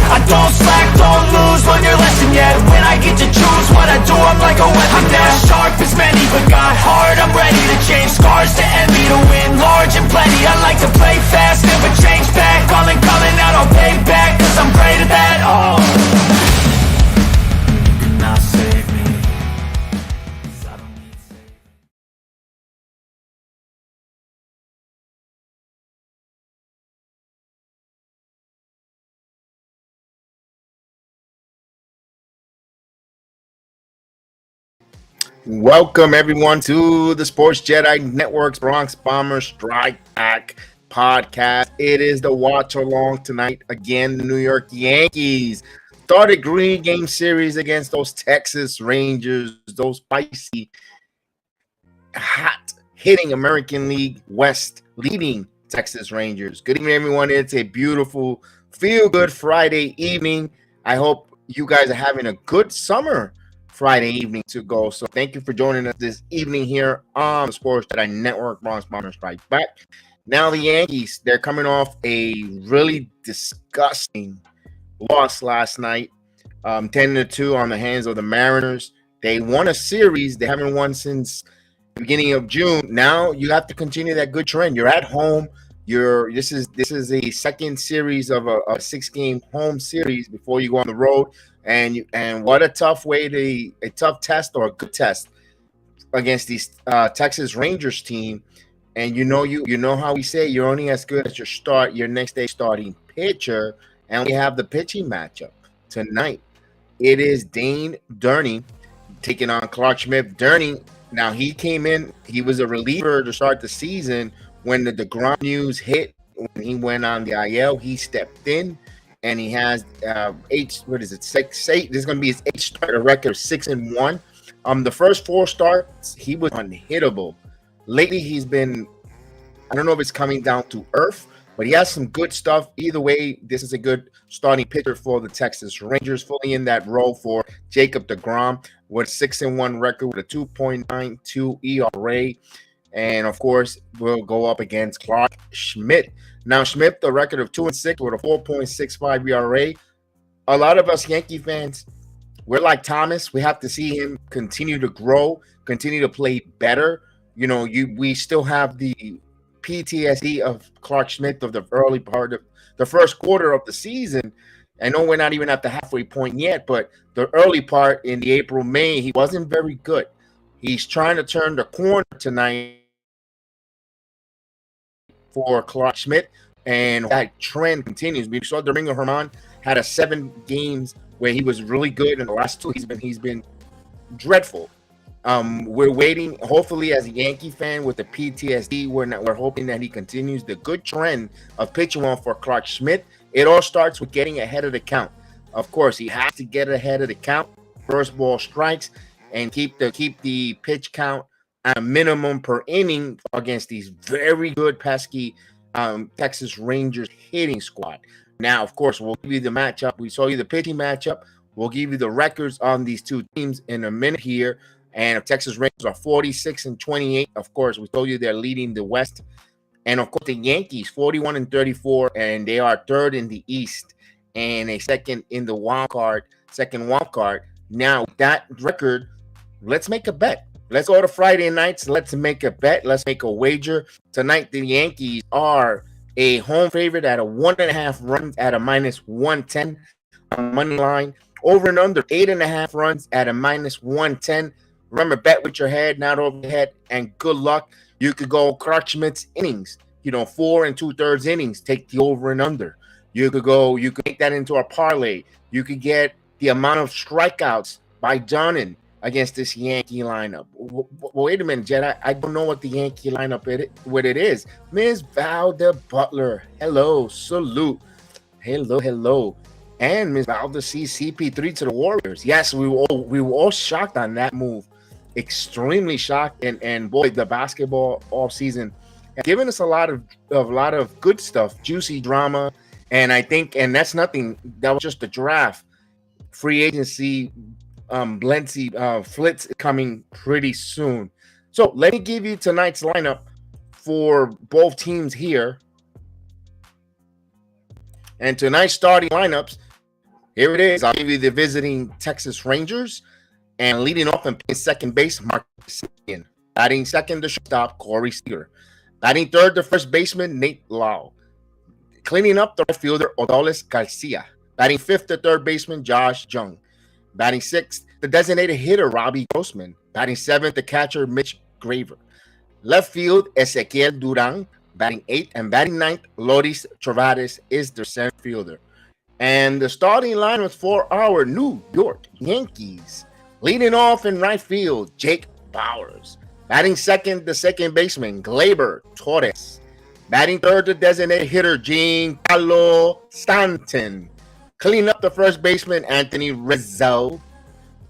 I don't slack, don't lose, learn your lesson yet. When I get to choose what I do, I'm like a weapon. I'm not sharp as many, but got heart, I'm ready to change scars to envy, to win large and plenty. I like to play fast, never change back. Calling out, I'll pay back, cause I'm great at that. Oh, you cannot save me, 'cause I don't need saving. Welcome everyone to the Sports Jedi Network's Bronx Bombers Strike Back podcast. It is the watch along tonight. Again, the New York Yankees started green game series against those Texas Rangers, those spicy, hot hitting American League West leading Texas Rangers. Good evening, everyone. It's a beautiful, feel-good Friday evening. I hope you guys are having a good summer Friday evening to go. So thank you for joining us this evening here on the Sports Jedi Network, Bronx Bombers Strike Back. Now the Yankees, they're coming off a really disgusting loss last night, 10-2 on the hands of the Mariners. They won a series they haven't won since the beginning of June. Now you have to continue that good trend. You're at home. This is a second series of a 6-game home series before you go on the road. And what a tough way a tough test or a good test against these Texas Rangers team. And you know how we say you're only as good as your next day starting pitcher. And we have the pitching matchup tonight. It is Dane taking on Clarke Schmidt. Now he came in, he was a reliever to start the season when the DeGrom news hit. When he went on the IL, he stepped in. And he has six. This is going to be his 8th start, a record of 6-1. The first 4 starts, he was unhittable. Lately, he's been, I don't know if it's coming down to earth, but he has some good stuff. Either way, this is a good starting pitcher for the Texas Rangers, fully in that role for Jacob DeGrom with a 6-1 record with a 2.92 ERA. And, of course, we'll go up against Clarke Schmidt. Now, Schmidt, the record of 2-6 with a 4.65 ERA. A lot of us Yankee fans, we're like Thomas. We have to see him continue to grow, continue to play better. You know, we still have the PTSD of Clarke Schmidt of the early part of the first quarter of the season. I know we're not even at the halfway point yet, but the early part in the April, May, he wasn't very good. He's trying to turn the corner tonight for Clarke Schmidt, and that trend continues. We saw Domingo Germán had 7 games where he was really good, and the last 2 he's been dreadful. We're waiting, hopefully, as a Yankee fan with the PTSD, we're hoping that he continues the good trend of pitching well for Clarke Schmidt. It all starts with getting ahead of the count. Of course, he has to get ahead of the count, first ball strikes, and keep the pitch count at a minimum per inning against these very good pesky Texas Rangers hitting squad. Now, of course, we'll give you the matchup. We saw you the pitching matchup. We'll give you the records on these two teams in a minute here. And Texas Rangers are 46-28. Of course, we told you they're leading the West. And, of course, the Yankees, 41-34, and they are 3rd in the East and a 2nd in the second wild card. Now, that record, let's make a bet. Let's go to Friday nights. Let's make a bet. Let's make a wager. Tonight, the Yankees are a home favorite at a 1.5 runs at a -110 on money line. Over and under 8.5 runs at a -110. Remember, bet with your head, not over your head, and good luck. You could go Clarke Schmidt's innings, 4 2/3 innings. Take the over and under. You could make that into a parlay. You could get the amount of strikeouts by Dane against this Yankee lineup. Wait a minute, Jed. I don't know what the Yankee lineup is. Ms. Valda Butler. Hello. Salute. Hello. And Ms. Valda sees CP3 to the Warriors. Yes, we were all shocked on that move. extremely shocked. And boy, the basketball off season has given us a lot of good stuff, juicy drama. And I think, and that's nothing. That was just the draft. Free agency, Flitz coming pretty soon. So let me give you tonight's lineup for both teams here. And tonight's starting lineups, here it is. I'll give you the visiting Texas Rangers. And leading off and playing second base, Marcus Semien. Batting second, the shortstop, Corey Seager. Batting third, the first baseman, Nate Lau. Cleaning up, the right fielder, Odalis Garcia. Batting fifth, the third baseman, Josh Jung. Batting sixth, the designated hitter, Robbie Grossman. Batting seventh, the catcher, Mitch Graver. Left field, Ezequiel Duran. Batting eighth, and batting ninth, Loris Travades is the center fielder. And the starting lineup for our New York Yankees. Leading off in right field, Jake Bowers. Batting second, the second baseman, Gleyber Torres. Batting third, the designated hitter, Giancarlo Stanton. Cleaning up, the first baseman, Anthony Rizzo.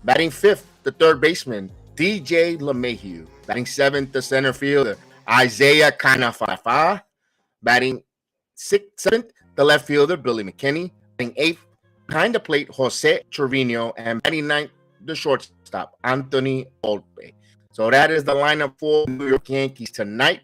Batting fifth, the third baseman, DJ LeMahieu. Batting seventh, the center fielder, Isaiah Kanafafa. Batting seventh, the left fielder, Billy McKinney. Batting eighth, behind the plate, Jose Trevino. And batting ninth, the shortstop, Anthony Volpe. So that is the lineup for the New York Yankees tonight.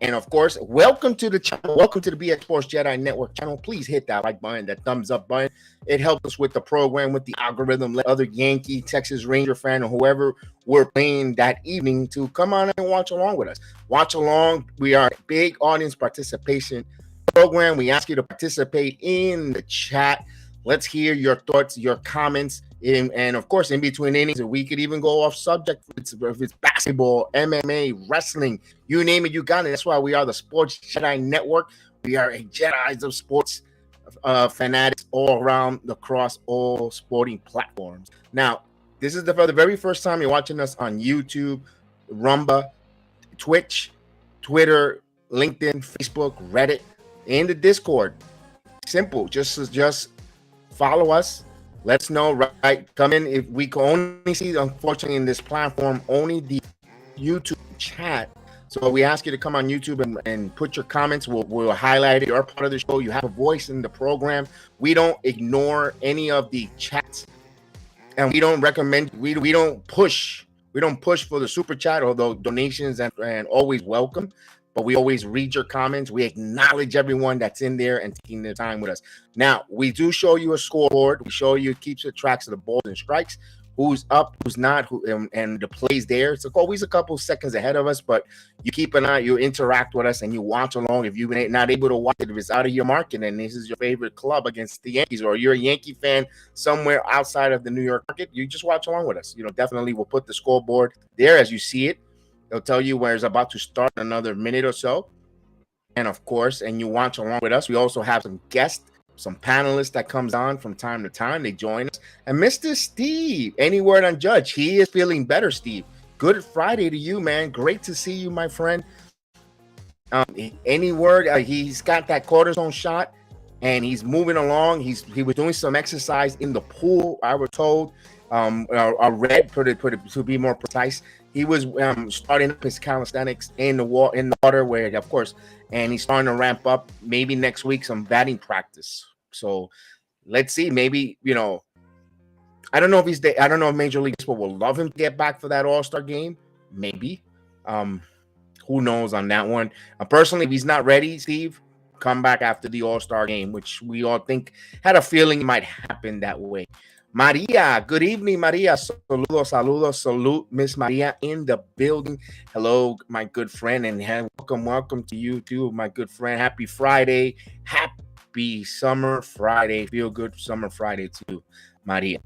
And of course, welcome to the channel. Welcome to the BX Sports Jedi Network channel. Please hit that like button, that thumbs up button. It helps us with the program, with the algorithm. Let other Yankee, Texas Ranger fan, or whoever we're playing that evening to come on and watch along with us. Watch along. We are a big audience participation program. We ask you to participate in the chat. Let's hear your thoughts, your comments, and of course, in between innings, we could even go off subject. If it's basketball, MMA, wrestling, you name it, you got it. That's why we are the Sports Jedi Network. We are a Jedis of sports fanatics all around across all sporting platforms. Now, this is for the very first time you're watching us on YouTube, Rumba, Twitch, Twitter, LinkedIn, Facebook, Reddit, and the Discord. Simple. Just follow us. Let's know, right? Come in. If we can only see, unfortunately, in this platform, only the YouTube chat. So we ask you to come on YouTube and put your comments. We'll highlight it. You're part of the show. You have a voice in the program. We don't ignore any of the chats, and we don't recommend. We don't push. We don't push for the super chat, although donations and always welcome. But we always read your comments. We acknowledge everyone that's in there and taking their time with us. Now, we do show you a scoreboard. We show you, keeps the tracks of the balls and strikes, who's up, who's not, and the plays there. It's always a couple seconds ahead of us, but you keep an eye, you interact with us, and you watch along. If you're not able to watch it, if it's out of your market and this is your favorite club against the Yankees, or you're a Yankee fan somewhere outside of the New York market, you just watch along with us. Definitely we'll put the scoreboard there as you see it. They'll tell you where it's about to start in another minute or so. And of course, and you watch along with us. We also have some guests, some panelists that comes on from time to time. They join us. And Mr. Steve, any word on Judge? He is feeling better, Steve. Good Friday to you, man. Great to see you, my friend. Any word? He's got that cortisone shot, and he's moving along. He was doing some exercise in the pool, I was told. To be more precise. He was starting up his calisthenics in the water, where, of course, and he's starting to ramp up. Maybe next week some batting practice. So let's see. Maybe I don't know if I don't know if Major League Baseball will love him to get back for that All-Star game. Maybe. Who knows on that one? Personally, if he's not ready, Steve, come back after the All-Star game, which we all had a feeling might happen that way. Maria, good evening, Maria. Saludos, salute, Miss Maria in the building. Hello, my good friend, and welcome to you too, my good friend. Happy Friday, happy summer Friday. Feel good summer Friday too, Maria.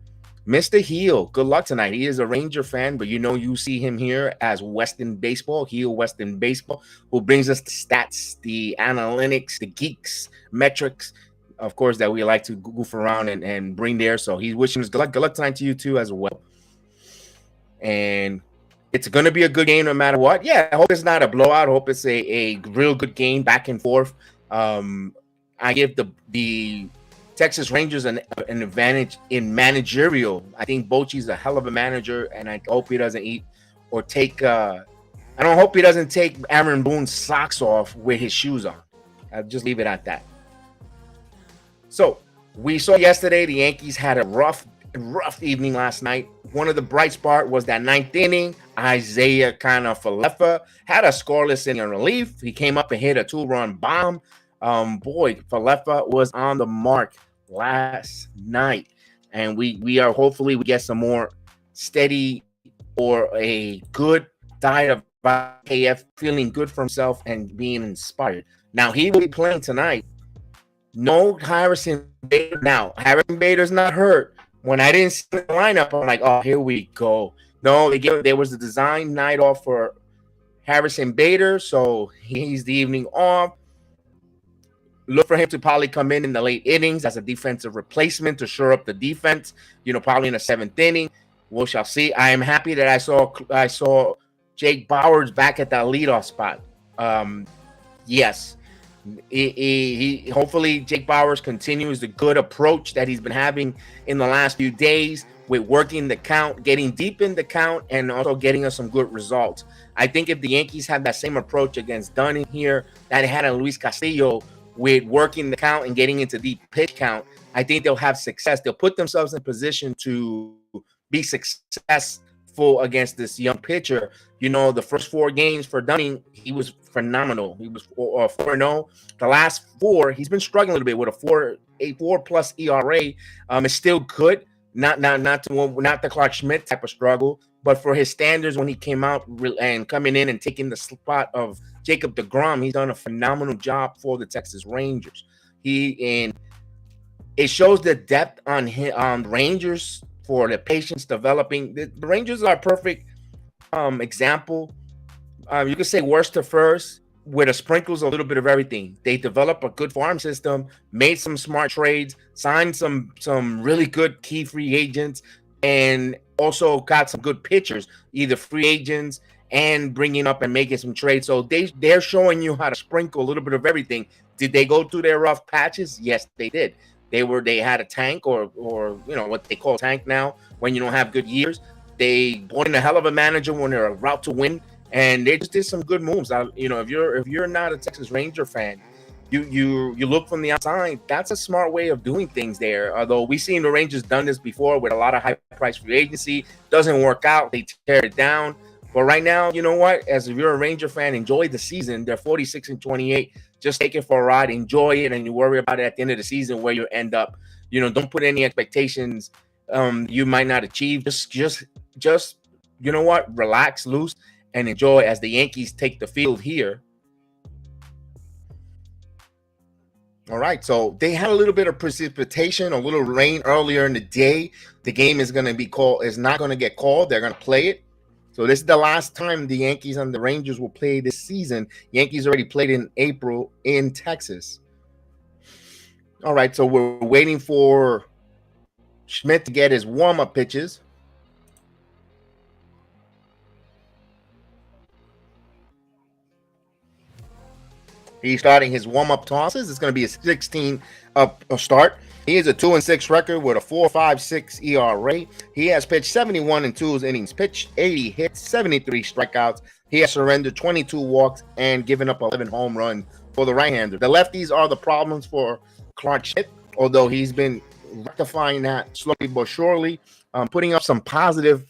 Mr. Heel, good luck tonight. He is a Ranger fan, but you see him here as Western Baseball, Heel Western Baseball, who brings us the stats, the analytics, the geeks, metrics, of course, that we like to goof around and bring there. So he's wishing us good luck tonight to you too as well. And it's going to be a good game no matter what. Yeah, I hope it's not a blowout. I hope it's a real good game, back and forth. I give the Texas Rangers an advantage in managerial. I think Bochy's a hell of a manager, and I hope he doesn't eat or take. I don't hope he doesn't take Aaron Boone's socks off with his shoes on. I'll just leave it at that. So we saw yesterday the Yankees had a rough evening last night. One of the bright spots was that ninth inning. Isaiah kind of Falefa had a scoreless inning in relief. He came up and hit a 2-run bomb. Boy, Falefa was on the mark last night, and we are hopefully we get some more steady or a good diet of KF feeling good for himself and being inspired. Now he will be playing tonight. No Harrison Bader. Now Harrison Bader's not hurt. When I didn't see the lineup, I'm like, oh, here we go. No, there was a design night off for Harrison Bader, so he's the evening off. Look for him to probably come in the late innings as a defensive replacement to shore up the defense. Probably in the 7th inning. We shall see. I am happy that I saw Jake Bauers back at that leadoff spot. Yes. He hopefully Jake Bauers continues the good approach that he's been having in the last few days with working the count, getting deep in the count, and also getting us some good results. I think if the Yankees have that same approach against Dunn here that they had on Luis Castillo with working the count and getting into deep pitch count, I think they'll have success. They'll put themselves in position to be successful against this young pitcher. The first 4 games for Dunning, he was phenomenal. He was 4-0. The last 4, he's been struggling a little bit with a 4+ ERA. It's still good. Not the Clarke Schmidt type of struggle, but for his standards when he came out and coming in and taking the spot of Jacob deGrom, he's done a phenomenal job for the Texas Rangers. It shows the depth on Rangers for the patience developing. The Rangers are a perfect example. You could say worst to first, with a sprinkles a little bit of everything. They develop a good farm system, made some smart trades, signed some really good key free agents, and also got some good pitchers, either free agents and bringing up and making some trades. So they're showing you how to sprinkle a little bit of everything. Did they go through their rough patches? Yes, they did. They had a tank or what they call tank now when you don't have good years. They brought in a hell of a manager when they're about to win, and they just did some good moves. If you're not a Texas Ranger fan, you look from the outside. That's a smart way of doing things there. Although we've seen the Rangers done this before with a lot of high price free agency, doesn't work out. They tear it down. But right now, you know what? As if you're a Ranger fan, enjoy the season. They're 46-28. Just take it for a ride, enjoy it, and you worry about it at the end of the season where you end up. Don't put any expectations you might not achieve. Just you know what? Relax, loose, and enjoy as the Yankees take the field here. All right, so they had a little bit of precipitation, a little rain earlier in the day. The game is going to be called. Is not going to get called. They're going to play it. So this is the last time the Yankees and the Rangers will play this season. Yankees already played in April in Texas. All right, so we're waiting for Schmidt to get his warm-up pitches. He's starting his warm-up tosses. It's going to be a 16 up start. He has a 2-6 record with a 4.56 ERA. He has pitched 71 and 2 innings pitched, 80 hits, 73 strikeouts. He has surrendered 22 walks and given up 11 home runs for the right-hander. The lefties are the problems for Clarke Schmidt, although he's been rectifying that slowly but surely, putting up some positive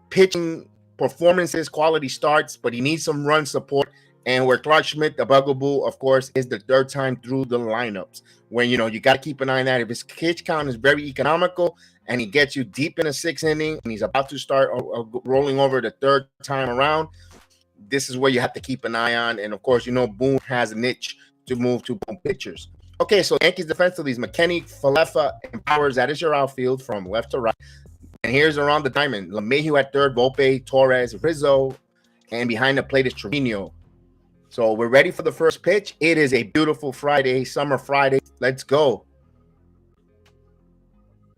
pitching performances, quality starts, but he needs some run support. And where Clarke Schmidt, the bugaboo, of course, is the third time through the lineups. When, you got to keep an eye on that. If his pitch count is very economical and he gets you deep in the 6th inning and he's about to start rolling over the third time around, this is where you have to keep an eye on. And, of course, Boone has a niche to move to Boone pitchers. Okay, so Yankees defensively is McKinney, Falefa, and Bauers. That is your outfield from left to right. And here's around the diamond. LeMahieu at third, Volpe, Torres, Rizzo, and behind the plate is Trevino. So we're ready for the first pitch. It is a beautiful Friday, summer Friday. Let's go.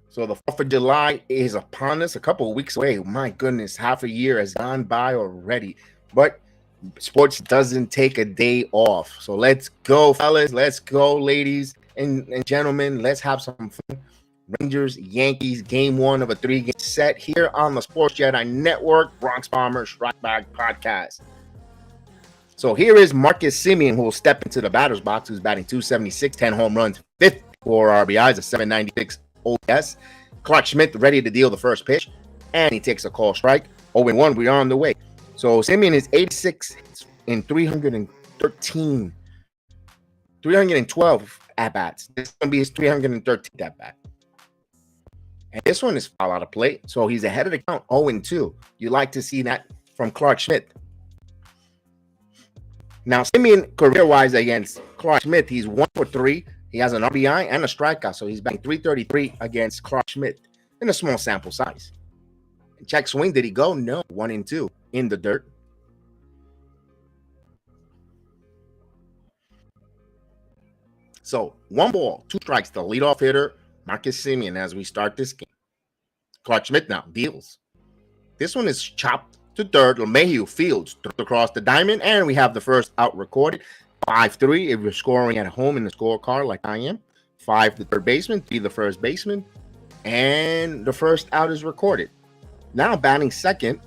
So the 4th of July is upon us, a couple of weeks away. My goodness, half a year has gone by already. But sports doesn't take a day off. So let's go, fellas. Let's go, ladies and gentlemen. Let's have some fun. Rangers, Yankees, game 1 of a 3-game set here on the Sports Jedi Network, Bronx Bombers Strike Back Podcast. So here is Marcus Semien, who will step into the batter's box, who's batting .276, 10 home runs, 54 RBIs, a .796 OPS. Clarke Schmidt ready to deal the first pitch, and he takes a call strike. 0-1, we are on the way. So Semien is 86 in 312 at-bats. This is going to be his 313th at-bat. And this one is foul out of play, so he's ahead of the count, 0-2. You like to see that from Clarke Schmidt. Now, Semien, career-wise against Clarke Schmidt, he's 1 for 3. He has an RBI and a strikeout, so he's batting .333 against Clarke Schmidt in a small sample size. Check swing, did he go? No, 1-2 in the dirt. So 1 ball, 2 strikes, the leadoff hitter, Marcus Semien, as we start this game. Clarke Schmidt now deals. This one is chopped to third. LeMahieu fields across the diamond, and we have the first out recorded. 5-3 if you're scoring at home in the scorecard like I am. 5 the third baseman, 3 the first baseman, and the first out is recorded. Now batting second,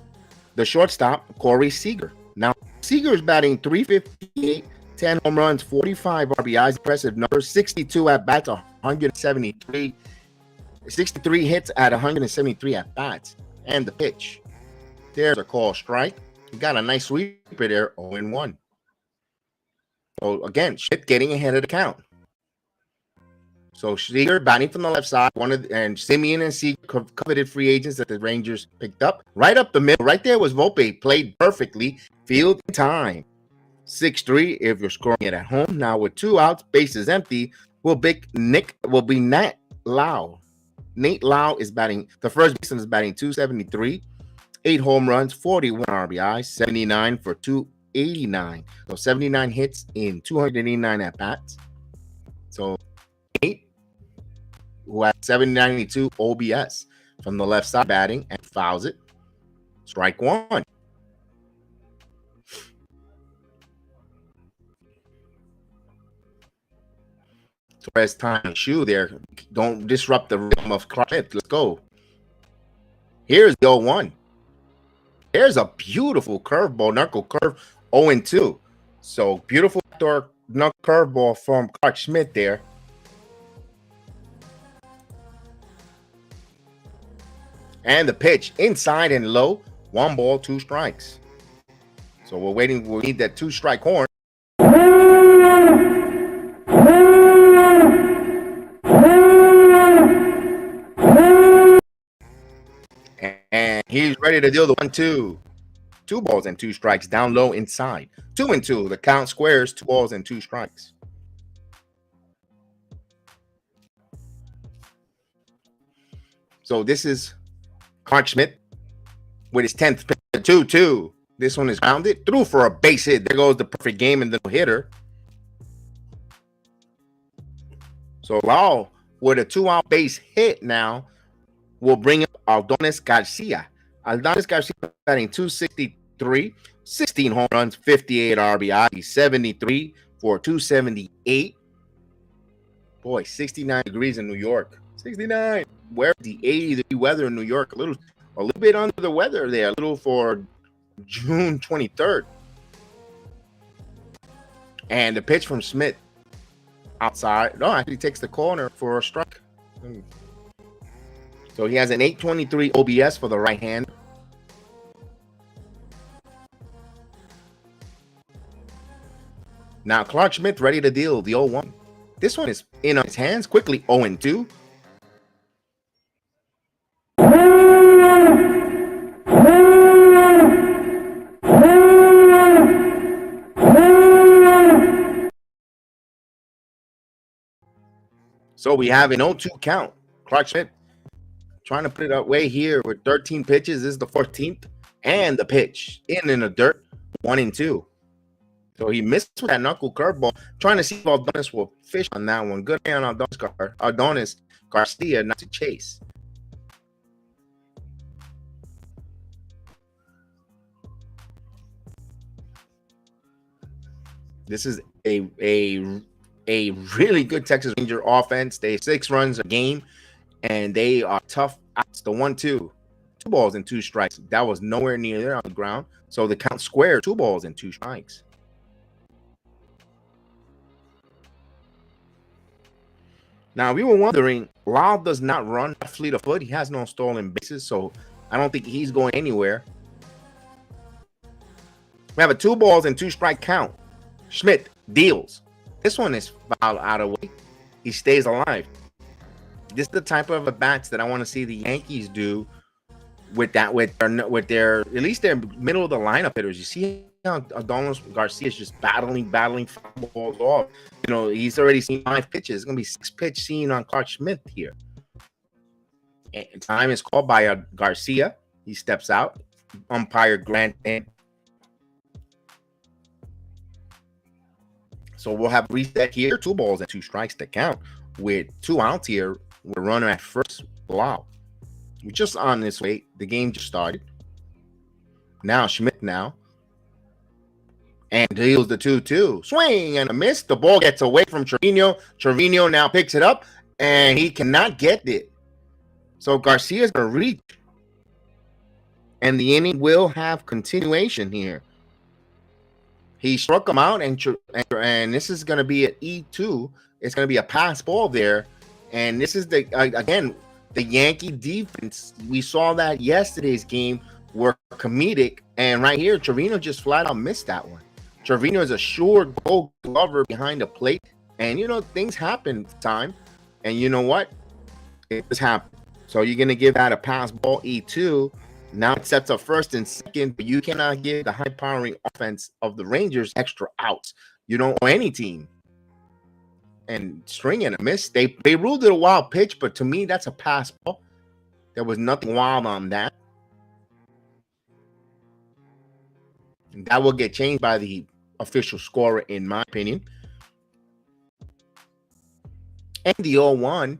the shortstop, Corey Seager. Now Seager is batting .358, 10 home runs, 45 RBIs, impressive numbers, 62 at-bats, 173, 63 hits at 173 at-bats. And the pitch. There's a call strike. He got a nice sweeper there, 0-1. So again, Schmidt getting ahead of the count. So Seager batting from the left side, and Semien and Seager coveted free agents that the Rangers picked up. Right up the middle, right there was Volpe, played perfectly, field time. 6-3 if you're scoring it at home. Now with 2 outs, bases empty, will be Nate Lau. Nate Lau is batting, the first baseman is batting .273, 8 home runs, 41 RBIs, 79 for 289. So 79 hits in 289 at-bats. So Nate, who has 792 OBS from the left side batting, and fouls it. Strike 1. Torres time shoe there. Don't disrupt the rhythm of Clarke. Let's go. Here's the 0-1. There's a beautiful curveball, knuckle curve, 0-2. So beautiful knuckle curveball from Clarke Schmidt there. And the pitch inside and low, 1 ball, 2 strikes. So we're waiting. We need that 2-strike horn. And he's ready to deal the 1-2. 2 balls and 2 strikes down low inside. 2-2. The count squares, 2 balls and 2 strikes. So this is Clarke Schmidt with his 10th pitch, 2-2. This one is grounded, through for a base hit. There goes the perfect game and the hitter. So Lau with a 2-out base hit now will bring up Aldonis Garcia. Aldonis Garcia batting .263, 16 home runs, 58 RBI, 73 for 278. Boy, 69 degrees in New York. 69. Where the 80-degree weather in New York? A little bit under the weather there. A little for June 23rd. And the pitch from Schmidt outside. No, actually takes the corner for a strike. So he has an .823 OBS for the right hand. Now Clarke Schmidt ready to deal the 0-1. This one is in his hands quickly, 0-2. So we have an 0-2 count. Clarke Schmidt trying to put it away here with 13 pitches. This is the 14th. And the pitch in the dirt, 1-2. So he missed with that knuckle curveball. Trying to see if Aldonis will fish on that one. Good on Aldonis Garcia not to chase. This is a really good Texas Ranger offense. They 6 runs a game and they are tough outs. The 1-2, 2 balls and 2 strikes. That was nowhere near there on the ground. So the count square, 2 balls and 2 strikes. Now, we were wondering, Lyle does not run fleet of foot. He has no stolen bases, so I don't think he's going anywhere. We have a 2 balls and 2 strike count. Schmidt deals. This one is fouled out of way. He stays alive. This is the type of at-bats that I want to see the Yankees do with their at least their middle of the lineup hitters. You see how Adonis Garcia is just battling foul balls off. You know, he's already seen 5 pitches. It's gonna be 6 pitch seen on Clarke Schmidt here. And time is called by Garcia. He steps out. Umpire grant in. So we'll have reset here. 2 balls and 2 strikes to count with 2 outs here. We're running at first. Wow. We're just on this way. The game just started. Now Schmidt now. And deals the 2-2. Swing and a miss. The ball gets away from Trevino. Trevino now picks it up. And he cannot get it. So Garcia's going to reach. And the inning will have continuation here. He struck him out. And this is going to be an E2. It's going to be a pass ball there. And this is the, again, the Yankee defense. We saw that yesterday's game were comedic. And right here, Trevino just flat out missed that one. Trevino is a sure gold glover behind the plate. And, you know, things happen time. And you know what? It just happened. So you're going to give that a pass ball E2. Now it sets up first and second. But you cannot give the high-powering offense of the Rangers extra outs. You don't owe any team. And string and a miss. They ruled it a wild pitch, but to me, that's a pass ball. There was nothing wild on that. And that will get changed by the official scorer, in my opinion. And the 0-1.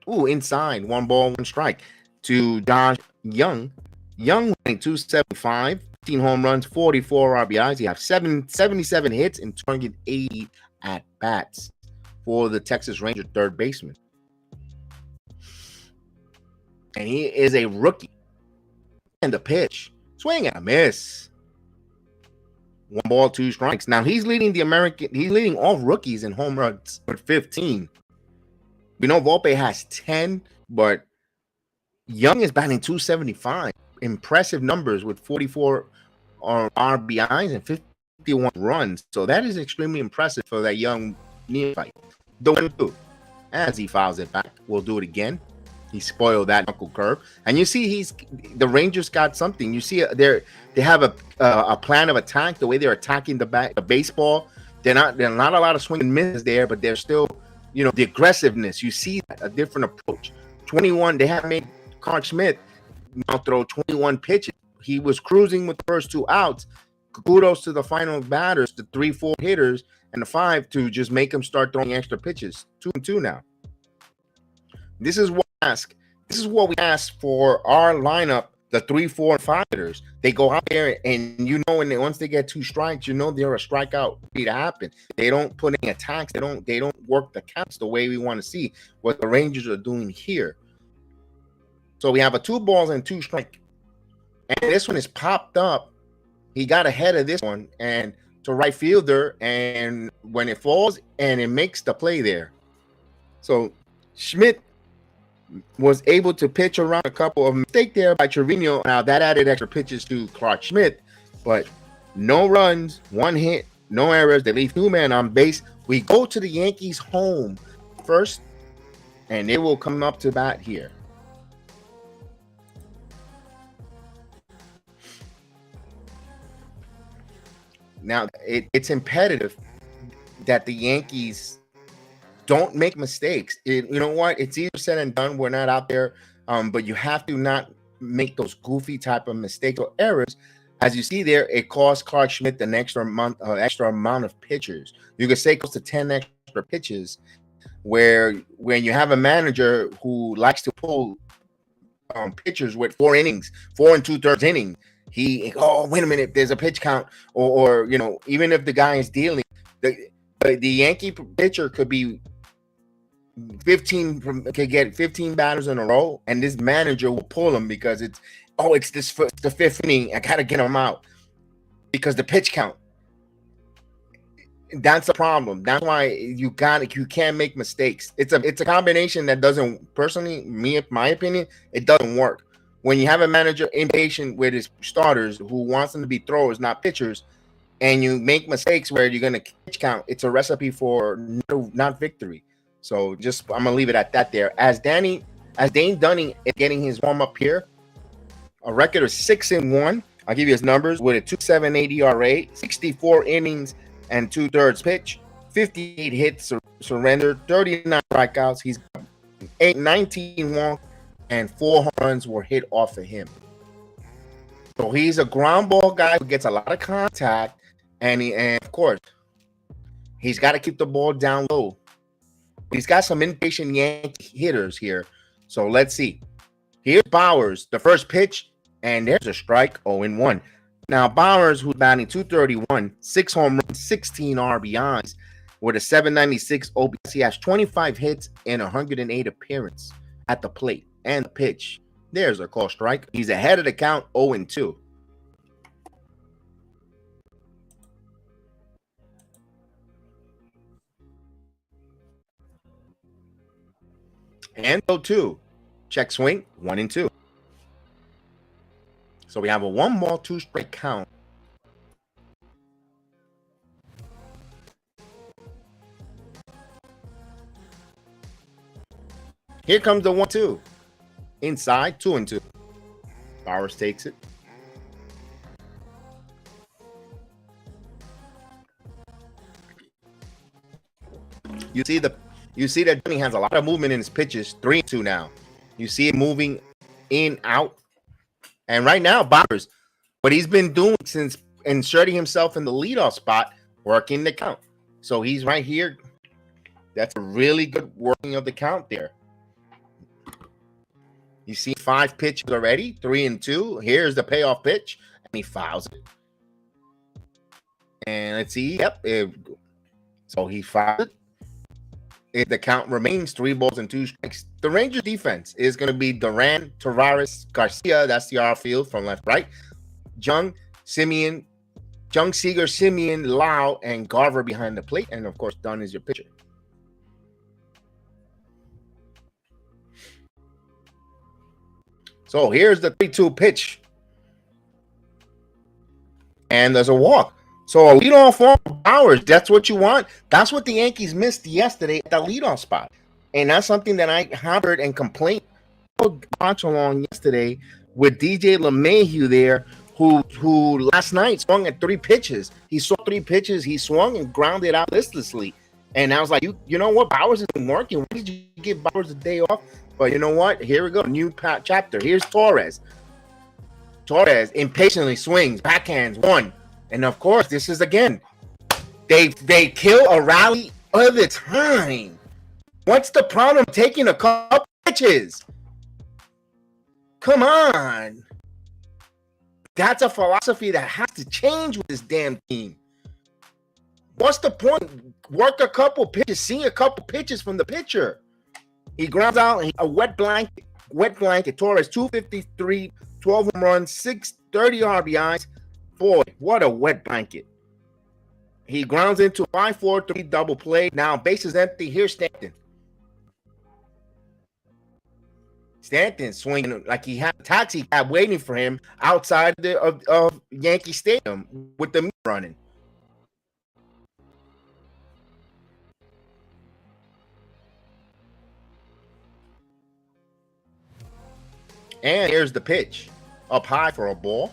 Ooh, inside. 1 ball, 1 strike to Josh Young. Young, 275, 15 home runs, 44 RBIs. He has 77 hits and 280 at-bats for the Texas Ranger third baseman. And he is a rookie. And the pitch. Swing and a miss. 1 ball, 2 strikes. Now he's leading all rookies in home runs with 15. We know Volpe has 10, but Young is batting 275. Impressive numbers with 44 RBIs and 51 runs. So that is extremely impressive for that young neophyte. The 1-2. As he fouls it back, we'll do it again. He spoiled that knuckle curve, and you see the Rangers got something. You see they have a plan of attack. The way they're attacking the baseball, they're not a lot of swing and misses there, but they're still, you know, the aggressiveness. You see a different approach. 21. They have made Clarke Schmidt now throw 21 pitches. He was cruising with the first 2 outs. Kudos to the final batters, the 3-4 hitters, and the 5 to just make him start throwing extra pitches. 2-2 now. This is what we ask for our lineup, the 3, 4, and 5 hitters. They go out there, and you know, once they get 2 strikes, you know they're a strikeout ready to happen. They don't put any attacks. They don't work the counts the way we want to see what the Rangers are doing here. So we have a 2 balls and 2 strike, and this one is popped up. He got ahead of this one and to right fielder, and when it falls, and it makes the play there. So Schmidt was able to pitch around a couple of mistakes there by Trevino. Now that added extra pitches to Clarke Schmidt, but no runs, 1 hit, no errors. They leave 2 men on base. We go to the Yankees home first, and they will come up to bat here. Now it's imperative that the Yankees don't make mistakes. You know what? It's easier said than done. We're not out there, but you have to not make those goofy type of mistakes or errors. As you see there, it cost Clarke Schmidt an extra amount of pitchers. You could say close to 10 extra pitches, where when you have a manager who likes to pull pitchers with 4 innings, 4 2/3 innings, wait a minute, there's a pitch count, or you know, even if the guy is dealing, the Yankee pitcher could be could get 15 batters in a row, and this manager will pull him because it's the fifth inning. I gotta get him out because the pitch count. That's the problem. That's why you can't make mistakes. It's a combination that doesn't, personally, my opinion, it doesn't work. When you have a manager impatient with his starters who wants them to be throwers, not pitchers, and you make mistakes where you're gonna pitch count, it's a recipe for not victory. So I'm gonna leave it at that there. As Dane Dunning is getting his warm up here, a record of 6-1. I'll give you his numbers with a 2.78 ERA, 64 innings and 2/3 pitch, 58 hits surrendered, 39 strikeouts. He's got 19 walks and 4 home runs were hit off of him. So he's a ground ball guy who gets a lot of contact, and of course he's got to keep the ball down low. He's got some impatient Yankee hitters here. So let's see. Here's Bowers, the first pitch, and there's a strike, 0-1. Now, Bowers, who's batting 231, 6 home runs, 16 RBIs, with a 796 OPS. He has 25 hits and 108 appearances at the plate and the pitch. There's a call strike. He's ahead of the count, 0-2. And 0-2. Check swing, 1-2. So we have a 1-ball, 2-strike count. Here comes the 1-2. Inside, 2-2. Bowers takes it. You see that Dane has a lot of movement in his pitches. 3-2 now. You see it moving in, out. And right now, Bowers, what he's been doing since inserting himself in the leadoff spot, working the count. So he's right here. That's a really good working of the count there. You see 5 pitches already, 3-2. Here's the payoff pitch, and he fouls it. And let's see, yep. So he fouls it. If the count remains 3 balls and 2 strikes, the Rangers defense is going to be Duran, Tavares, Garcia, that's the outfield from left, right. Jung, Seager, Simeon, Lau, and Garver behind the plate. And of course, Dunn is your pitcher. So here's the 3-2 pitch. And there's a walk. So a leadoff off Bowers, that's what you want. That's what the Yankees missed yesterday at the leadoff spot. And that's something that I hammered and complained about along yesterday with DJ LeMahieu there, who last night swung at 3 pitches. He saw 3 pitches, he swung and grounded out listlessly. And I was like, you know what? Bowers isn't working. Why did you give Bowers a day off? But you know what? Here we go. New chapter. Here's Torres. Torres impatiently swings, backhands, 1. And of course, this is again, they kill a rally all the time. What's the problem taking a couple pitches? Come on. That's a philosophy that has to change with this damn team. What's the point? Work a couple pitches, see a couple pitches from the pitcher. He grounds out a wet blanket. Torres, 253, 12 home runs, 630 RBIs. Boy, what a wet blanket. He grounds into 5-4-3 double play. Now bases empty. Here's Stanton. Stanton swinging like he had a taxi cab waiting for him outside of Yankee Stadium with the running. And here's the pitch. Up high for a ball.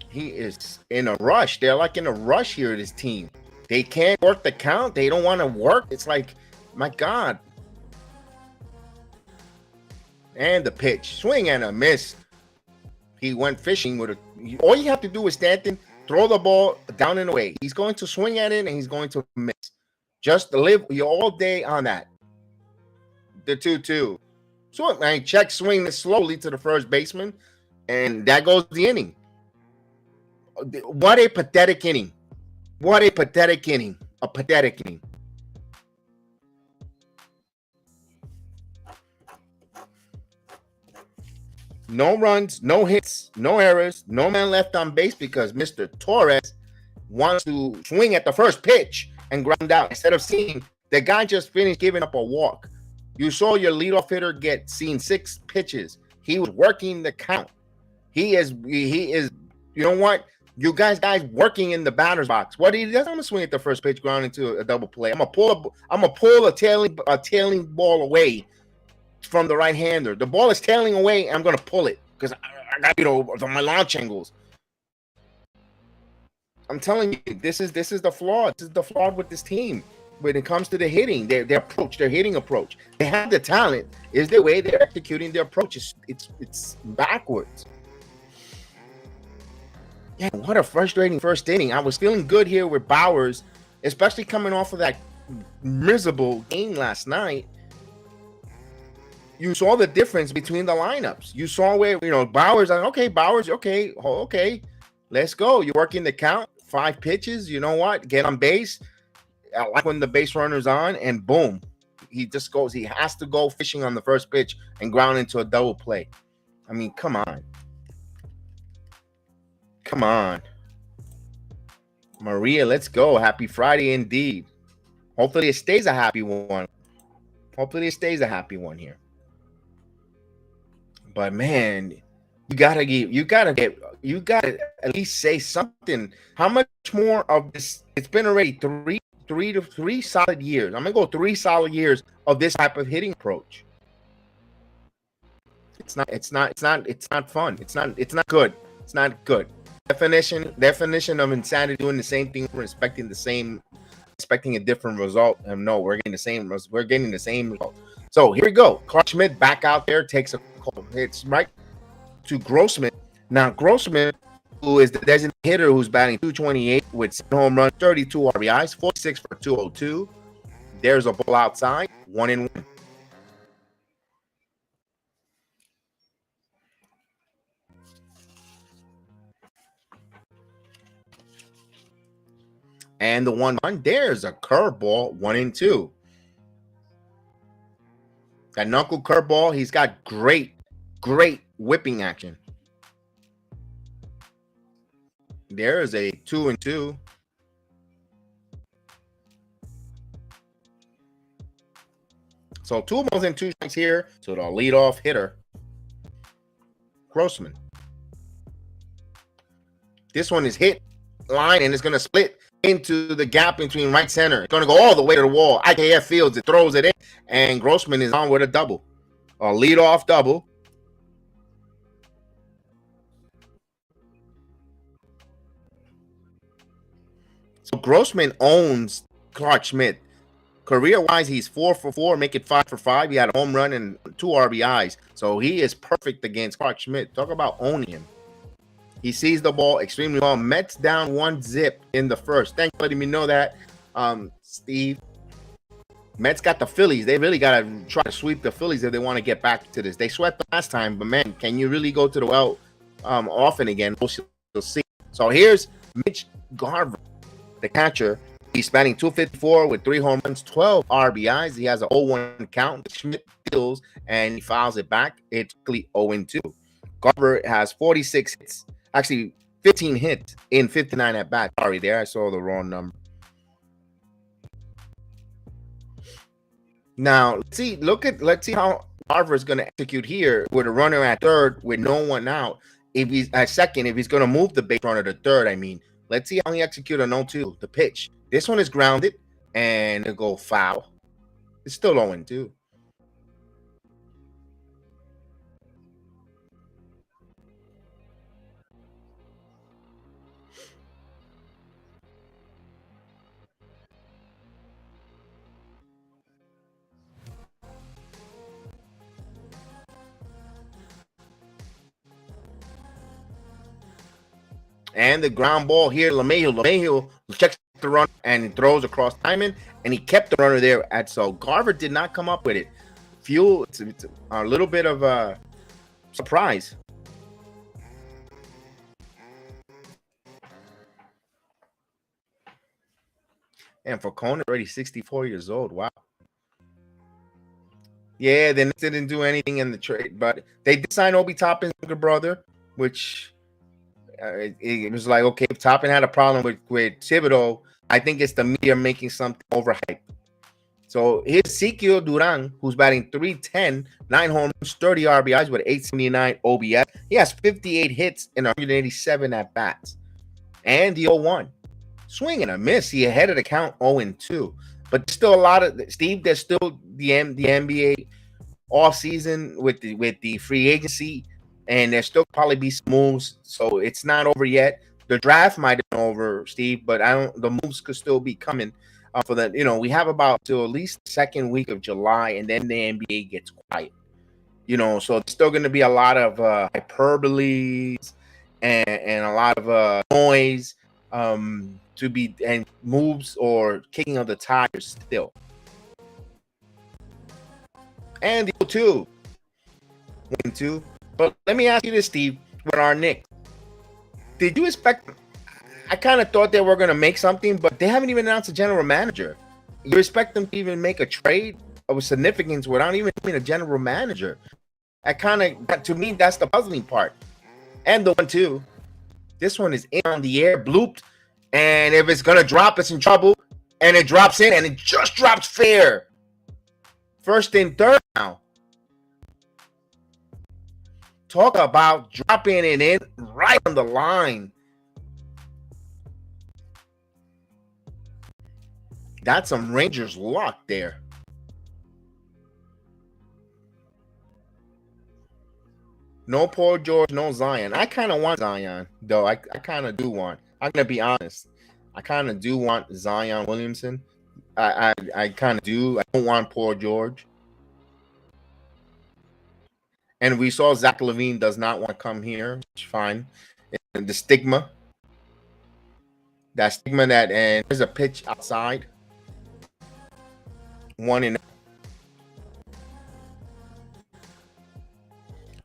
He is in a rush. They're like in a rush here, this team. They can't work the count. They don't want to work. It's like, my God. And the pitch. Swing and a miss. He went fishing with all you have to do is Stanton, throw the ball down and away. He's going to swing at it and he's going to miss. Just live all day on that. The 2-2. So I check swing this slowly to the first baseman. And that goes the inning. What a pathetic inning. What a pathetic inning. A pathetic inning. No runs, no hits, no errors, no man left on base because Mr. Torres wants to swing at the first pitch and ground out instead of seeing the guy just finished giving up a walk. You saw your leadoff hitter get seen 6 pitches. He was working the count. He is, you know what? You guys working in the batter's box. What he does, I'm gonna swing at the first pitch, ground into a double play. I'm gonna pull a tailing ball away from the right hander. The ball is tailing away, and I'm gonna pull it because I got my launch angles. I'm telling you, this is the flaw. This is the flaw with this team when it comes to the hitting. Their approach, their hitting approach. They have the talent. Is the way they're executing their approach. It's backwards. Yeah, what a frustrating first inning. I was feeling good here with Bauers, especially coming off of that miserable game last night. You saw the difference between the lineups. You saw where, Bauers, okay, let's go. You're working the count, 5 pitches. You know what? Get on base. I like when the base runner's on, and boom, he just goes. He has to go fishing on the first pitch and ground into a double play. I mean, come on. Come on. Maria, let's go. Happy Friday indeed. Hopefully it stays a happy one. Hopefully it stays a happy one here. But man, you gotta at least say something. How much more of this? It's been already three solid years. I'm gonna go 3 solid years of this type of hitting approach. It's not fun. It's not good. It's not good. Definition of insanity, doing the same thing, we're expecting a different result. And no, we're getting the same result. So here we go. Clarke Schmidt back out there, takes a couple hits right to Grossman. Now Grossman, who is the designated hitter, who's batting .228 with 7 home runs, 32 RBIs, 46 for 202. There's a ball outside, 1-1. And the 1-1, there's a curveball, 1-2. That knuckle curveball, he's got great whipping action. There is a 2-2. So 2 balls and 2 strikes here. So the leadoff hitter, Grossman. This one is hit line and it's going to split into the gap between right center. It's going to go all the way to the wall. IKF fields it, throws it in, and Grossman is on with a double. A leadoff double. So Grossman owns Clarke Schmidt. Career-wise, he's 4 for 4, make it 5 for 5. He had a home run and 2 RBIs. So he is perfect against Clarke Schmidt. Talk about owning him. He sees the ball extremely well. Mets down 1-0 in the first. Thanks for letting me know that, Steve. Mets got the Phillies. They really got to try to sweep the Phillies if they want to get back to this. They swept the last time, but man, can you really go to the well often again? We'll see. So here's Mitch Garver, the catcher. He's batting .254 with 3 home runs, 12 RBIs. He has an 0-1 count. Schmidt deals and he fouls it back. It's 0-2. Garver has 46 hits. Actually, 15 hits in 59 at bat. Sorry, there I saw the wrong number. Now let's see how Garver is going to execute here with a runner at third with no one out. If he's at second, if he's going to move the base runner to third, I mean, let's see how he executes on 0-2. The pitch. This one is grounded and it'll go foul. It's still 0-2. And the ground ball here, LeMahieu checks the run and throws across Hyman, and he kept the runner there. So Garver did not come up with it. It's a little bit of a surprise. And for Conan, already 64 years old. Wow. Yeah, they didn't do anything in the trade, but they did sign Obi Toppin's younger brother, which it was like, okay, if Toppin had a problem with Thibodeau, I think it's the media making something overhyped. So here's Ezequiel Duran, who's batting 310, 9 home runs, 30 RBIs with 879 OBS. He has 58 hits and 187 at bats. And the 0-1. Swing and a miss. He ahead of the count 0-2. But still a lot of Steve, there's still the NBA off season with the free agency, and there's still probably be some moves. So it's not over yet. The draft might have been over, Steve, but the moves could still be coming. For the, we have about till at least the second week of July, and then the NBA gets quiet. So it's still going to be a lot of hyperboles and a lot of noise to be, and moves or kicking of the tires still. And the 2 1-2. But let me ask you this, Steve, with our Knicks. Did you expect? I kind of thought they were going to make something, but they haven't even announced a general manager. You expect them to even make a trade of significance without even being a general manager? To me, that's the puzzling part. And the 1-2, this one is in on the air, blooped, and if it's going to drop, it's in trouble, and it drops in, and it just drops fair. First and third now. Talk about dropping it in right on the line. That's some Rangers luck there. No Paul George, no Zion. I kind of want Zion, though. I kind of do want. I'm going to be honest. I kind of do want Zion Williamson. I kind of do. I don't want Paul George. And we saw Zach LaVine does not want to come here. Which is fine. And the stigma. And there's a pitch outside. 1-0.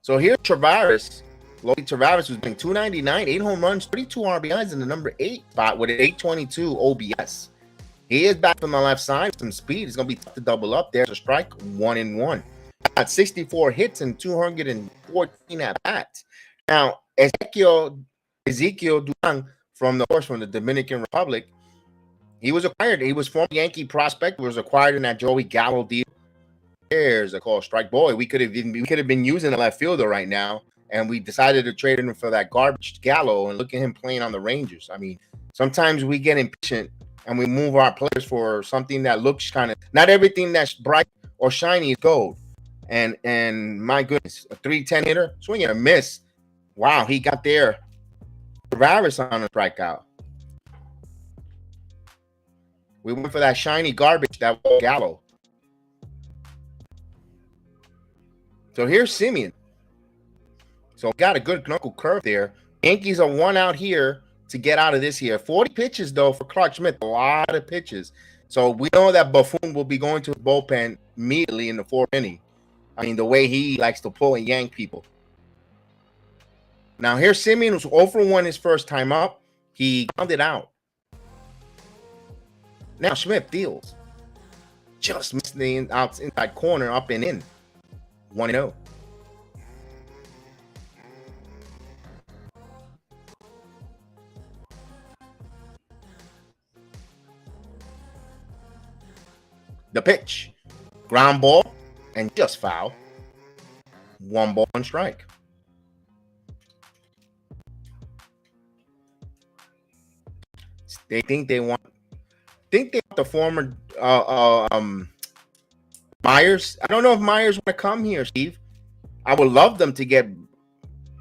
So here's Travaris. Loki Travaris was being 299, 8 home runs, 32 RBIs in the number 8 spot with an 822 OBS. He is back from the left side, some speed. It's going to be tough to double up. There's a strike, 1-1. Got 64 hits and 214 at bats. Now, Ezequiel Duran from the Dominican Republic, he was acquired. He was former Yankee prospect, was acquired in that Joey Gallo deal. There's a call strike. Boy, we could have been using a left fielder right now, and we decided to trade him for that garbage Gallo, and look at him playing on the Rangers. I mean, sometimes we get impatient and we move our players for something that looks kind of, not everything that's bright or shiny is gold. And my goodness, a 310 hitter, swing and a miss. Wow, he got there. Tavares on a strikeout. We went for that shiny garbage, that Gallo. So here's Simeon. So got a good knuckle curve there. Yankees are 1 out here to get out of this here. 40 pitches, though, for Clarke Schmidt. A lot of pitches. So we know that Buffon will be going to the bullpen immediately in the 4th inning. I mean, the way he likes to pull and yank people. Now, here's Simeon, who's 0 for 1 his first time up. He grounded out. Now, Schmidt deals. Just missed the inside corner, up and in. 1-0. The pitch. Ground ball and just foul. 1 ball, 1 strike. They think they want the former Myers. I don't know if Myers want to come here, Steve. I would love them to get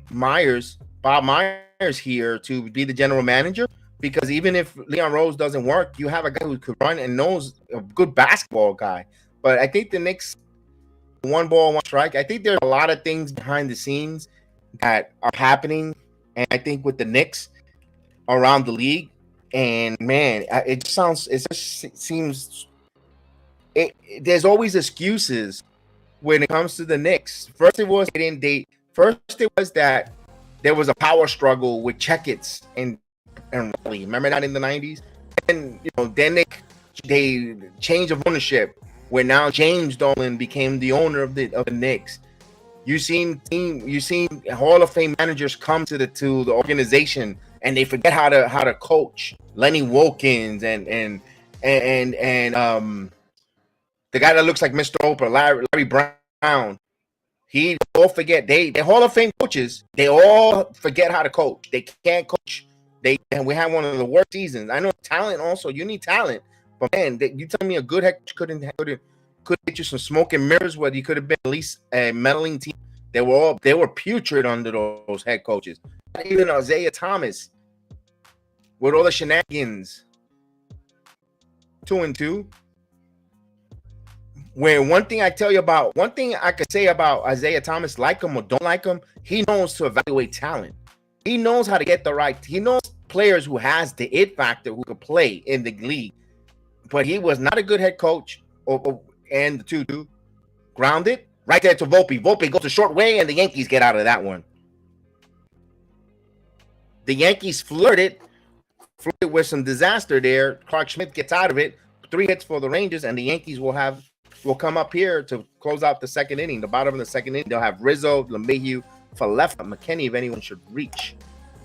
Bob Myers here to be the general manager, because even if Leon Rose doesn't work, you have a guy who could run and knows, a good basketball guy. But I think the Knicks, 1 ball, 1 strike. I think there's a lot of things behind the scenes that are happening, and I think with the Knicks around the league. And man, there's always excuses when it comes to the Knicks. First it was that there was a power struggle with Checkets and Raleigh. Remember that in the 90s? And then they change of ownership where now James Dolan became the owner of the Knicks. You seen Hall of Fame managers come to the organization and they forget how to coach. Lenny Wilkins and the guy that looks like Mr. Oprah, Larry Brown. He all forget they Hall of Fame coaches. They all forget how to coach. They can't coach. And we had one of the worst seasons. I know talent also. You need talent, but man, you tell me a good head coach couldn't get you some smoke and mirrors. Whether you could have been at least a meddling team. They were putrid under those head coaches. Even Isaiah Thomas with all the shenanigans. 2-2. Where one thing I could say about Isaiah Thomas, like him or don't like him, he knows to evaluate talent. He knows how to get he knows players who has the it factor who could play in the league. But he was not a good head coach. And the 2-2 grounded right there to Volpe. Volpe goes a short way and the Yankees get out of that one. The Yankees flirted with some disaster there. Clarke Schmidt gets out of it. 3 hits for the Rangers, and the Yankees will come up here to close out the second inning. The bottom of the second inning, they'll have Rizzo, LeMahieu, Falef, McKinney, if anyone should reach.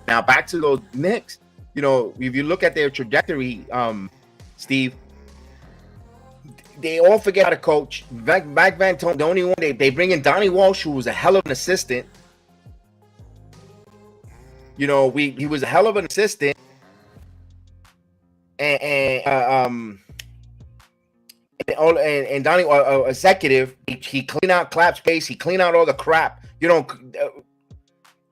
Now back to those Knicks. You know, if you look at their trajectory, Steve, they all forget how to coach. Van Tone, the only one they bring in Donnie Walsh, who was a hell of an assistant. You know, he was a hell of an assistant, and Donnie, executive, he clean out Clap space. He clean out all the crap. You know,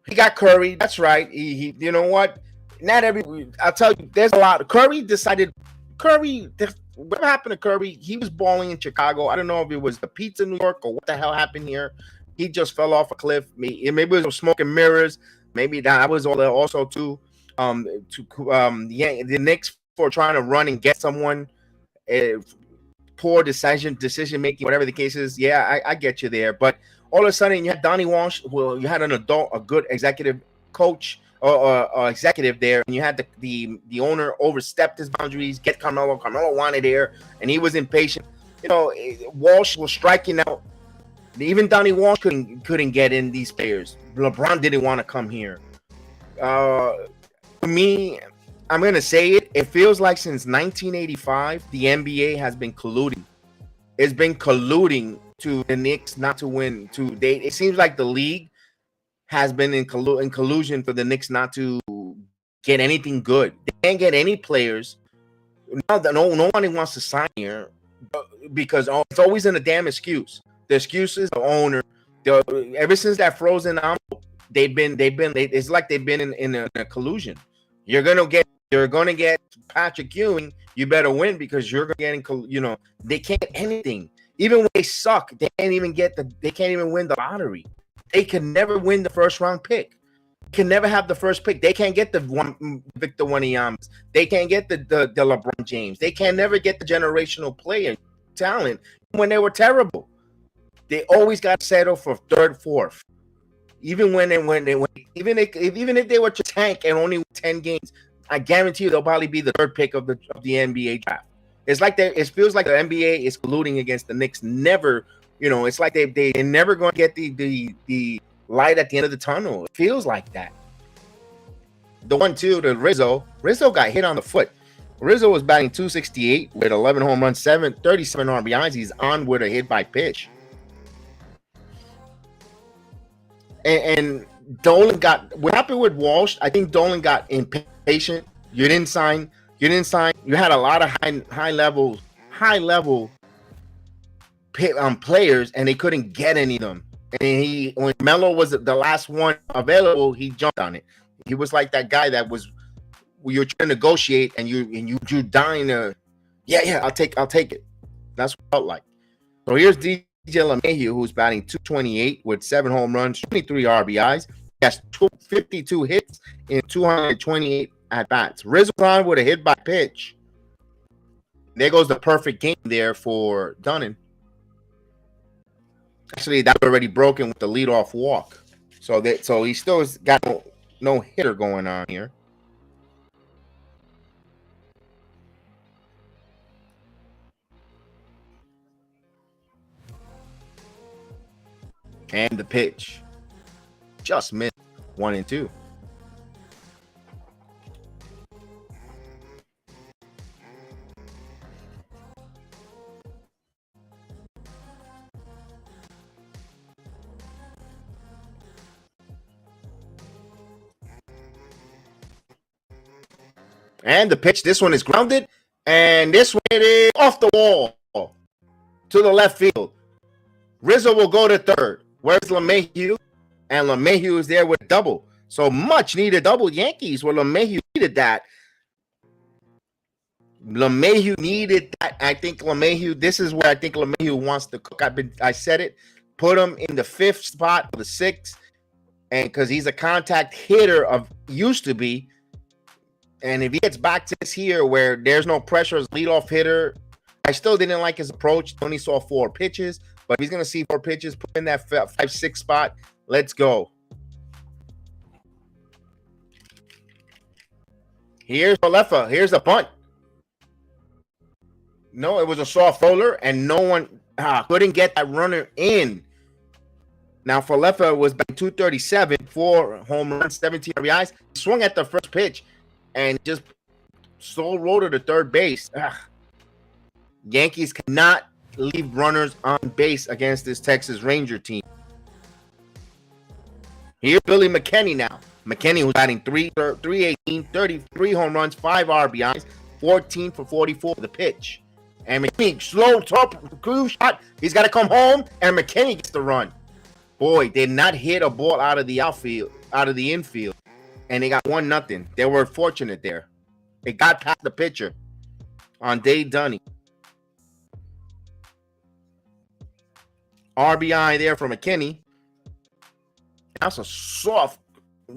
he got Curry. That's right. He you know what? Not every. I'll tell you, there's a lot. Curry. What happened to Curry? He was balling in Chicago. I don't know if it was the pizza in New York or what the hell happened here. He just fell off a cliff. Maybe it was smoke and mirrors. Maybe that was all there also too. The Knicks for trying to run and get someone. Poor decision making, whatever the case is. Yeah, I get you there. But all of a sudden, you had Donnie Walsh. Well, you had a good executive coach or executive there, and you had the owner overstepped his boundaries. Get Carmelo. Carmelo wanted there, and he was impatient. You know, Walsh was striking out. Even Donnie Walsh couldn't get in these players. LeBron didn't want to come here. For me, I'm going to say it. It feels like since 1985, the NBA has been colluding. It's been colluding to the Knicks not to win. It seems like the league has been in collusion for the Knicks not to get anything good. They can't get any players. Now that no one wants to sign here because it's always in a damn excuse. The excuse is the owner. Ever since that frozen envelope, it's like they've been in a collusion. You're gonna get Patrick Ewing. You better win because you're getting. You know, they can't get anything. Even when they suck, they can't even win the lottery. They can never win the first round pick. Can never have the first pick. They can't get the Victor Wembanyama. They can't get the LeBron James. They can never get the generational player talent when they were terrible. They always got to settle for third, fourth. Even even if they were to tank and only win 10 games, I guarantee you they'll probably be the third pick of the NBA draft. It's like it feels like the NBA is colluding against the Knicks. Never, you know, it's like they're never going to get the light at the end of the tunnel. It feels like that. The 1-2 to Rizzo got hit on the foot. Rizzo was batting .268 with 11 home runs, 37 RBIs. He's on with a hit by pitch. And Dolan what happened with Walsh? I think Dolan got impatient. You didn't sign. You had a lot of high level players, and they couldn't get any of them. And when Melo was the last one available, he jumped on it. He was like that guy that was you're trying to negotiate, and you dying to, yeah, I'll take it. That's what it felt like. So here's DJ LeMahieu, who's batting .228 with 7 home runs, 23 RBIs. He has 52 hits in 228 at bats. Rizzo on with a hit by pitch. There goes the perfect game there for Dunnan. Actually, that was already broken with the leadoff walk. So he still has got no hitter going on here. And the pitch just missed 1-2. And the pitch, this one is grounded, and this one it is off the wall to the left field. Rizzo will go to third. Where's LeMahieu? And LeMahieu is there with a double. So much needed double Yankees where LeMahieu needed that. LeMahieu needed that. I think LeMahieu, this is where I think LeMahieu wants to cook. I said it. Put him in the 5th spot or the 6th. And because he's a contact hitter of used to be. And if he gets back to this here where there's no pressure as leadoff hitter, I still didn't like his approach. Only saw 4 pitches, but if he's going to see 4 pitches, put in that 5-6 spot. Let's go. Here's Falefa. Here's a bunt. No, it was a soft roller, and no one couldn't get that runner in. Now, Falefa was batting .237, 4 home runs, 17 RBIs. He swung at the first pitch and just sole roller to third base. Yankees cannot leave runners on base against this Texas Ranger team. Here's Billy McKinney now. McKinney was batting .318, 33 home runs, 5 RBIs, 14 for 44 for the pitch. And McKinney, slow top crew shot. He's got to come home, and McKinney gets the run. Boy, did not hit a ball out of the outfield, out of the infield. And they got 1-0. They were fortunate there. It got past the pitcher on Dave Dunning. RBI there for McKinney. That's a soft,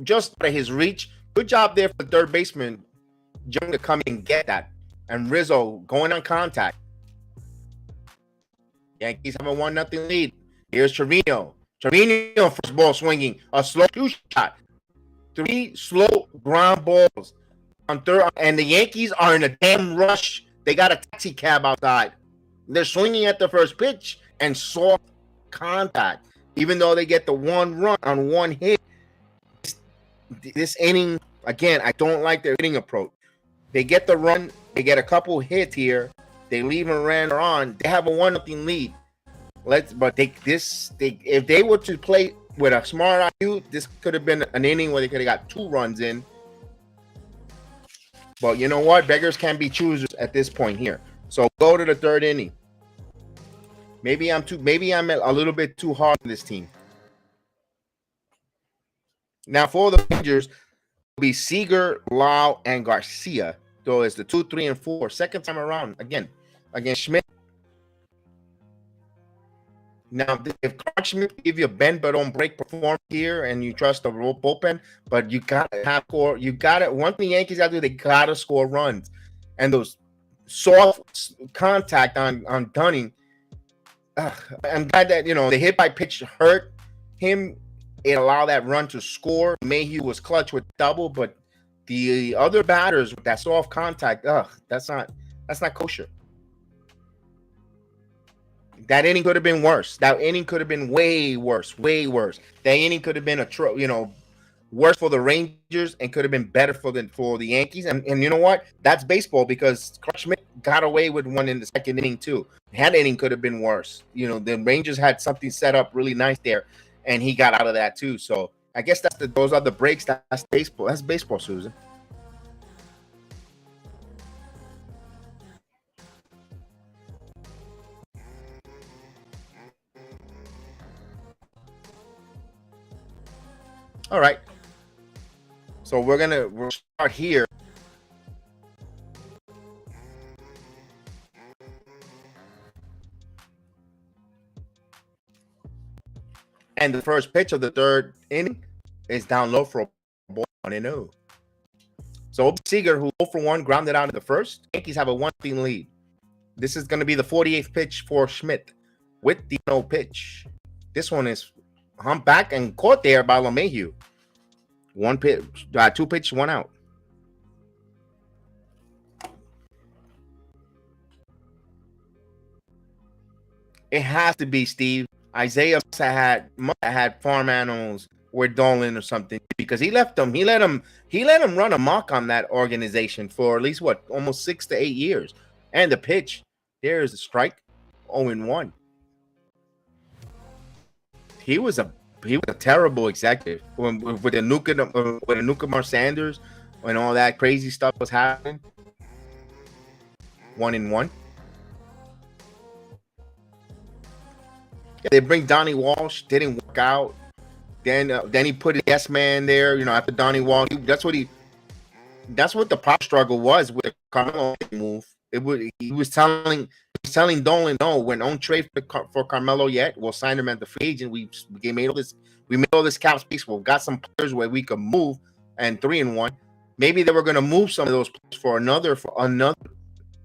just out of his reach. Good job there for the third baseman, Jung, to come in and get that. And Rizzo going on contact. Yankees have a 1-0 lead. Here's Trevino. Trevino first ball swinging. A slow 2 shot. 3 slow ground balls on third. And the Yankees are in a damn rush. They got a taxi cab outside. They're swinging at the first pitch and soft contact. Even though they get the 1 run on 1 hit. This inning, again, I don't like their hitting approach. They get the run. They get a couple hits here. They leave and ran on. They have a 1-0 lead. If they were to play with a smart IQ, this could have been an inning where they could have got 2 runs in. But you know what? Beggars can be choosers at this point here. So go to the 3rd inning. Maybe I'm a little bit too hard on this team. Now for the Rangers, it'll be Seager, Lau, and Garcia. So it's the 2, 3, and 4. Second time around again against Schmidt. Now, if Clarke Schmidt give you a bend but don't break performance here, and you trust the bullpen, but you gotta have score. You gotta, one thing the Yankees gotta do, they gotta score runs, and those soft contact on Dunning. I'm glad that the hit by pitch hurt him. It allowed that run to score. Mayhew was clutch with double, but the other batters with that soft contact, that's not kosher. That inning could have been worse. That inning could have been way worse, way worse. That inning could have been worse for the Rangers and could have been better for the Yankees. And you know what? That's baseball, because Clarke Schmidt got away with one in the second inning too. That inning could have been worse. The Rangers had something set up really nice there, and he got out of that too. So I guess those are the breaks. That's baseball. That's baseball, Susan. All right. So we'll start here. And the first pitch of the 3rd inning is down low for a ball, 1-0. So Seager, who 0 for 1, grounded out in the first. Yankees have a 1-0 lead. This is going to be the 48th pitch for Schmidt with the no pitch. This one is humped back and caught there by LeMahieu. 1 pitch, 2 pitches, 1 out. It has to be, Steve. Isaiah must have had farm animals with Dolan or something, because he left them. He let him run amok on that organization for at least what, almost 6 to 8 years. And the pitch, there's a strike, 0-1. He was a terrible executive with the Nukamar Sanders, when all that crazy stuff was happening. 1-1. Yeah, they bring Donnie Walsh, didn't work out. Then he put a yes man there. You know, after Donnie Walsh, that's what the prop struggle was with the Carmelo move. He was telling Dolan, no, we don't trade for Carmelo yet. We'll sign him as the free agent. We made all this cap space. We've got some players where we can move, and 3-1. Maybe they were going to move some of those players for another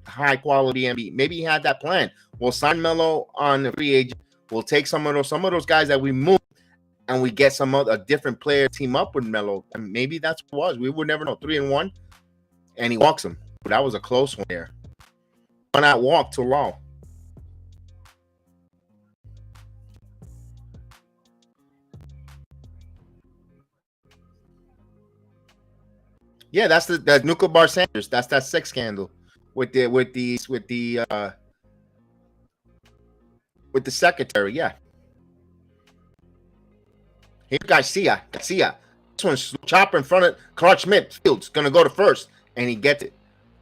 high quality NBA. Maybe he had that plan. We'll sign Melo on the free agent. We'll take some of those guys that we moved, and we get a different player team up with Melo. And maybe that's what it was. We would never know. 3-1, and he walks him. But that was a close one there. Why not walk too long? Yeah, that's the Nuka Bar Sanders. That's that sex scandal with the secretary. Yeah. Here, Garcia. This one's chopper in front of Clarke Schmidt. Fields gonna go to first, and he gets it.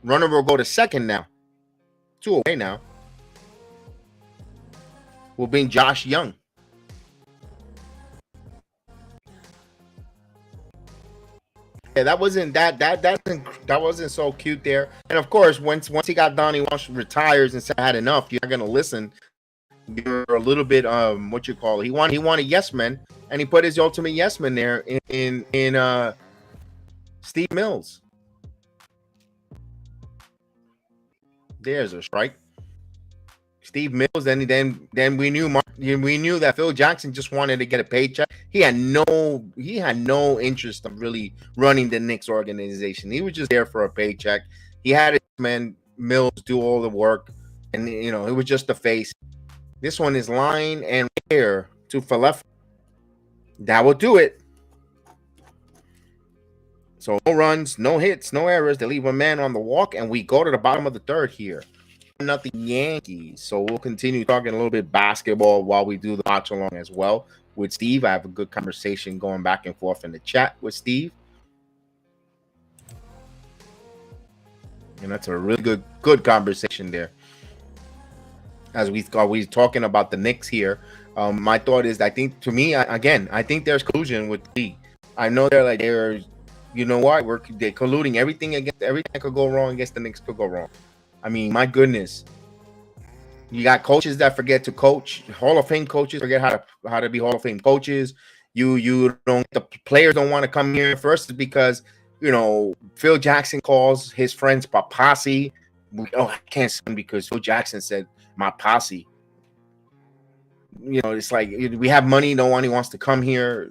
Runner will go to second now. 2 away now. Will bring Josh Young. Yeah, that wasn't so cute there. And of course, once he got Donnie Walsh retires and said I had enough, you're not gonna listen. You're a little bit what you call it. He wanted yes men, and he put his ultimate yes man there in Steve Mills. There's a strike. Steve Mills. Then we knew that Phil Jackson just wanted to get a paycheck. He had no interest of really running the Knicks organization. He was just there for a paycheck. He had his man Mills do all the work, and it was just the face. This one is line and air to Falef. That will do it. So no runs, no hits, no errors. They leave a man on the walk, and we go to the bottom of the third here. Nothing Yankees. So we'll continue talking a little bit basketball while we do the watch along as well with Steve. I have a good conversation going back and forth in the chat with Steve. And that's a really good conversation there. As we talking about the Knicks here, my thought is, I think there's collusion with the league. I know they're you know what, they're colluding everything that could go wrong against the Knicks could go wrong. I mean, my goodness, you got coaches that forget to coach. Hall of Fame coaches forget how to be Hall of Fame coaches. The players don't want to come here first because Phil Jackson calls his friends posse. I can't sing because Phil Jackson said my posse. It's like we have money. No one wants to come here.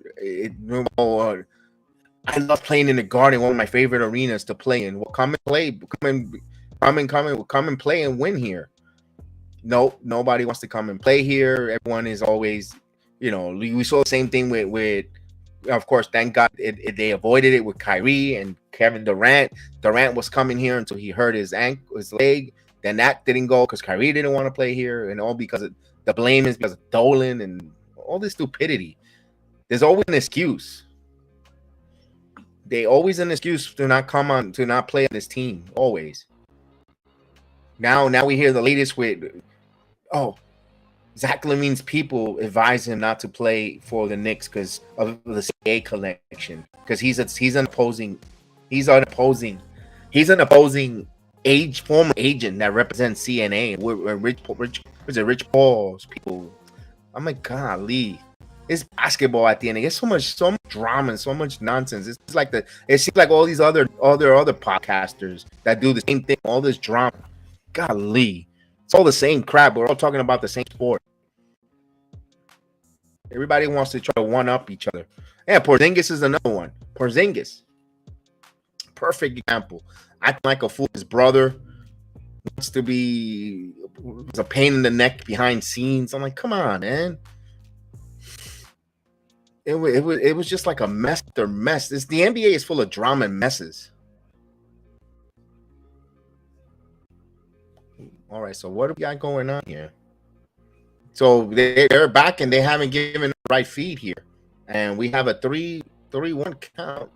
I love playing in the Garden, one of my favorite arenas to play in. Well, come and play. Come and play and win here. No, nobody wants to come and play here. Everyone is always, we saw the same thing with of course, thank God they avoided it with Kyrie and Kevin Durant. Durant was coming here until he hurt his leg. Then that didn't go because Kyrie didn't want to play here, and all because the blame is because of Dolan and all this stupidity. There's always an excuse. They always an excuse to not play on this team. Always. Now we hear the latest with, Zach LaVine's people advise him not to play for the Knicks because of the CA connection. Because he's an opposing former agent that represents CNA. We're Rich Paul's people. I'm like, golly. It's basketball at the end. It's so much drama and so much nonsense. It seems like all these other podcasters that do the same thing, all this drama. Golly, it's all the same crap. We're all talking about the same sport. Everybody wants to try to one up each other. Yeah, Porzingis is another one. Porzingis, perfect example. Acting like a fool. His brother wants to be a pain in the neck behind scenes. I'm like, come on, man. It was just like a mess after mess. The NBA is full of drama and messes. All right, so what do we got going on here? So they're back and they haven't given the right feed here, and we have a 3-1 count.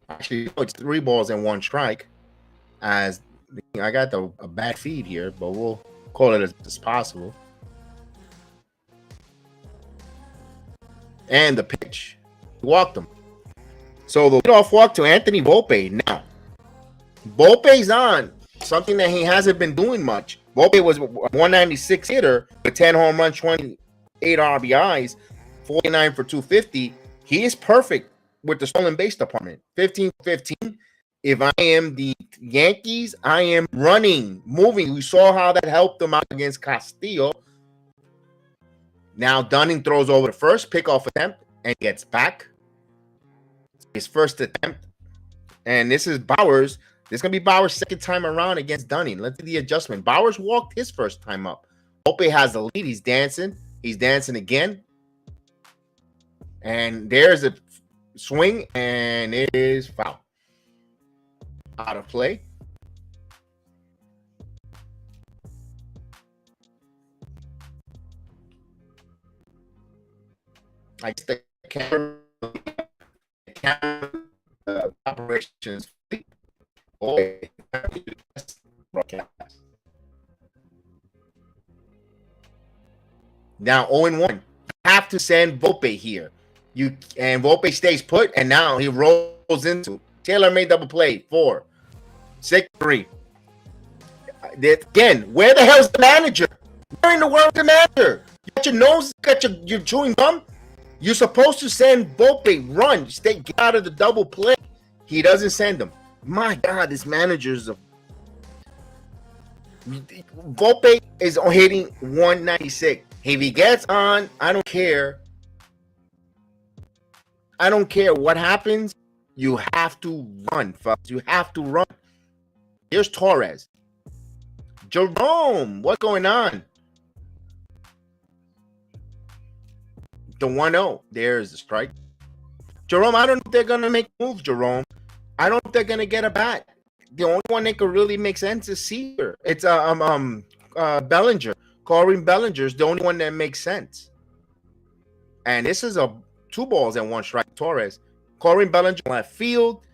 Actually, it's 3 balls and 1 strike. As I got a bad feed here, but we'll call it as possible. And the pitch, he walked him. So the leadoff walk to Anthony Volpe. Now, Volpe's on something that he hasn't been doing much. Volpe was a 196 hitter with 10 home runs, 28 RBIs, 49 for 250. He is perfect with the stolen base department. 15-15. If I am the Yankees, I am running, moving. We saw how that helped them out against Castillo. Now Dunning throws over the first pickoff attempt and gets back. His first attempt. And this is Bowers. This is going to be Bowers' second time around against Dunning. Let's do the adjustment. Bowers walked his first time up. Volpe has the lead. He's dancing. He's dancing again. And there's a swing, and it is foul. Out of play. I guess the camera operations. Boy, broadcast. Now 0-1. Have to send Volpe here. And Volpe stays put, and now he rolls into Taylor made double play. 4, 6, 3. Again, where the hell's the manager? Where in the world is the manager? You got your nose, got your chewing gum. You're supposed to send Volpe, run, get out of the double play. He doesn't send them. My God, this manager's Volpe is hitting 196. If he gets on, I don't care. I don't care what happens. You have to run, folks. You have to run. Here's Torres. Jerome, what's going on? The 1-0. There's the strike. Jerome, I don't know if they're going to make moves, Jerome. I don't know if they're going to get a bat. The only one that could really make sense is Seager. It's Bellinger. Corey Bellinger's the only one that makes sense. And this is a 2 balls and 1 strike. Torres. Corey Bellinger left field.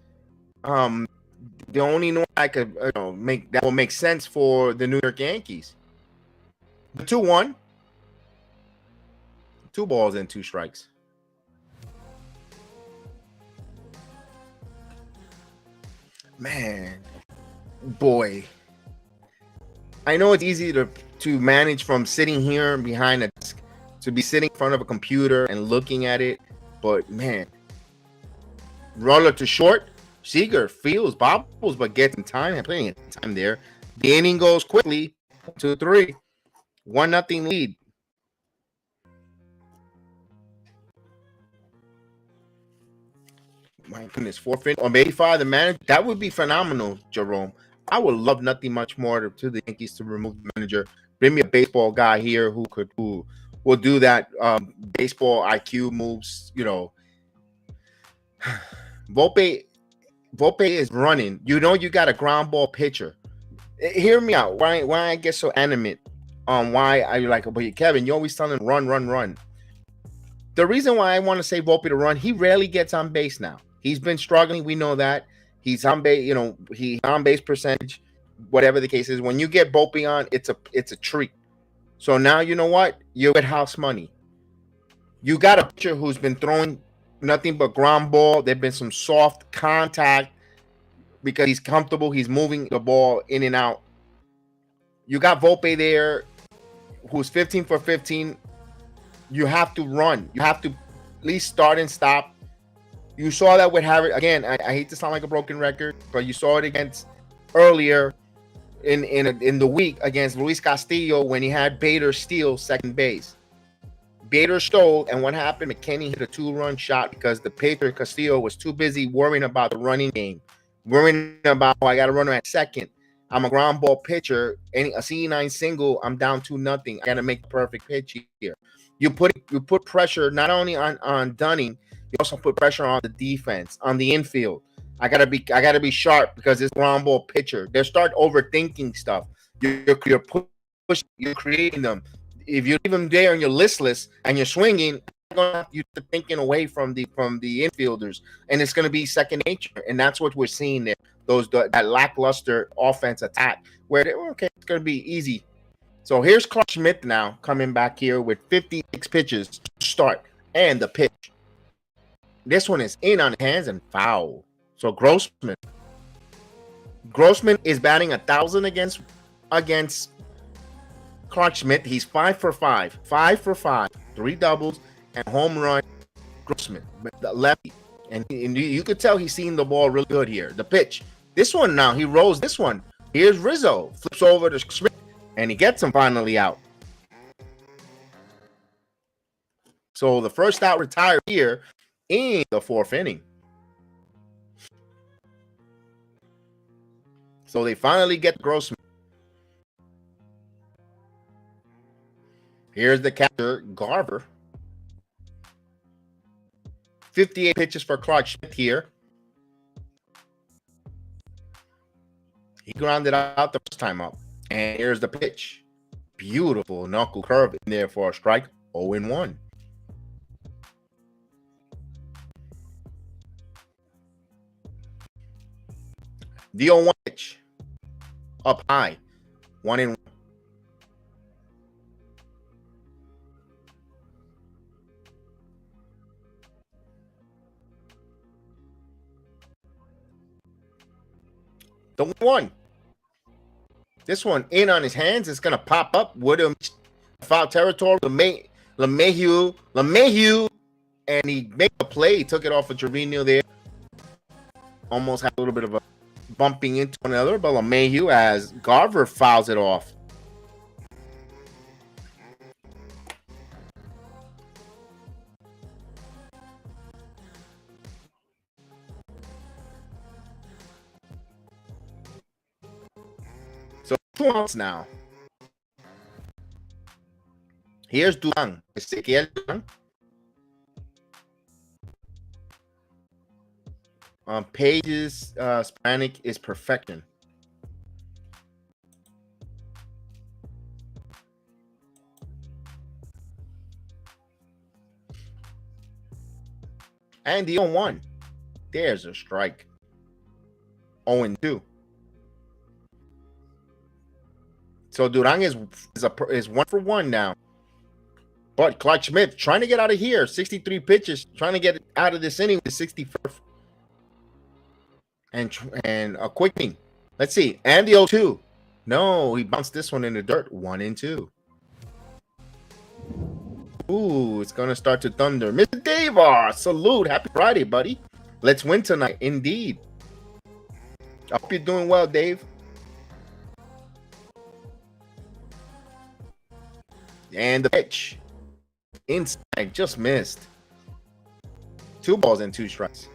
The only one I could make that will make sense for the New York Yankees. The 2-1. 2 balls and 2 strikes. Man, boy. I know it's easy to manage from sitting here behind a desk to be sitting in front of a computer and looking at it, but man, roller to short. Seager feels bobbles, but gets in time and plenty of time there. The inning goes quickly. 2-3. 1-0 lead. My goodness, 4th or maybe 5 the manager. That would be phenomenal, Jerome. I would love nothing much more to the Yankees to remove the manager. Bring me a baseball guy here who will do that baseball IQ moves. Volpe is running. You got a ground ball pitcher. Hear me out. Why I get so animate on why I like, but Kevin, you always telling run. The reason why I want to say Volpe to run, he rarely gets on base now. He's been struggling. We know that. He's on base, he on base percentage, whatever the case is. When you get Volpe on, it's a treat. So now you know what? You get house money. You got a pitcher who's been throwing nothing but ground ball. There've been some soft contact because he's comfortable. He's moving the ball in and out. You got Volpe there, who's 15 for 15. You have to run. You have to at least start and stop. You saw that with Harry. Again, I hate to sound like a broken record, but you saw it against earlier in the week against Luis Castillo when he had Bader steal second base. Bader stole, and what happened? McKinney hit a 2-run shot because the pitcher Castillo was too busy worrying about the running game, worrying about, I got to run at second. I'm a ground ball pitcher. A C9 single, I'm down 2-0. I got to make the perfect pitch here. You put pressure not only on Dunning, you also put pressure on the defense, on the infield. I gotta be sharp because it's ground ball pitcher. They start overthinking stuff. You're pushing, you're creating them. If you leave them there and you're listless and you're swinging, you're thinking away from the infielders, and it's going to be second nature. And that's what we're seeing there. That lackluster offense attack where okay, it's going to be easy. So here's Clarke Schmidt now coming back here with 56 pitches to start, and the pitch. This one is in on his hands and foul. So Grossman is batting 1,000 against Clarke Schmidt. He's 5 for 5, 3 doubles and home run. Grossman, the lefty, and you could tell he's seeing the ball really good here. The pitch, this one now he rolls this one. Here's Rizzo, flips over to Schmidt, and he gets him finally out. So the first out retired here in the 4th inning. So they finally get Grossman. Here's the catcher, Garver. 58 pitches for Clarke Schmidt here. He grounded out the first time up. And here's the pitch. Beautiful knuckle curve in there for a strike. 0-1. The 0-1 pitch. Up high. 1-1. The 1. This one in on his hands. It's gonna pop up. Woodham foul territory. LeMahieu, and he made a play. He took it off of Trevino there. Almost had a little bit of a bumping into one another, but LeMahieu as Garver fouls it off. So 2 outs now. Here's Duran. Ezequiel Duran. Page's Hispanic is perfection. And the 0-1. There's a strike. 0-2. So Duran is 1 for 1 now. But Clarke Schmidt trying to get out of here. 63 pitches, trying to get out of this inning with 61st. And a quick thing. Let's see. And the 0-2. No, he bounced this one in the dirt. 1-2. Ooh, it's going to start to thunder. Mr. Davar, salute. Happy Friday, buddy. Let's win tonight. Indeed. I hope you're doing well, Dave. And the pitch. Inside. Just missed. 2 balls and 2 strikes.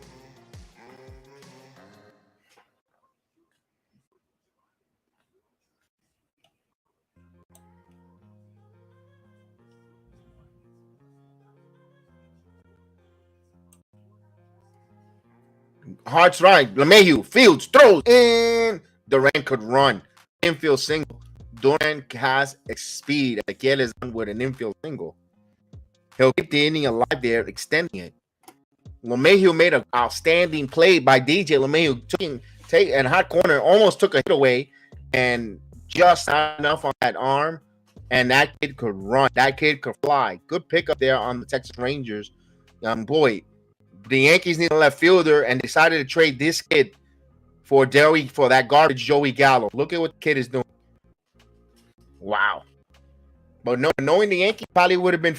Hard strike. LeMahieu fields, throws, and Duran could run. Infield single. Duran has speed. Ezequiel is on with an infield single. He'll keep the inning alive there, extending it. LeMahieu made an outstanding play by DJ. LeMahieu take and hot corner, almost took a hit away, and just not enough on that arm. And that kid could run. That kid could fly. Good pickup there on the Texas Rangers. Boy, the Yankees need a left fielder and decided to trade this kid for that garbage Joey Gallo. Look at what the kid is doing. Wow. But knowing the Yankees probably would have been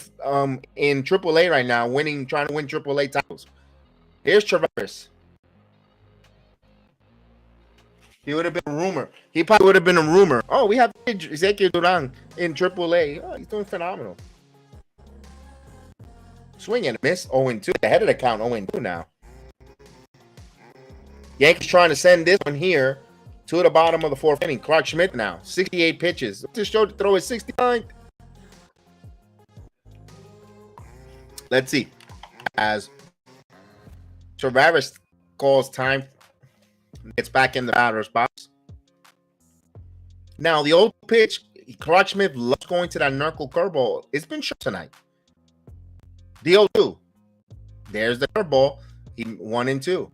in AAA right now, trying to win AAA titles. Here's Travis. He would have been a rumor. He probably would have been a rumor. Oh, we have Ezequiel Duran in AAA. Oh, he's doing phenomenal. Swing and a miss. 0-2. The head of the count. 0-2 now. Yankees trying to send this one here to the bottom of the 4th inning. Clarke Schmidt now. 68 pitches. This show to throw is 69. Let's see. As Travis calls time, gets back in the batter's box. Now, the old pitch, Clarke Schmidt loves going to that knuckle curveball. It's been short tonight. The 0-2. There's the curveball. 1-2.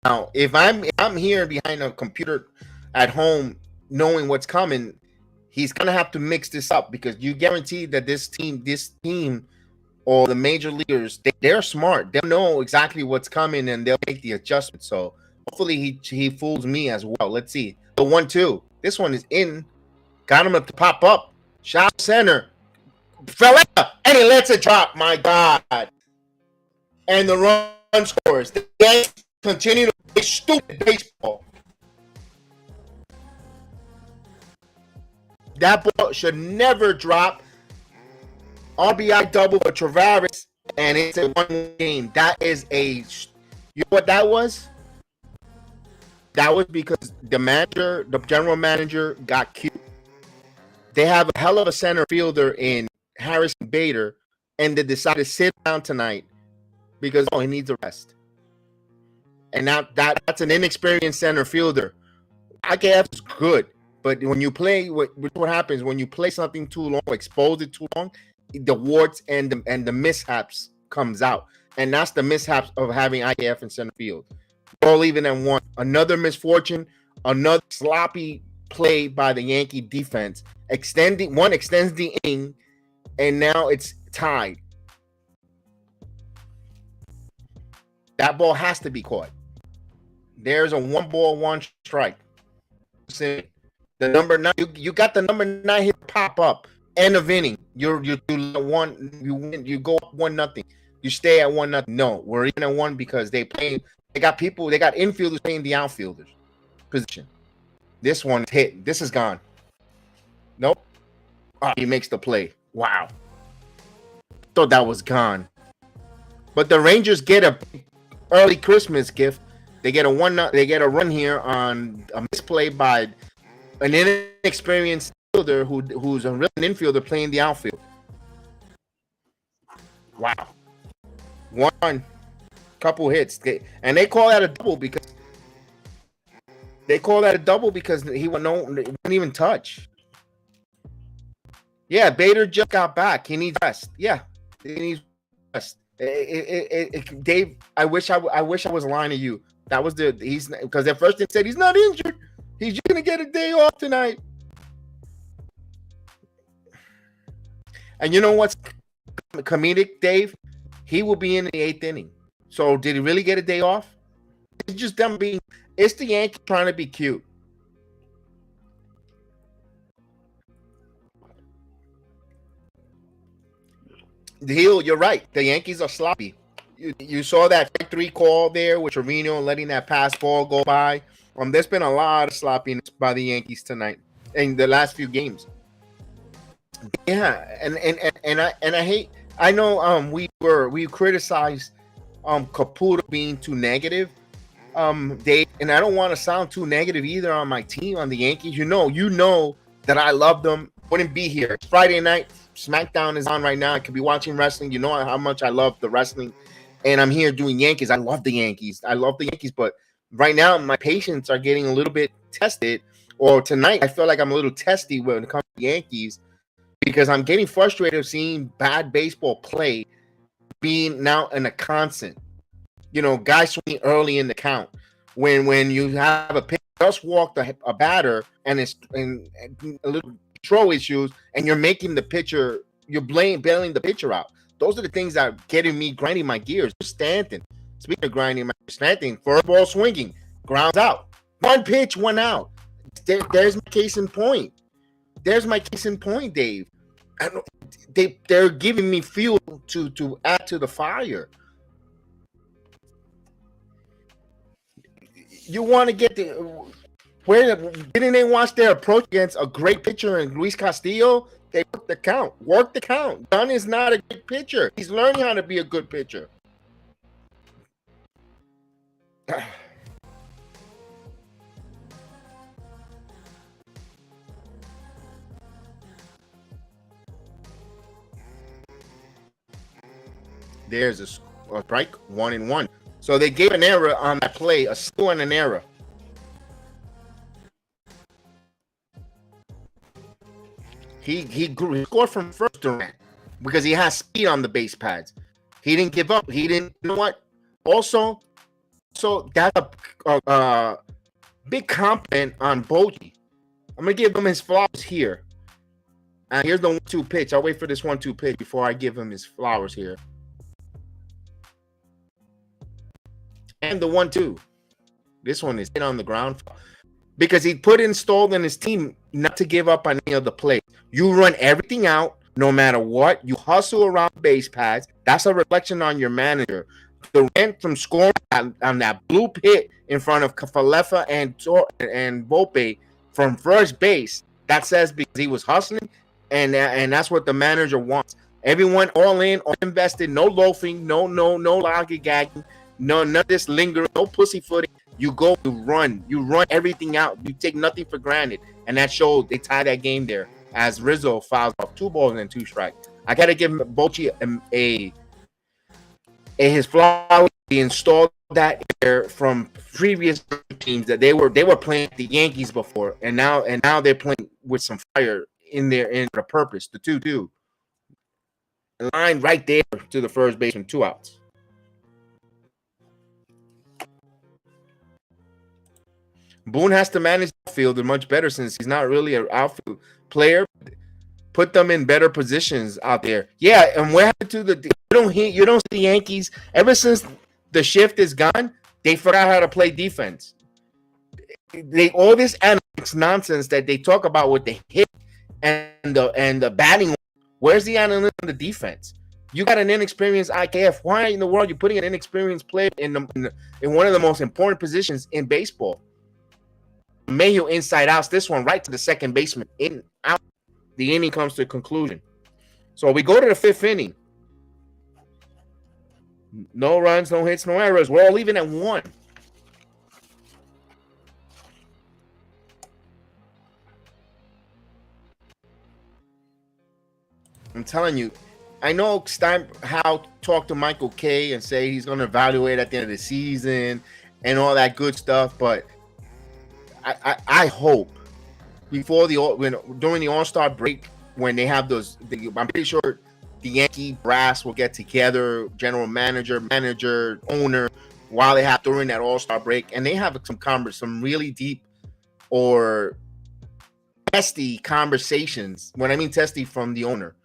Now, if I'm here behind a computer at home knowing what's coming, he's gonna have to mix this up, because you guarantee that this team or the major leaguers, they're smart. They know exactly what's coming and they'll make the adjustment. So hopefully he fools me as well. Let's see. The 1-2. This one is in. Got him to pop up. Shot center. Fell out, and he lets it drop. My God. And the run scores. The Yankees continue to play stupid baseball. That ball should never drop. RBI double for Travis, and it's a 1 game. That is you know what that was? That was because the general manager got cute. They have a hell of a center fielder in Harrison Bader, and they decided to sit down tonight because he needs a rest. And now that's an inexperienced center fielder. IKF is good, but when you play, what happens when you play something too long, expose it too long, the warts and the mishaps comes out, and that's the mishaps of having IKF in center field. All even at 1. Another misfortune, another sloppy play by the Yankee defense. Extends the inning, and now it's tied. That ball has to be caught. There's a 1-1 strike. The number 9, you got the number 9 hit pop up. End of inning. You win. You go up 1-0. You stay at 1-0. No, we're even at 1 because they got infielders playing the outfielders position. This one's hit. This is gone. Nope. Oh, he makes the play. Wow. Thought that was gone. But the Rangers get a early Christmas gift. They get a run here on a misplay by an inexperienced fielder who's a real infielder playing the outfield. Wow. 1, couple hits. And they call that a double because he wouldn't even touch. Yeah, Bader just got back. He needs rest. Yeah, he needs rest. Dave, I wish I was lying to you. That was because at first they said he's not injured. He's just gonna get a day off tonight. And you know what's comedic, Dave? He will be in the 8th inning. So did he really get a day off? It's just them being. It's the Yankees trying to be cute. You're right. The Yankees are sloppy. You saw that 3 call there with Trevino letting that pass ball go by. There's been a lot of sloppiness by the Yankees tonight in the last few games. Yeah, and I hate. I know we criticized Caputo being too negative. Dave, and I don't want to sound too negative either on my team, on the Yankees. You know that I love them. Wouldn't be here. It's Friday night. SmackDown is on right now. I could be watching wrestling. You know how much I love the wrestling. And I'm here doing Yankees. I love the Yankees. But right now, my patience are getting a little bit tested. Or tonight, I feel like I'm a little testy when it comes to the Yankees because I'm getting frustrated of seeing bad baseball play being now in a constant. Guys swinging early in the count. When you have a pitch just walked a batter and it's and a little control issues, and you're making the pitcher, you're bailing the pitcher out. Those are the things that are getting me grinding my gears. Stanton, speaking of grinding my Stanton, first ball swinging, grounds out. 1 pitch, 1 out. There's my case in point. Dave. They're giving me fuel to add to the fire. You want to get where didn't they watch their approach against a great pitcher in Luis Castillo? They work the count. Dunn is not a good pitcher. He's learning how to be a good pitcher. There's a strike, 1-1. So they gave an error on that play, a single and an error. He scored from first, Durant, because he has speed on the base pads. He didn't give up. He didn't. You know what? Also, so that's a big compliment on Bochy. I'm gonna give him his flowers here. And here's the 1-2 pitch. I'll wait for this 1-2 pitch before I give him his flowers here. And the 1-2. This one is hit on the ground because he installed in his team not to give up on any of the plays. You run everything out no matter what. You hustle around base pads. That's a reflection on your manager. Durant from scoring on that blue hit in front of Falefa and Volpe from first base. That says because he was hustling, and that's what the manager wants. Everyone all in, all invested, no loafing, no lollygagging, none of this lingering, no pussyfooting. You go, you run everything out. You take nothing for granted, and that showed. They tied that game there as Rizzo fouls off 2 balls and 2 strikes. I gotta give Bochy his flowers. He installed that there from previous teams that they were playing the Yankees before, and now they're playing with some fire in there in the purpose. The 2-2 line right there to the first baseman, 2 outs. Boone has to manage the outfield much better since he's not really an outfield player. Put them in better positions out there. Yeah, and what happened to you don't see the Yankees ever since the shift is gone. They forgot how to play defense. All this analytics nonsense that they talk about with the hit and the batting. Where's the analytics on the defense? You got an inexperienced IKF. Why in the world are you putting an inexperienced player in one of the most important positions in baseball? Mayhew inside outs this one right to the second baseman. In out. The inning comes to a conclusion. So we go to the 5th inning. No runs, no hits, no errors. We're all leaving at 1. I'm telling you, I know Howe talked to Michael Kay and say he's going to evaluate at the end of the season and all that good stuff, but I hope during the All-Star break when they have those, I'm pretty sure the Yankee brass will get together, general manager, owner, while they have during that All-Star break, and they have some really deep or testy conversations. When I mean testy, from the owner,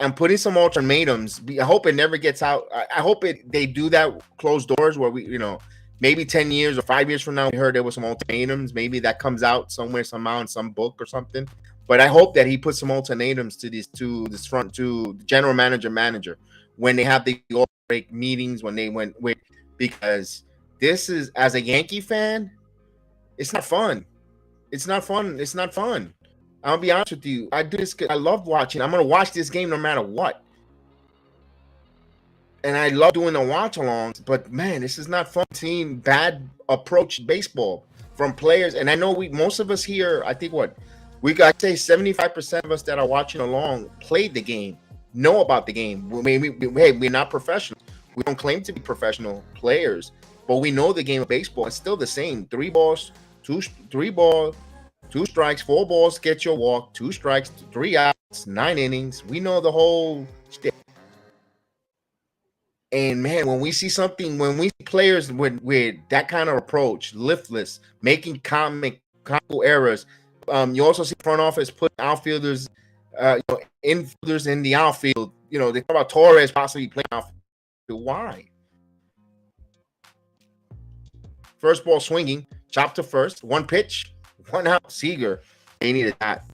and putting some ultimatums. I hope it never gets out. I hope they do that closed doors where we, maybe 10 years or 5 years from now, we heard there was some ultimatums. Maybe that comes out somewhere, somehow, in some book or something. But I hope that he puts some ultimatums to the general manager, when they have the all break meetings, when they went with, because this is, as a Yankee fan, it's not fun. It's not fun. I'll be honest with you. I do this. I love watching. I'm going to watch this game no matter what. And I love doing the watch-alongs, but man, this is not fun. Seeing bad approach baseball from players, and I know most of us here, I think we got to say 75% of us that are watching along played the game, know about the game. We're not professionals. We don't claim to be professional players, but we know the game of baseball. It's still the same: 3 balls, 2 strikes, 4 balls, get your walk, 2 strikes, 3 outs, 9 innings. We know the whole shit. And man, when we see players with that kind of approach, liftless, making comical errors, you also see front office put outfielders, infielders in the outfield. They talk about Torres possibly playing outfield. Why? First ball swinging, chop to first, 1 pitch, 1 out. Seager, they needed that.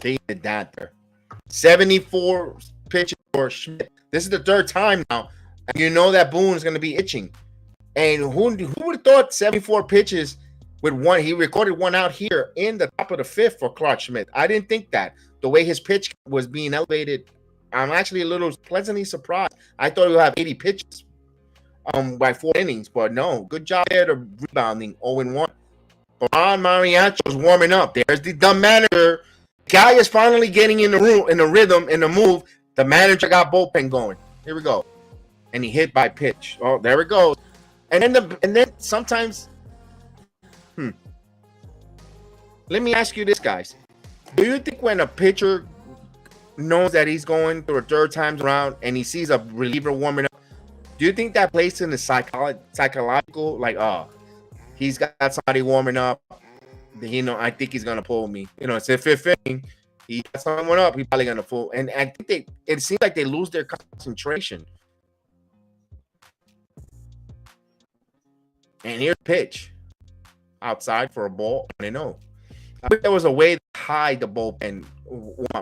There. 74 pitches for Schmidt. This is the 3rd time now. And that Boone is going to be itching. And who would have thought 74 pitches with 1? He recorded 1 out here in the top of the 5th for Clarke Schmidt. I didn't think that. The way his pitch was being elevated, I'm actually a little pleasantly surprised. I thought he would have 80 pitches by 4 innings, but no. Good job there to rebounding. 0-1. Ron Mariacho's warming up. There's the dumb manager. Guy is finally getting in the room, in the rhythm, in the move. The manager got bullpen going. Here we go. And he hit by pitch. Oh, there it goes. And then sometimes, let me ask you this, guys. Do you think when a pitcher knows that he's going through a third time around and he sees a reliever warming up, do you think that plays in the psychological, like, oh, he's got somebody warming up, I think he's gonna pull me. It's the fifth inning. He got someone up. He's probably gonna pull. And I think it seems like they lose their concentration. And here's pitch outside for a ball. 1-0. I think there was a way to hide the bullpen.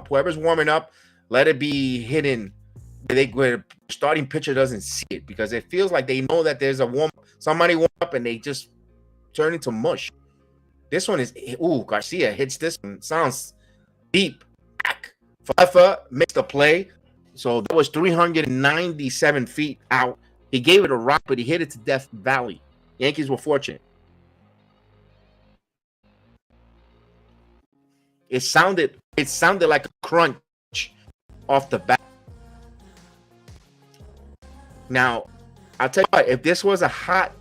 Whoever's warming up, let it be hidden. Where the starting pitcher doesn't see it, because it feels like they know that there's somebody warm up and they just turn into mush. This one is Garcia hits this one. Sounds deep. Pfeiffer missed the play, so that was 397 feet out. He gave it a rock, but he hit it to Death Valley. Yankees were fortunate. It sounded like a crunch off the bat. Now, I'll tell you what, if this was a hot,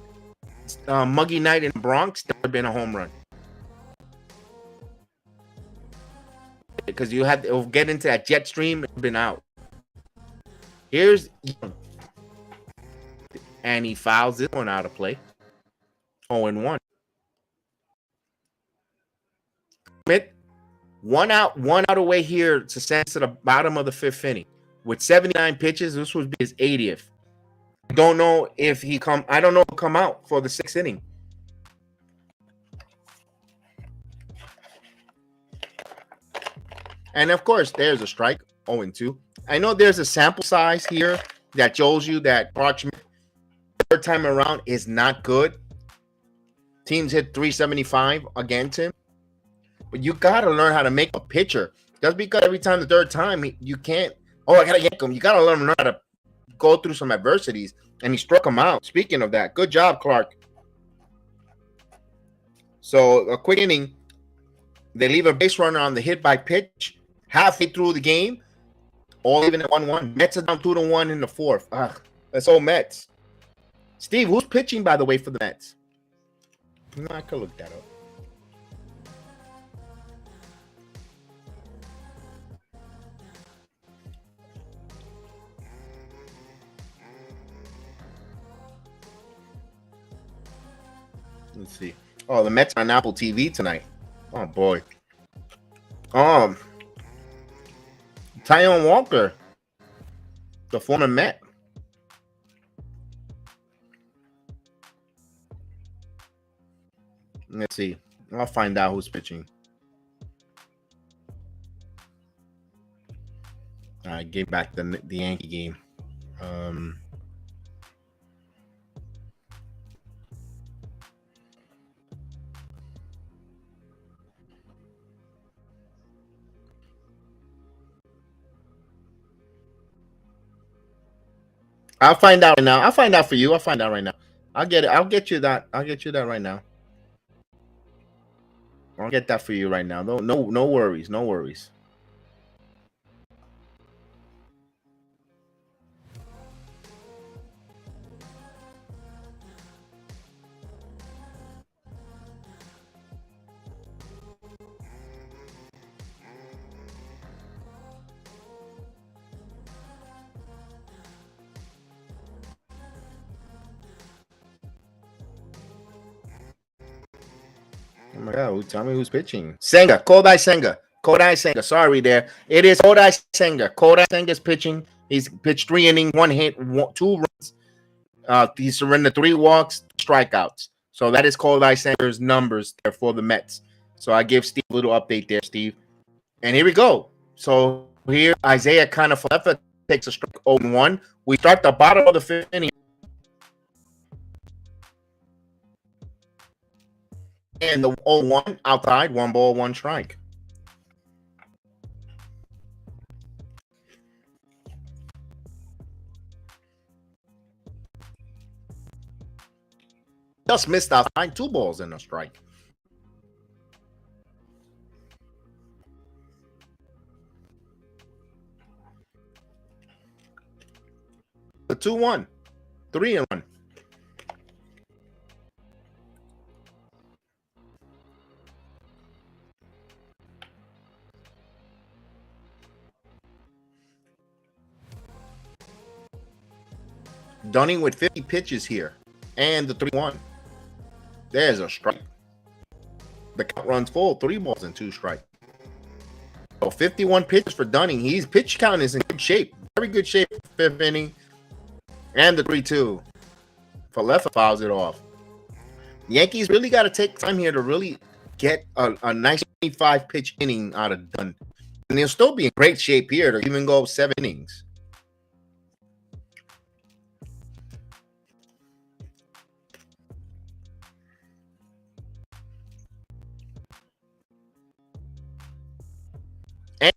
muggy night in the Bronx, that would have been a home run. Because it'll get into that jet stream, it's been out. Here's Young. And he fouls this one out of play. 0-1. Schmidt, one out away here to send to the bottom of the fifth inning. With 79 pitches, this would be his 80th. I don't know if he'll come out for the sixth inning. And of course, there's a strike, 0-2. I know there's a sample size here that shows you that Clarke Schmidt, third time around, is not good. Teams hit 375 against him. But you got to learn how to make a pitcher. Just because every time the third time, you can't, I got to yank him. You got to learn how to go through some adversities. And he struck him out. Speaking of that, good job, Clarke. So a quick inning. They leave a base runner on the hit by pitch. Halfway through the game, all even at 1-1. Mets are down 2-1 in the fourth. That's all Mets. Steve, who's pitching, by the way, for the Mets? I could look that up. Let's see. Oh, the Mets are on Apple TV tonight. Oh, boy. Taijuan Walker, the former Met. Let's see. I'll find out who's pitching. I gave back the Yankee game. I'll find out right now. I'll find out for you. I'll find out right now. I'll get it. I'll get you that. I'll get you that right now. I'll get that for you right now. No worries. No worries. Oh my God, tell me who's pitching. Senga, Kodai Senga. Sorry there. It is Kodai Senga. Kodai Senga's pitching. He's pitched 3 innings, 1 hit, 2 runs. He surrendered 3 walks, strikeouts. So that is Kodai Senga's numbers there for the Mets. So I give Steve a little update there, Steve. And here we go. So here, Isaiah Kiner-Falefa takes a strike 0-1. We start the bottom of the 5th inning. And the 0-1 outside, 1 ball, 1 strike. Just missed outside, 2 balls and a strike. The 2-1. 3-1. Dunning with 50 pitches here. And the 3-1. There's a strike. The count runs full. 3 balls and 2 strikes. So 51 pitches for Dunning. His pitch count is in good shape. Very good shape. 5th inning. And the 3-2. Falefa fouls it off. The Yankees really got to take time here to really get a nice 25 pitch inning out of Dunn. And they'll still be in great shape here to even go 7 innings.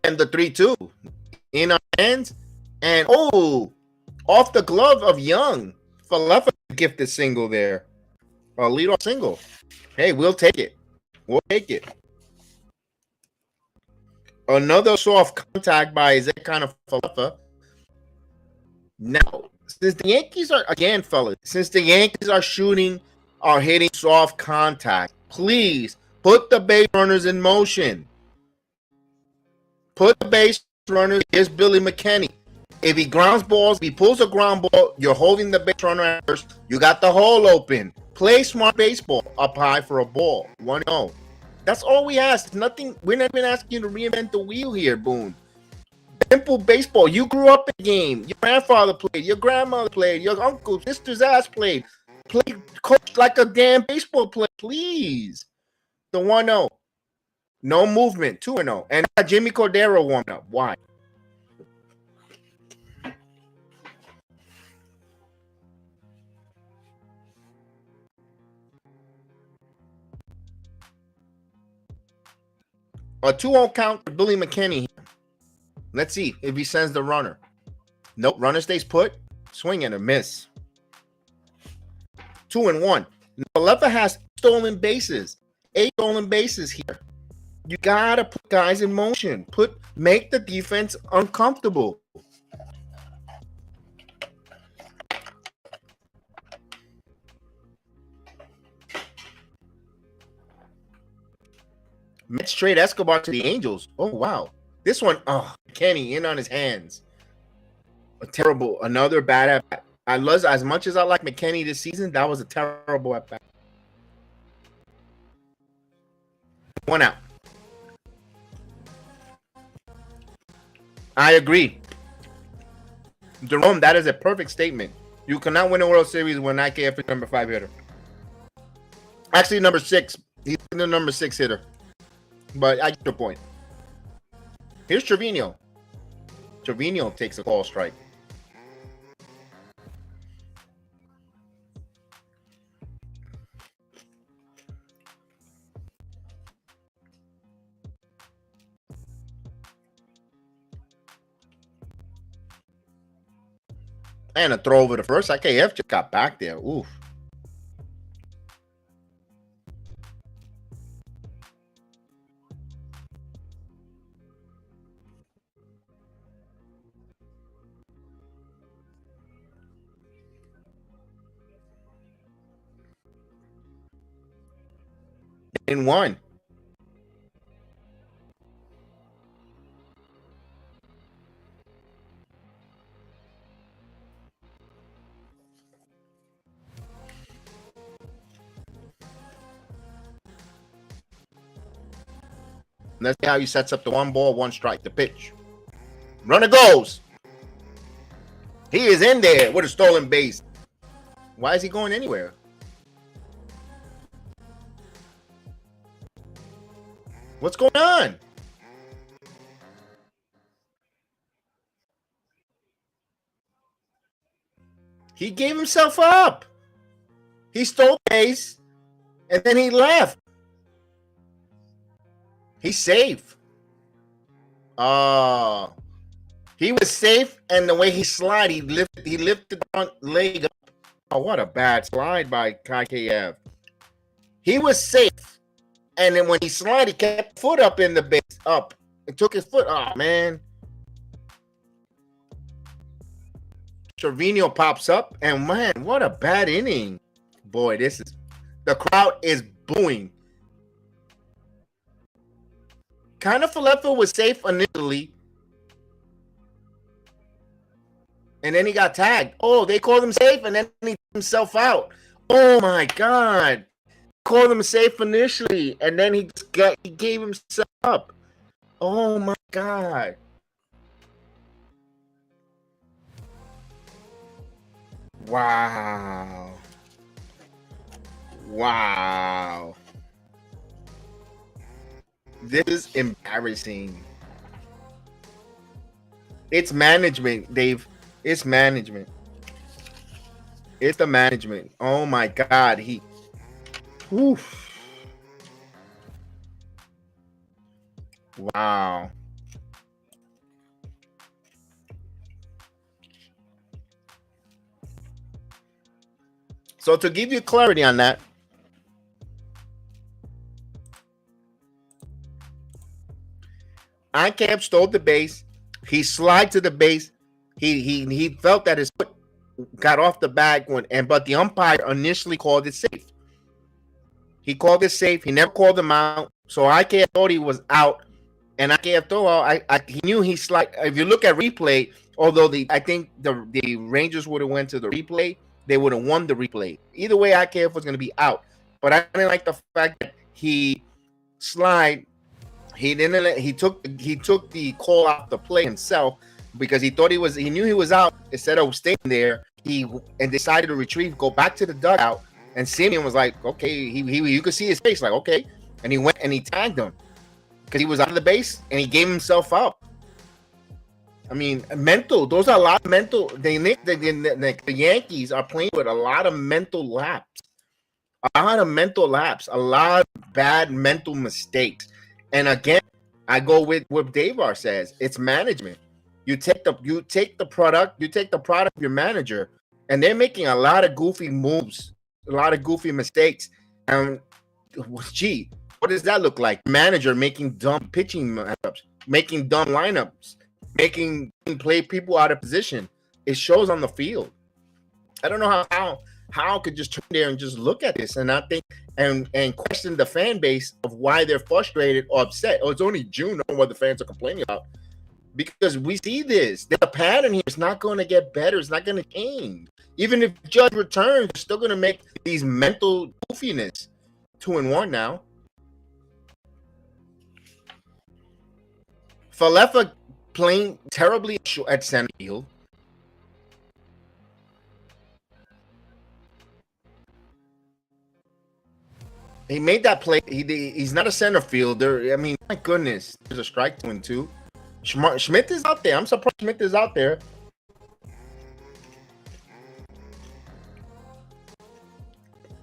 And the 3-2 in our hands. And off the glove of Young. Falefa gifted single there. A leadoff single. Hey, we'll take it. We'll take it. Another soft contact by Zekana Falefa. Now, since the Yankees are, again, fellas, since the Yankees are hitting soft contact, please put the base runners in motion. Put the base runners. Here's Billy McKinney. If he grounds balls, if he pulls a ground ball, you're holding the base runner at first. You got the hole open. Play smart baseball up high for a ball. 1-0. That's all we ask. Nothing. We're not even asking you to reinvent the wheel here, Boone. Simple baseball. You grew up in the game. Your grandfather played. Your grandmother played. Your uncle, sister's ass played. Play coach like a damn baseball player, please. The 1-0. No movement. 2-0. And Jimmy Cordero warmed up. Why? A 2-0 count for Billy McKinney. Let's see if he sends the runner. Nope. Runner stays put. Swing and a miss. 2-1. Falefa has stolen bases. 8 stolen bases here. You gotta put guys in motion. Make the defense uncomfortable. Mets trade Escobar to the Angels. Oh, wow. This one, Kenny in on his hands. Another bad at-bat. As much as I like McKinney this season, that was a terrible at-bat. 1 out. I agree. Jerome, that is a perfect statement. You cannot win a World Series when IKF is number 5 hitter. Actually, number 6. He's the number 6 hitter. But I get your point. Here's Trevino. Trevino takes a call strike. And a throw over the first. IKF just got back there. Oof. In 1. Let's see how he sets up the 1 ball, 1 strike. The pitch. Runner goes. He is in there with a stolen base. Why is he going anywhere? What's going on? He gave himself up. He stole base, and then he left. He's safe. He was safe, and the way he slid, he lifted the front leg up. Oh, what a bad slide by IKF. He was safe. And then when he slid, he kept foot up in the base, up. And took his foot. Oh, man. Trevino pops up, and man, what a bad inning. Boy, the crowd is booing. Kind of Falefa was safe initially, and then he got tagged. Oh, they called him safe, and then he took himself out. Oh my God. Called him safe initially, and then he gave himself up. Oh my God. Wow. Wow. This is embarrassing. It's management, Dave. It's management. It's the management. Oh my God. Oof. Wow. So to give you clarity on that, Camp stole the base. He slid to the base. He felt that his foot got off the bag but the umpire initially called it safe. He called it safe. He never called him out. So Camp thought he was out, and Camp thought he knew he slid. If you look at replay, although I think the Rangers would have went to the replay, they would have won the replay. Either way, Camp was going to be out. But I didn't like the fact that he slid. He took the call out the play himself because he knew he was out. Instead of staying there, and decided to retrieve, go back to the dugout, and Simeon was like, okay, you could see his face, like, okay, and he went and he tagged him because he was out of the base and he gave himself up. I mean, mental. Those are a lot of mental. The Yankees are playing with a lot of mental lapse, a lot of bad mental mistakes. And again, I go with what Davar says. It's management. You take the product of your manager, and they're making a lot of goofy moves, a lot of goofy mistakes. And gee, what does that look like? Manager making dumb pitching matchups, making dumb lineups, making play people out of position. It shows on the field. I don't know how I could just turn there and just look at this and not think and question the fan base of why they're frustrated or upset. Oh, it's only June. I don't know what the fans are complaining about. Because we see this. The pattern here is not going to get better. It's not going to change. Even if Judge returns, they're still going to make these mental goofiness. 2-1 now. Falefa playing terribly at center field. He made that play. He's not a center fielder. I mean, my goodness. There's a strike 2-2. Schmidt is out there. I'm surprised Schmidt is out there.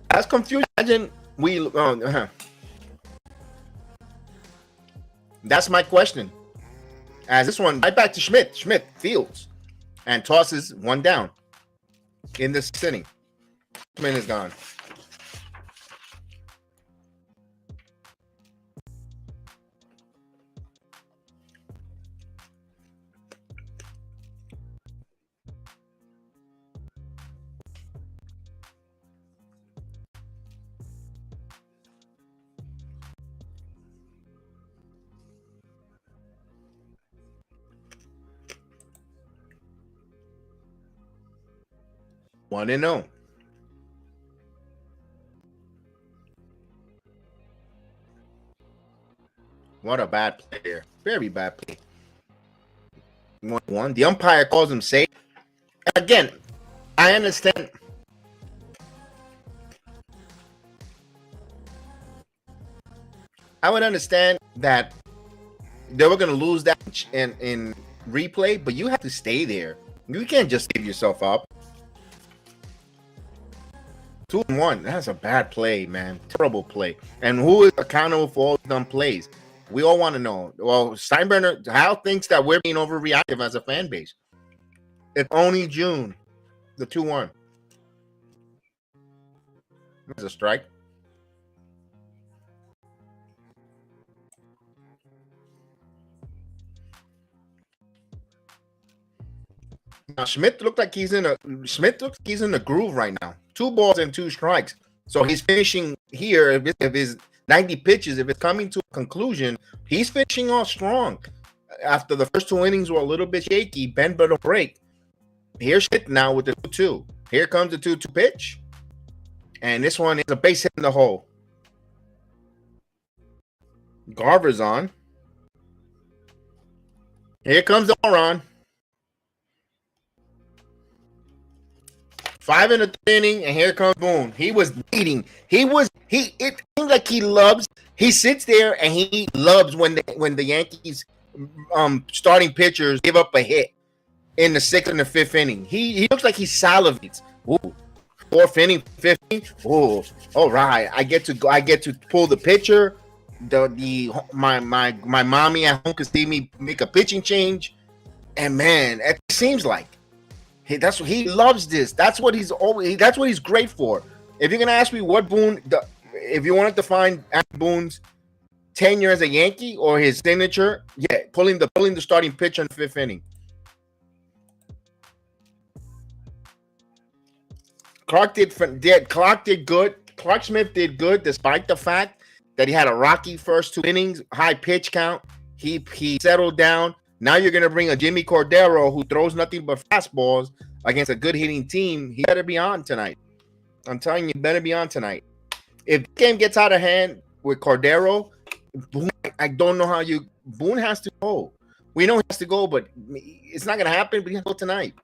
That's confusing. Imagine That's my question. As this one, right back to Schmidt. Schmidt fields and tosses one down in this inning. Schmidt is gone. One and zero. What a bad player. Very bad play. 1-1. The umpire calls him safe. Again, I understand. I would understand that they were going to lose that in replay, but you have to stay there. You can't just give yourself up. 2-1. That's a bad play, man. Terrible play. And who is accountable for all dumb plays? We all want to know. Well, Steinbrenner, Hal thinks that we're being overreactive as a fan base. It's only June. The 2-1. There's a strike. Now Schmidt looks like he's in a groove right now. 2 balls and 2 strikes. So he's finishing here. If his 90 pitches, if it's coming to a conclusion, he's finishing off strong. After the first 2 innings were a little bit shaky, bend but don't break. Here's Schmidt now with the 2-2. Here comes the 2-2 pitch. And this one is a base hit in the hole. Garver's on. Here comes the on. 5 in the 3rd inning, and here comes Boone. He was beating. It seems like he sits there and he loves when the Yankees starting pitchers give up a hit in the 6th and the 5th inning. He looks like he salivates. Ooh. 4th inning, 5th inning. Oh, all right. I get to pull the pitcher. My mommy at home could see me make a pitching change, and man, it seems like he loves this. That's what he's great for. If you're gonna ask me what Boone, if you wanted to find Boone's tenure as a Yankee or his signature, yeah, pulling the starting pitcher in the 5th inning. Clarke did good. Clarke Schmidt did good despite the fact that he had a rocky first 2 innings, high pitch count. He settled down. Now you're going to bring a Jimmy Cordero who throws nothing but fastballs against a good hitting team. He better be on tonight. I'm telling you, better be on tonight. If the game gets out of hand with Cordero, Boone, I don't know how Boone has to go. We know he has to go, but it's not going to happen, but he has to go tonight.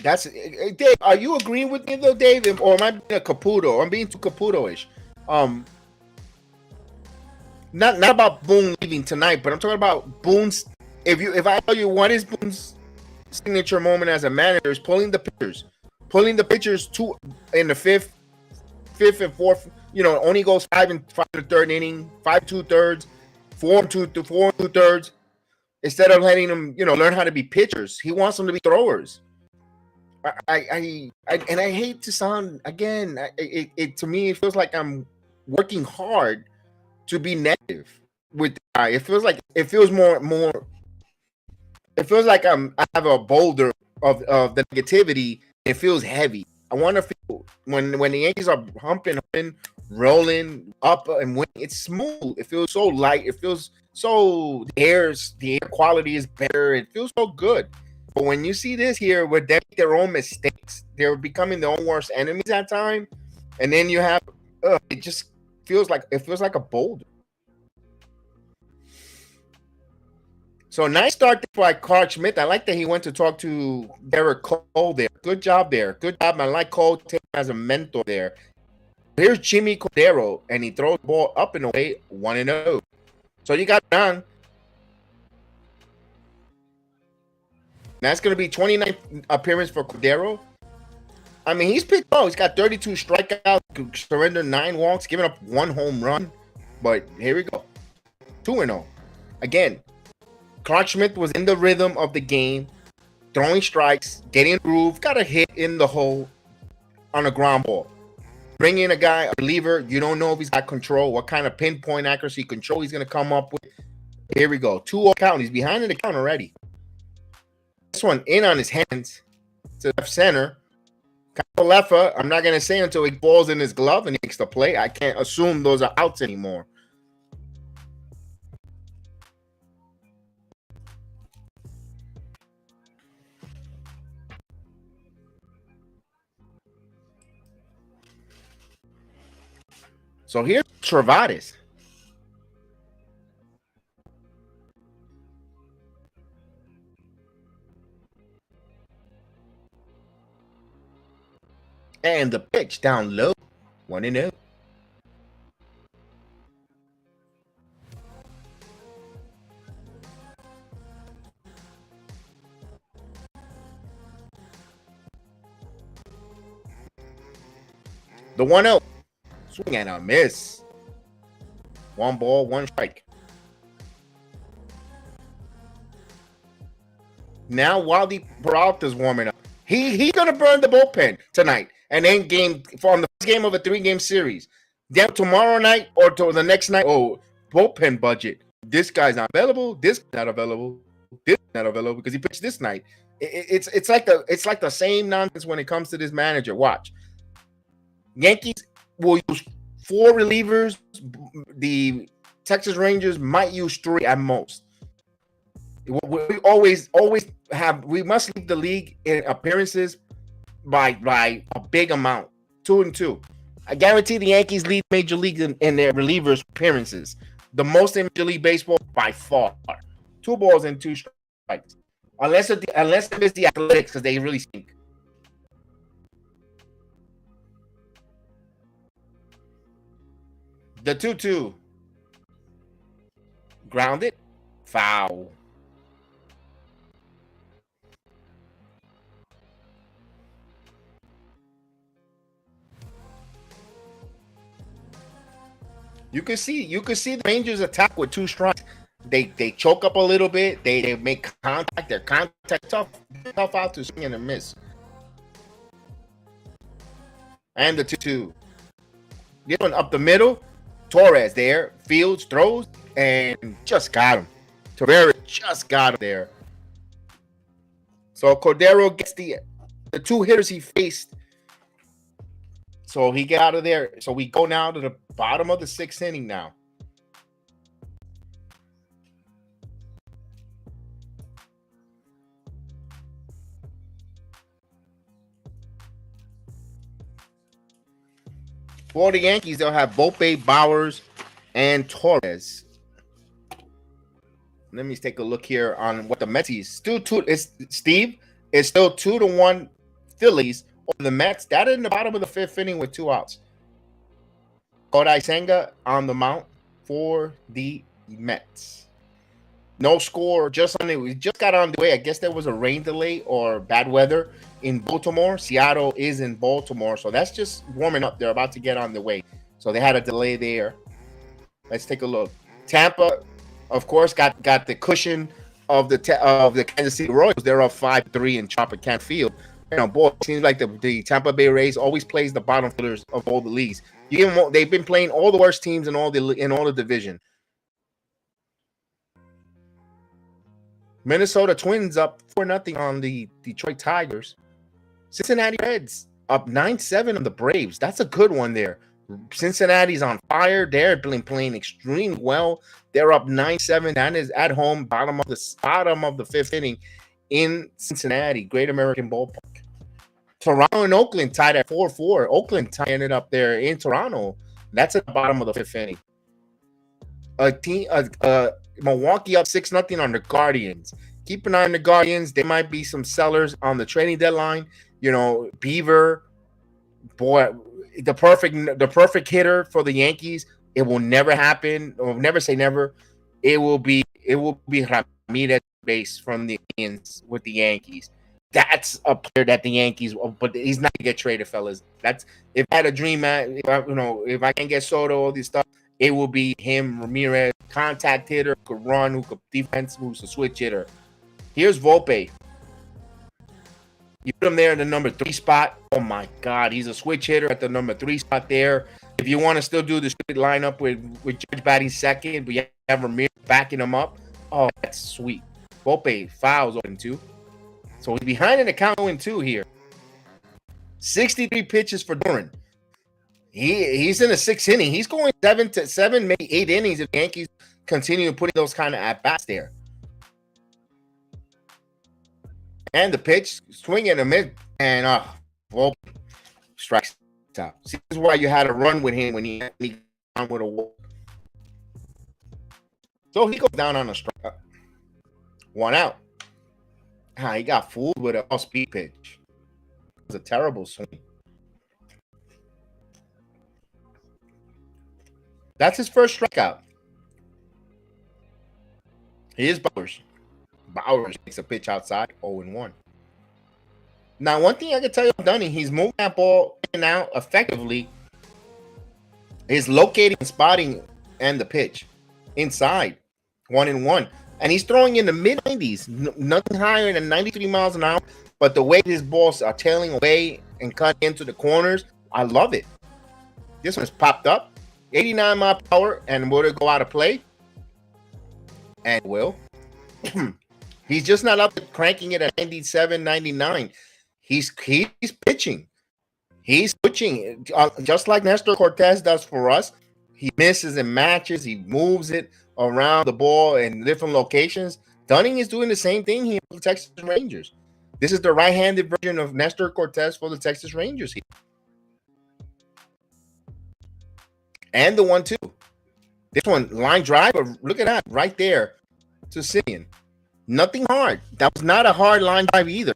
That's Dave. Are you agreeing with me though, Dave, or am I being a Caputo? I'm being too Caputo-ish. Not about Boone leaving tonight, but I'm talking about Boone's. If I tell you what is Boone's signature moment as a manager, is pulling the pitchers 2 in the 5th and 4th. You know, only goes 5 in the 3rd inning, 5 2/3, 4 2/3. Instead of letting them, learn how to be pitchers, he wants them to be throwers. I hate to sound again. It to me, it feels like I'm working hard to be negative with the guy. It feels like more. It feels like I have a boulder of the negativity. It feels heavy. I want to feel when the Yankees are humping, rolling up and winning. It's smooth. It feels so light. It feels so the air quality is better. It feels so good. But when you see this here, where they make their own mistakes, they're becoming their own worst enemies at time, and then you have it just feels like a boulder. So nice start by Clarke Schmidt. I like that he went to talk to Derek Cole there. Good job there. Good job. I like Cole as a mentor there. Here's Jimmy Cordero, and he throws the ball up and away, 1-0. So you got done. That's going to be 29th appearance for Cordero. I mean, he's picked low. He's got 32 strikeouts, surrendered 9 walks, given up 1 home run. But here we go. 2-0. Again, Clarke Schmidt was in the rhythm of the game, throwing strikes, getting a groove, got a hit in the hole on a ground ball. Bring in a guy, a reliever. You don't know if he's got control, what kind of pinpoint accuracy control he's going to come up with. Here we go. 2-0 count. He's behind in the count already. This one in on his hands to left center. Kapalefa, I'm not going to say until he balls in his glove and he makes the play. I can't assume those are outs anymore. So here's Travades. And the pitch down low, 1-0. The 1-0. Swing and a miss. 1 ball, 1 strike. Now, while the Peralta's warming up, he's gonna burn the bullpen tonight, and then from the first game of a 3-game series. Then tomorrow night or to the next night, oh, bullpen budget. This guy's not available. This not available. This not available because he pitched this night. It's like the same nonsense when it comes to this manager. Watch, Yankees will use 4 relievers. The Texas Rangers might use 3 at most. We always have. We must lead the league in appearances by a big amount, 2-2. I guarantee the Yankees lead Major League in their relievers appearances, the most in Major League Baseball by far. 2 balls and 2 strikes, unless it is the Athletics because they really stink. The 2-2, grounded, foul. You can see the Rangers attack with 2 strikes. They choke up a little bit. They make contact. Their contact tough out to swing and a miss. And the 2-2. This one up the middle. Torres there. Fields throws and just got him. Tavera just got him there. So Cordero gets the 2 hitters he faced. So he got out of there. So we go now to the bottom of the 6th inning now. For the Yankees, they'll have Volpe, Bowers, and Torres. Let me take a look here on what the Mets is. Still 2. Steve is still 2-1 Phillies over the Mets. That is in the bottom of the 5th inning with 2 outs. Kodai Senga on the mount for the Mets. No score. We just got on the way. I guess there was a rain delay or bad weather in Baltimore. Seattle is in Baltimore, so that's just warming up. They're about to get on the way, so they had a delay there. Let's take a look. Tampa, of course, got the cushion of the Kansas City Royals. They're up 5-3 in Tropicana Field. You know, boy, it seems like the Tampa Bay Rays always plays the bottom fielders of all the leagues. They've been playing all the worst teams in all the division. Minnesota Twins up 4-0 on the Detroit Tigers. Cincinnati Reds up 9-7 on the Braves. That's a good one there. Cincinnati's on fire. They're playing extremely well. They're up 9-7. That is at home, bottom of the 5th inning in Cincinnati, Great American Ballpark. Toronto and Oakland tied at 4-4. Oakland tying it up there in Toronto. That's at the bottom of the 5th inning. Milwaukee up 6-0 on the Guardians. Keep an eye on the Guardians. There might be some sellers on the trading deadline. You know, Beaver, boy, the perfect hitter for the Yankees. It will never happen. Or never say never. It will be Ramirez base from the Indians with the Yankees. That's a player that the Yankees, but he's not gonna get traded, fellas. That's if I had a dream, if I can get Soto, all this stuff, it will be him, Ramirez, contact hitter, who could run, who could defense, who's a switch hitter. Here's Volpe. You put him there in the number 3 spot. Oh my God, he's a switch hitter at the number 3 spot there. If you want to still do the straight lineup with Judge batting second, but you have Ramirez backing him up, oh, that's sweet. Volpe fouls open 2. So he's behind in the count 0-2 here. 63 pitches for Duran. He's in the 6th inning. He's going 7, maybe 8 innings if the Yankees continue putting those kind of at-bats there. And the pitch, swing in the mid, and Volpe strikes out. See, this is why you had to run with him when he down with a walk. So he goes down on a strike. 1 out. He got fooled with an off-speed pitch. It was a terrible swing. That's his first strikeout. Here's Bowers. Bowers takes a pitch outside, 0-1. Now, one thing I can tell you about Dunning, he's moving that ball in and out effectively. He's locating and spotting and the pitch inside, 1-1. And he's throwing in the mid-90s, nothing higher than 93 miles an hour. But the way his balls are tailing away and cutting into the corners, I love it. This one's popped up. 89 mile per hour, and will it go out of play? And will. He's just not up to cranking it at 97, 99. He's pitching. He's pitching just like Nestor Cortez does for us. He misses and matches. He moves it around the ball in different locations. Dunning is doing the same thing here for the Texas Rangers. This is the right-handed version of Nestor Cortez for the Texas Rangers here. And the 1-2. This one, line drive, look at that right there to Semien. Nothing hard. That was not a hard line drive either.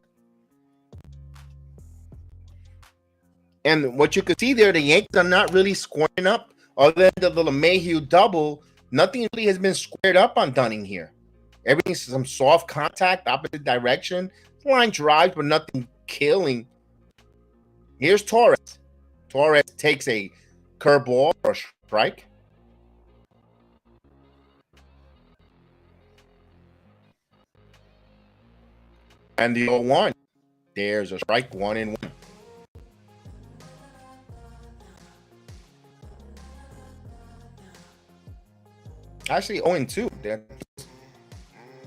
And what you could see there, the Yankees are not really squaring up. Other than the LeMahieu double, nothing really has been squared up on Dunning here. Everything's some soft contact, opposite direction. Line drives, but nothing killing. Here's Torres. Torres takes a curveball or a strike. And the 0-1. There's a strike, 1-1. Actually, 0-2.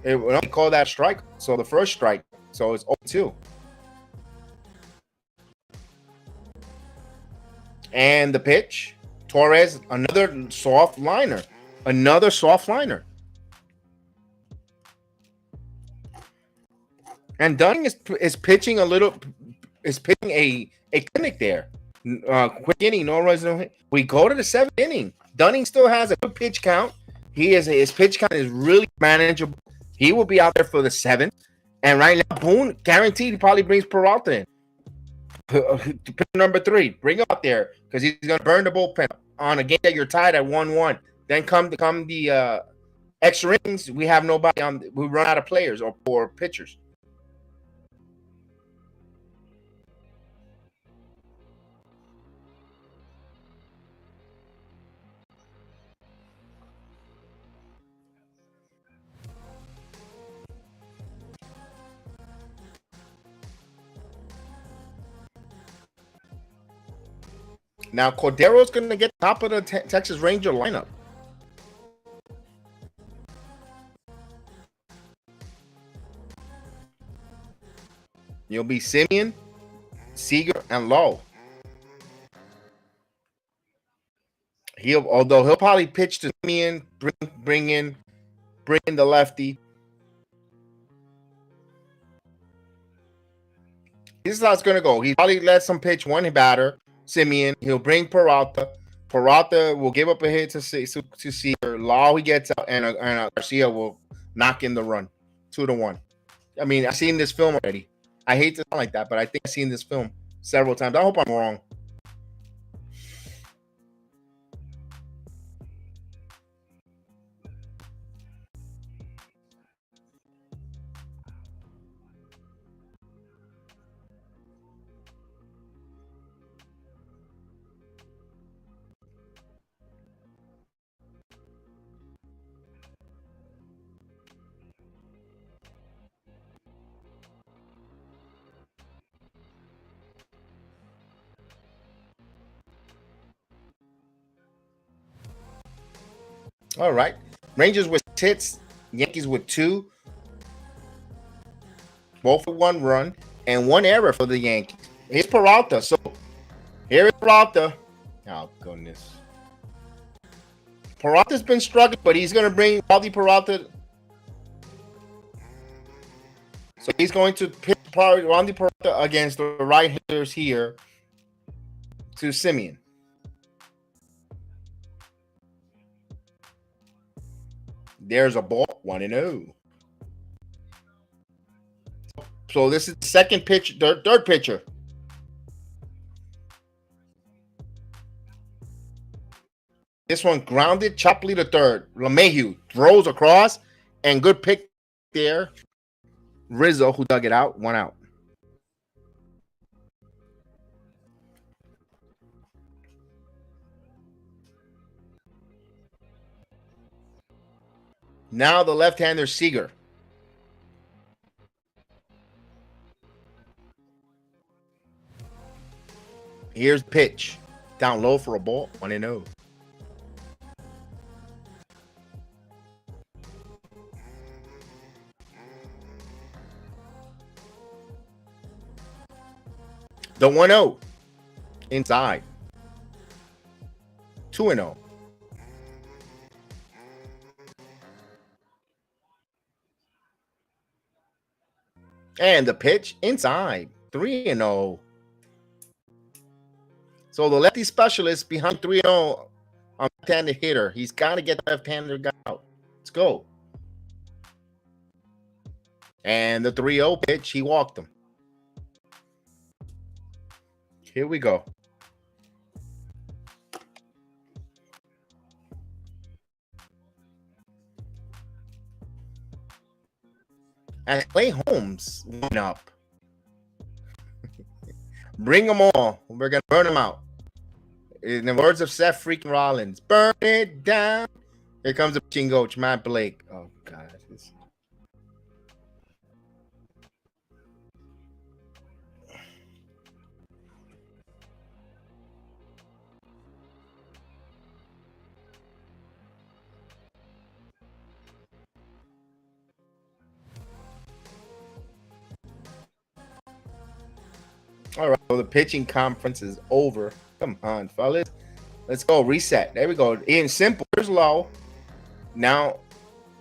It would only call that strike. So the first strike. So it's 0-2. And the pitch. Torres, another soft liner. Another soft liner. And Dunning is pitching a little, is pitching a clinic there. Quick inning, no runs, no hit. We go to the 7th inning. Dunning still has a good pitch count. His pitch count is really manageable. He will be out there for the 7th. And right now, Boone guaranteed he probably brings Peralta in. Number 3, bring him out there because he's going to burn the bullpen on a game that you're tied at 1-1. Then come the extra innings, we have nobody on. We run out of players or pitchers. Now, Cordero's going to get top of the Texas Ranger lineup. You'll be Semien, Seager, and Lowe. Although he'll probably pitch to Semien, bring in the lefty. This is how it's going to go. He probably lets him pitch one batter. Semien, he'll bring Peralta. Peralta will give up a hit to Seager. Law he gets out, and Garcia will knock in the run, 2-1. I mean, I've seen this film already. I hate to sound like that, but I think I've seen this film several times. I hope I'm wrong. All right. Rangers with 6, Yankees with 2. Both with 1 run and 1 error for the Yankees. Here's Peralta. So here is Peralta. Oh, goodness. Peralta's been struggling, but he's going to bring Waldy Peralta. So he's going to pitch Waldy Peralta against the right-handers here to Semien. There's a ball, 1-0. So this is the second pitch, third pitcher. This one grounded, Chopley to third. LeMahieu throws across, and good pick there. Rizzo, who dug it out, 1 out. Now the left-hander Seager. Here's pitch. Down low for a ball, 1-0. The 1-0 inside. 2-0. And the pitch inside. 3-0. So the lefty specialist behind 3-0 on left-handed hitter. He's got to get the left-hander guy out. Let's go. And the 3-0 pitch, he walked him. Here we go. And Clay Holmes went up. Bring them all. We're going to burn them out. In the words of Seth freaking Rollins, burn it down. Here comes the pitching coach, Matt Blake. Oh, God. All right, so the pitching conference is over. Come on, fellas. Let's go. Reset. There we go. In simple. Here's low. Now,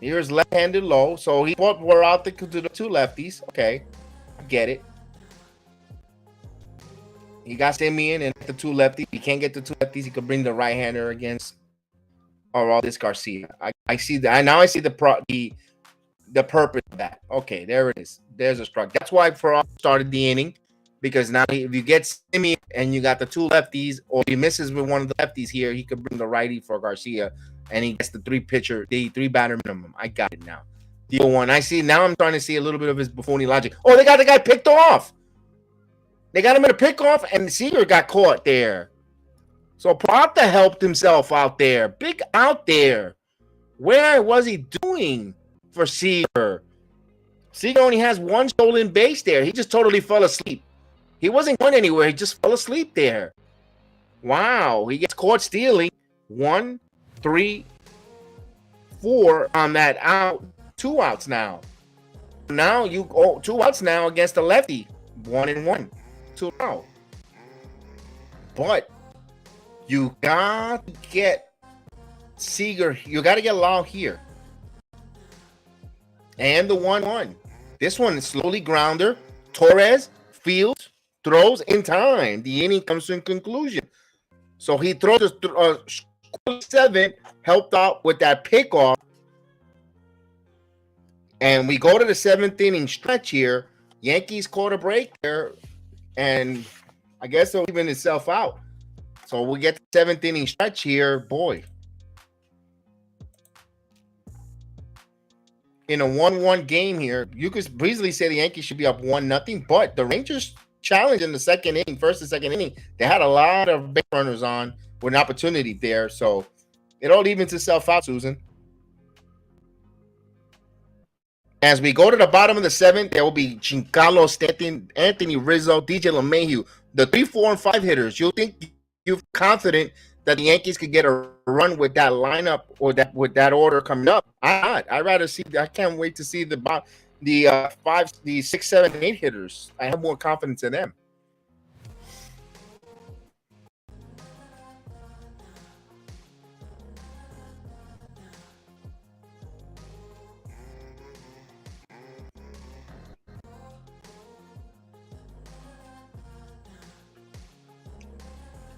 here's left-handed low. So we're out to the two lefties. Okay. I get it. He got Simeon and the two lefties. He can't get the two lefties. He could bring the right-hander against Aroldis Garcia. I see that. Now I see the purpose of that. Okay, there it is. There's a strike. That's why Farrell started the inning. Because now if you get Simeon and you got the two lefties, or he misses with one of the lefties here, he could bring the righty for Garcia, and he gets the three batter minimum. I got it now. Deal one. I see now. I'm starting to see a little bit of his Buffoni logic. Oh, they got the guy picked off. They got him in a pickoff, and Seager got caught there. So Prata helped himself out there. Big out there. Where was he doing for Seager? Seager only has one stolen base there. He just totally fell asleep. He wasn't going anywhere. He just fell asleep there. Wow. He gets caught stealing. 1, 3, 4 on that out. 2 outs now. Now you go 2 outs now against the lefty. 1-1. 2 out. But you got to get Seager. You got to get Lau here. And the 1-1. This one is slowly grounder. Torres fields. Throws in time. The inning comes to a conclusion. So he throws 7, helped out with that pickoff. And we go to the 7th inning stretch here. Yankees caught a break there. And I guess they'll even itself out. So we get the 7th inning stretch here. Boy. In a 1-1 game here, you could easily say the Yankees should be up 1-0. But the Rangers challenge in the second inning, first and second inning, they had a lot of base runners on with an opportunity there. So it all evens itself out, Susan. As we go to the bottom of the 7th, there will be Giancarlo Stanton, Anthony Rizzo, DJ LeMahieu, the 3, 4, and 5 hitters. You think you're confident that the Yankees could get a run with that lineup or that with that order coming up? I'd rather see. I can't wait to see the 5, the 6, 7, and 8 hitters. I have more confidence in them.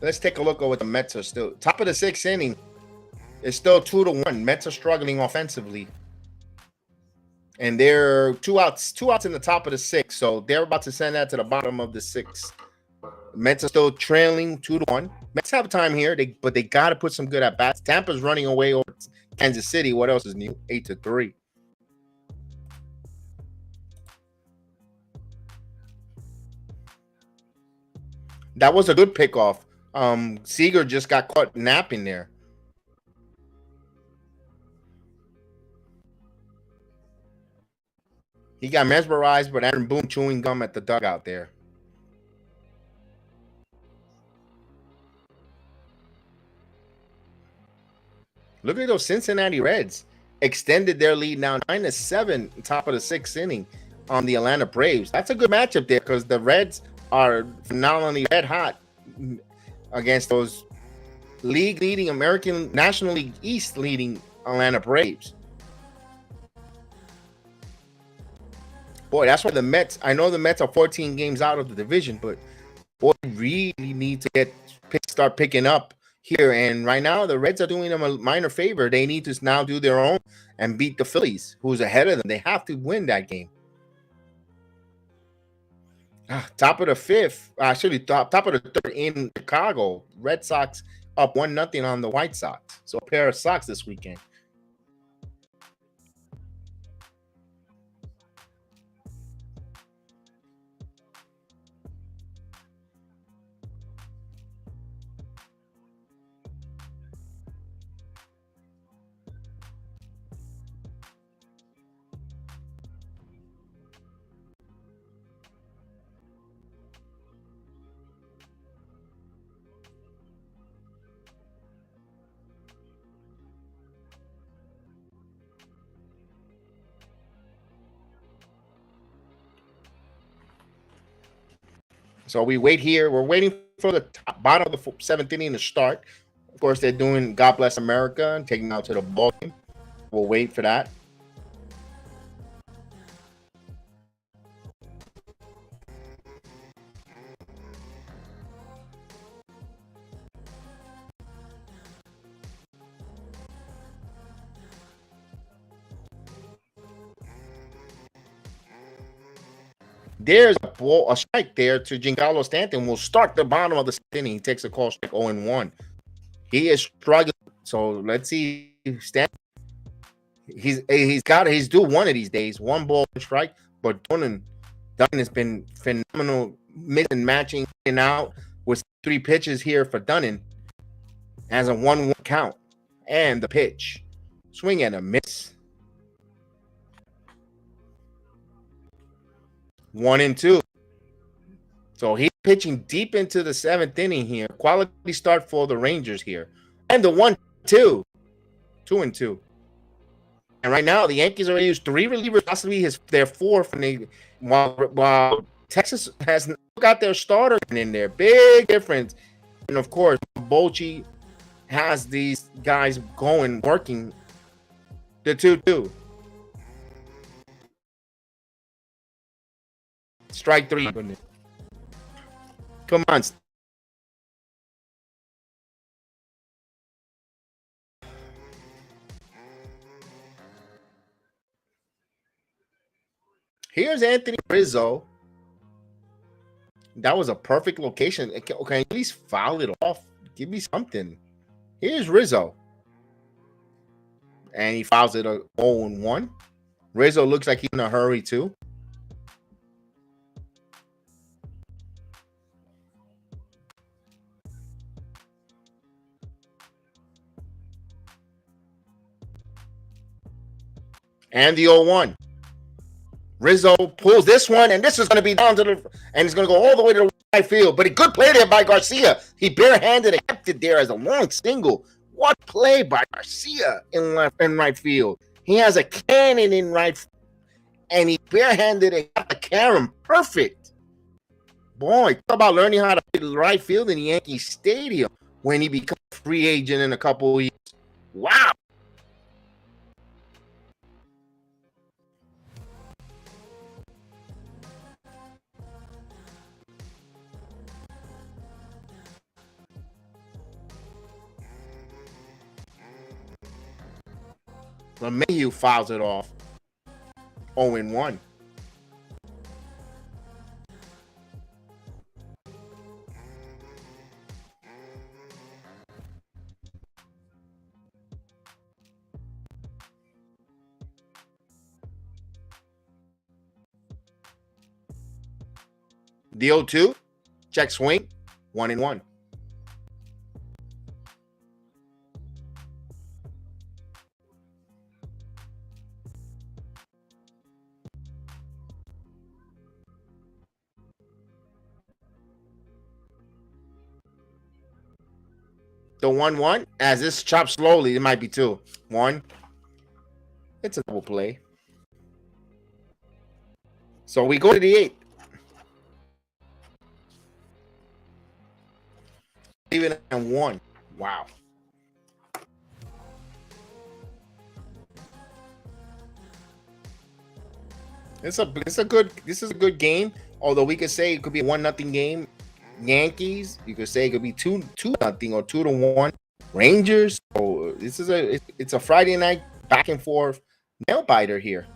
Let's take a look at what the Mets are still. Top of the 6th inning. It's still 2-1. Mets are struggling offensively. And they're 2 outs in the top of the 6th. So they're about to send that to the bottom of the 6th. Mets are still trailing 2-1. Mets have time here, but they got to put some good at bats. Tampa's running away over Kansas City. What else is new? 8-3. That was a good pickoff. Seager just got caught napping there. He got mesmerized with Aaron Boone chewing gum at the dugout there. Look at those Cincinnati Reds. Extended their lead now 9-7, top of the 6th inning on the Atlanta Braves. That's a good matchup there because the Reds are phenomenally red hot against those league leading American National League East leading Atlanta Braves. Boy, that's why the Mets, I know the Mets are 14 games out of the division, but boy, really need to start picking up here. And right now, the Reds are doing them a minor favor. They need to now do their own and beat the Phillies, who's ahead of them. They have to win that game. Top of the fifth, actually top of the third in Chicago. Red Sox up 1-0 on the White Sox. So a pair of Sox this weekend. So we wait here. We're waiting for the bottom of the seventh inning to start. Of course, they're doing God Bless America and taking out to the ball game. We'll wait for that. There's a strike there to Giancarlo Stanton. Will start the bottom of the inning. He takes a call strike 0-1. He is struggling. So let's see. Stanton. He's due one of these days. 1 ball strike. But Dunn has been phenomenal, missing, matching, in out with 3 pitches here for Dunn. Has a 1-1 count. And the pitch. Swing and a miss. 1-2. So he's pitching deep into the 7th inning here. Quality start for the Rangers here. And the 1-2. 2-2. And right now, the Yankees already used 3 relievers, possibly their 4th. And while Texas has got their starter in there. Big difference. And of course, Bochy has these guys going, working the 2-2. Strike 3. Come on. Here's Anthony Rizzo. That was a perfect location. Okay, at least foul it off. Give me something. Here's Rizzo. And he fouls it 0-1. Rizzo looks like he's in a hurry too. And the 0-1. Rizzo pulls this one, and this is going to be down to the, and it's going to go all the way to the right field. But a good play there by Garcia. He barehanded and kept it there as a long single. What play by Garcia in right field? He has a cannon in right, and he barehanded and got the carom perfect. Boy, talk about learning how to play the right field in Yankee Stadium when he becomes a free agent in a couple of years. Wow. LeMahieu fouls it off. 0-1. The 0-2. Check swing. 1-1. The 1-1, as this chops slowly, it might be 2. 1. It's a double play. So we go to the 8th. Even at 1. Wow. This is a good game. Although we could say it could be a 1-0 game. Yankees, you could say it could be 2-0 or 2-1 Rangers. So it's a Friday night back and forth nail biter here.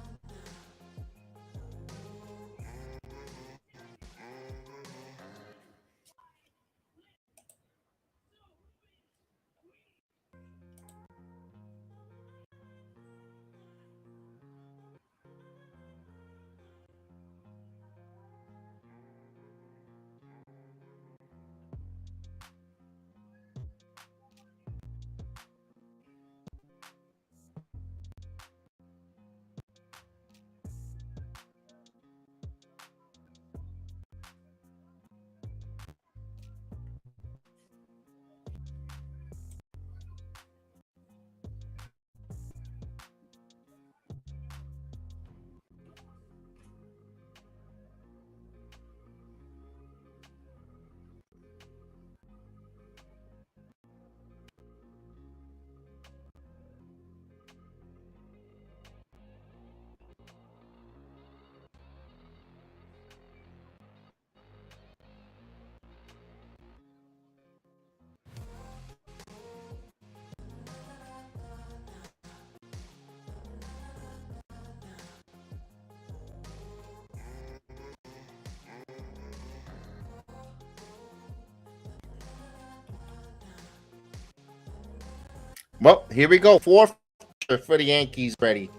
Well, here we go. Fourth pitcher for the Yankees ready.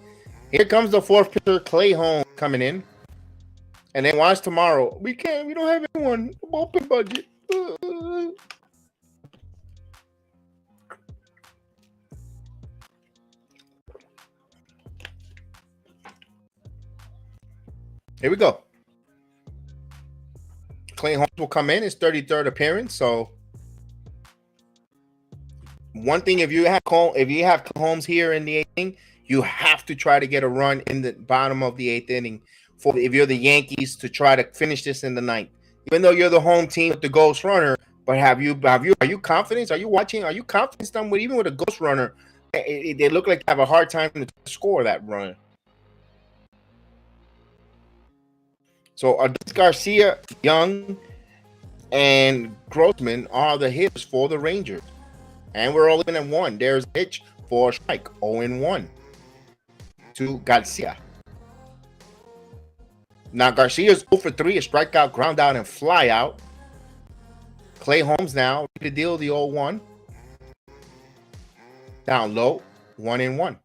Here comes the fourth pitcher, Clay Holmes, coming in. And then watch tomorrow. We don't have anyone. Open budget. Here we go. Clay Holmes will come in. His 33rd appearance. So one thing, if you have Holmes here in the 8th inning, you have to try to get a run in the bottom of the 8th inning for if you're the Yankees to try to finish this in the 9th. Even though you're the home team with the ghost runner, but are you confident? Are you watching? Are you confident them with even with a ghost runner? They look like they have a hard time to score that run. So Garcia, Young, and Grossman are the hitters for the Rangers. And we're all in at 1. There's a pitch for a strike. 0-1 to Garcia. Now Garcia's 0 for 3, a strikeout, ground out, and fly out. Clay Holmes now ready to deal the 0-1. Down low, 1-1.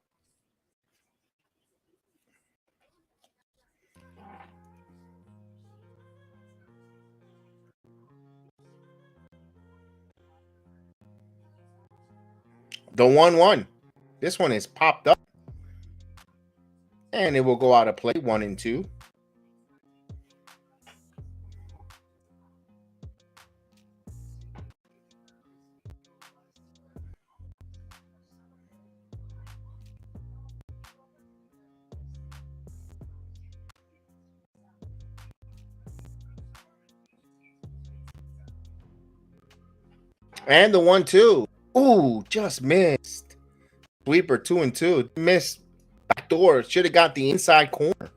The 1-1. This one is popped up. And it will go out of play, 1-2. And the 1-2. Ooh, just missed. Sweeper 2-2. Missed. Backdoor. Should have got the inside corner.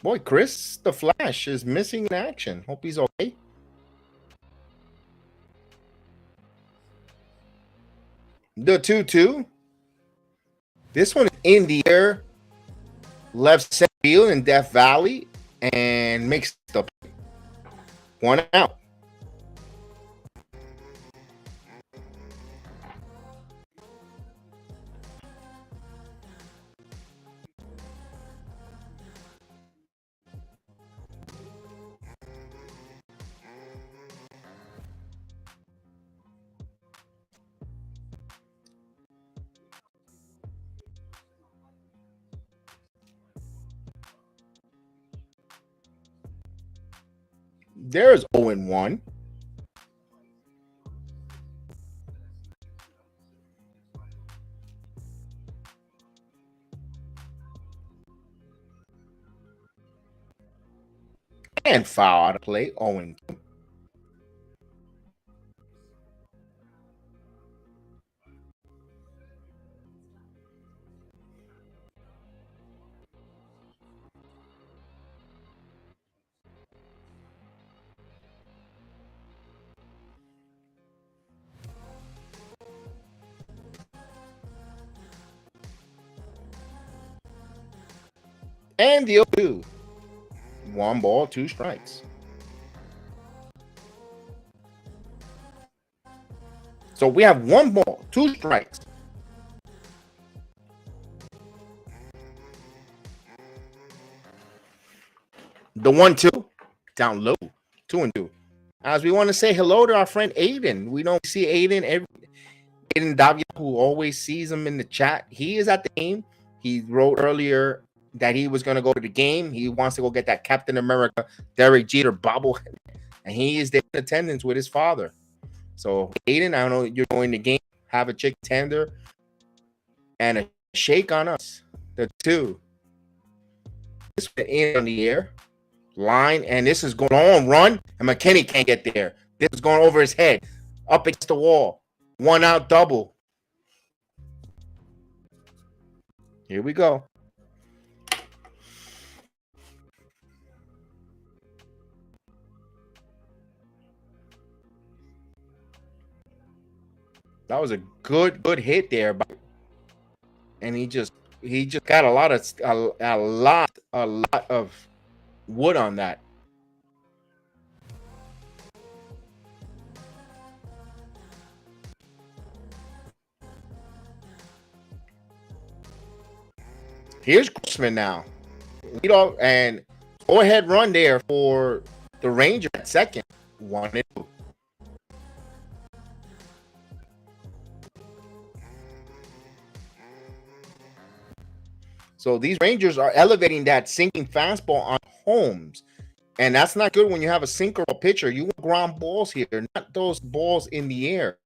Boy, Chris the Flash is missing in action. Hope he's okay. The 2-2. This one is in the air. Left center field in Death Valley. And makes the play. 1 out. There's 0-1. And foul out of play, 0-2. And the 0-2. 1 ball, 2 strikes. So we have 1 ball, 2 strikes. The 1-2 down low, 2-2. As we want to say hello to our friend Aiden. We don't see Aiden Davia, who always sees him in the chat. He is at the game. He wrote earlier that he was going to go to the game. He wants to go get that Captain America Derek Jeter bobblehead, and he is there in attendance with his father. So Aiden, I know you're going to the game. Have a chicken tender and a shake on us. The 2. This in on the air. Line, and this is going on, run, and McKinney can't get there. This is going over his head, up against the wall. 1 out double. Here we go. That was a good hit there, and he just got a lot of wood on that. Here's Grossman now. And go ahead run there for the Ranger at second. 1-2. So these Rangers are elevating that sinking fastball on Holmes. And that's not good when you have a sinker pitcher. You want ground balls here, not those balls in the air.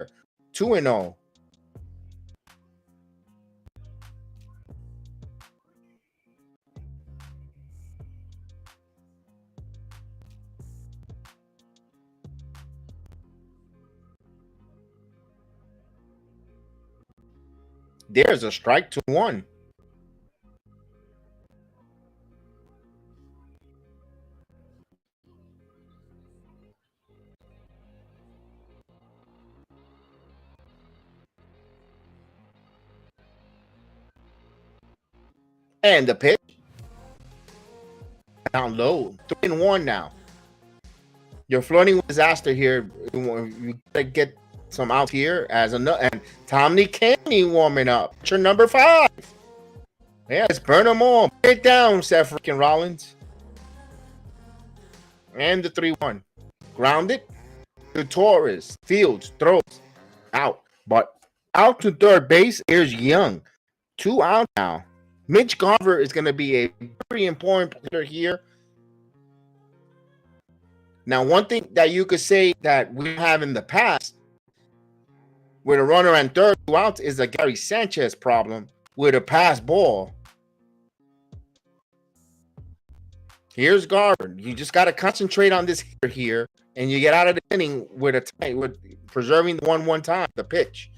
2-0. There's a strike to 1. And the pitch down low. 3-1 now. You're flirting with disaster here. You gotta get some out here as and Tommy Canny warming up. Your number 5. Yeah, let's burn them all. Break it down, Seth freaking Rollins. And the 3-1. Grounded to Torres. Fields throws out. But out to third base. Here's Young. 2 out now. Mitch Garver is going to be a very important player here. Now, one thing that you could say that we have in the past with a runner and third 2 outs is a Gary Sanchez problem with a pass ball. Here's Garver. You just got to concentrate on this here, and you get out of the inning with preserving the 1-1 time, the pitch.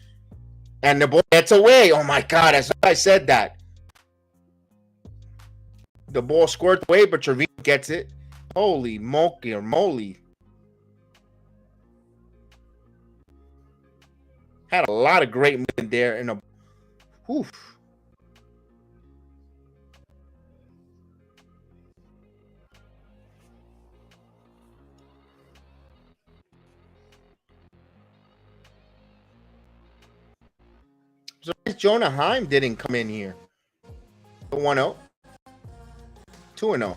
And the ball gets away. Oh, my God. As I said that. The ball squirts away, but Trevino gets it. Holy moly. Had a lot of great movement there in a whew. So Jonah Heim didn't come in here. 1-0. 2-0.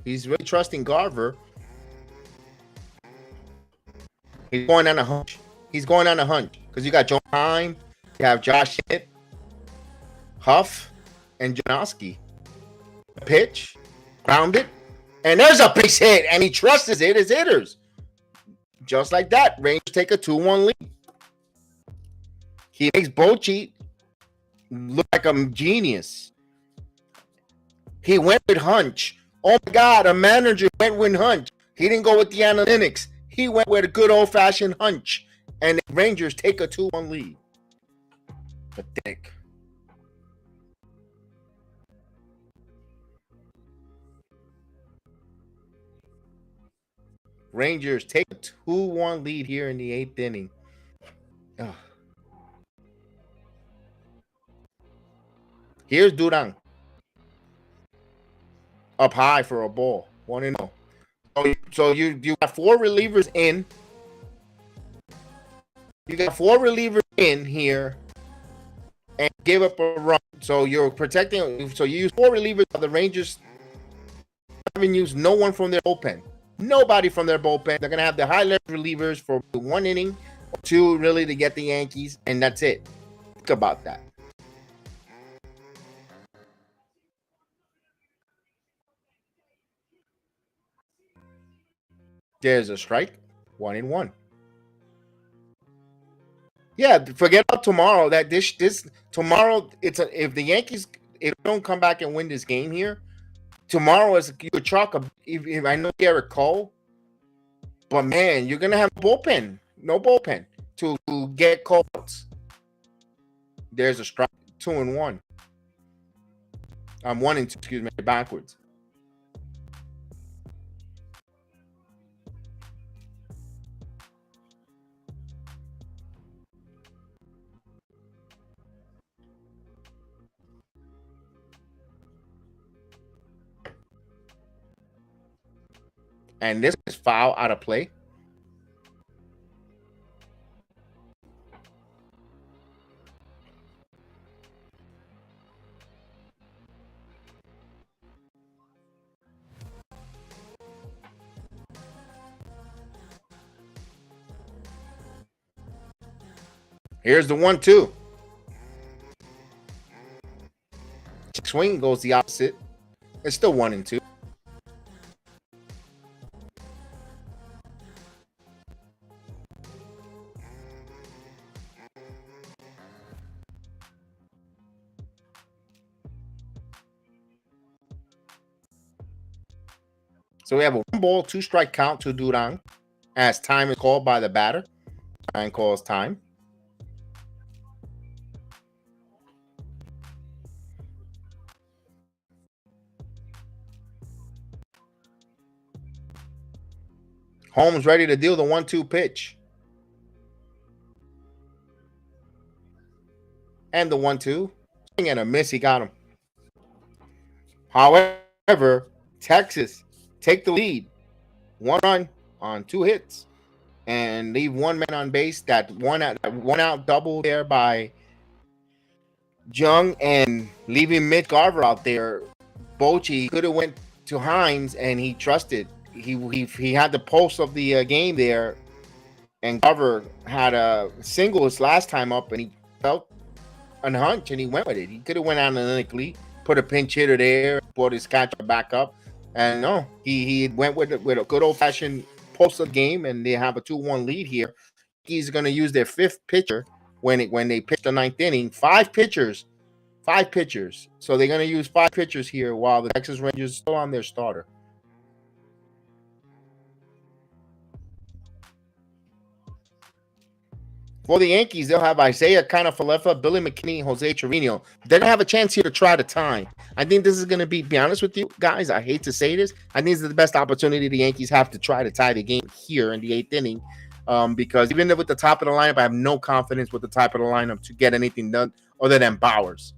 He's really trusting Garver. He's going on a hunch. Because you got Jonah Heim, you have Josh Schmidt, Huff, and Janowski. Pitch, grounded, and there's a base hit, and he trusts his hitters. Just like that, Rangers take a 2-1 lead. He makes Bochy look like a genius. He went with hunch. Oh my God, a manager went with hunch. He didn't go with the analytics. He went with a good old-fashioned hunch. And the Rangers take a 2-1 lead. Pathetic. Rangers take a 2-1 lead here in the 8th inning. Ugh. Here's Duran. Up high for a ball. 1-0. So you got 4 relievers in. You got 4 relievers in here and give up a run. So you're protecting. So you use 4 relievers. The Rangers haven't used no one from their bullpen. Nobody from their bullpen. They're gonna have the high level relievers for 1 inning, or 2 really to get the Yankees, and that's it. Think about that. There's a strike. 1-1. Yeah, forget about tomorrow. That this tomorrow, if the Yankees, if they don't come back and win this game here, tomorrow is you chalk up. If I know Garrett Cole, but man, you're gonna have bullpen, no bullpen to get calls. There's a strike. 2-1. 1-2. Excuse me, backwards. And this is foul out of play. Here's the 1-2. Swing goes the opposite. It's still 1-2. So we have a 1 ball, 2 strike count to Duran as time is called by the batter. And calls time. Holmes ready to deal the 1-2 pitch. And the 1-2. Swing and a miss. He got him. However, Texas take the lead. 1 run on 2 hits. And leave 1 man on base. That one out double there by Jung, and leaving Mitch Garver out there. Bochy could have went to Hines, and he trusted. He had the pulse of the game there, and Garver had a single his last time up, and he felt a hunch, and he went with it. He could have went analytically, put a pinch hitter there, brought his catcher back up, and no, he went with a good old fashioned pulse of the game, and they have a 2-1 lead here. He's going to use their 5th pitcher when they pitch the 9th inning. 5 pitchers. So they're going to use 5 pitchers here while the Texas Rangers are still on their starter. For the Yankees, they'll have Isaiah Kiner-Falefa, Billy McKinney, Jose Trevino. They're going to have a chance here to try to tie. I think this is going to be honest with you guys, I hate to say this. I think this is the best opportunity the Yankees have to try to tie the game here in the 8th inning. Because even with the top of the lineup, I have no confidence with the top of the lineup to get anything done other than Bowers.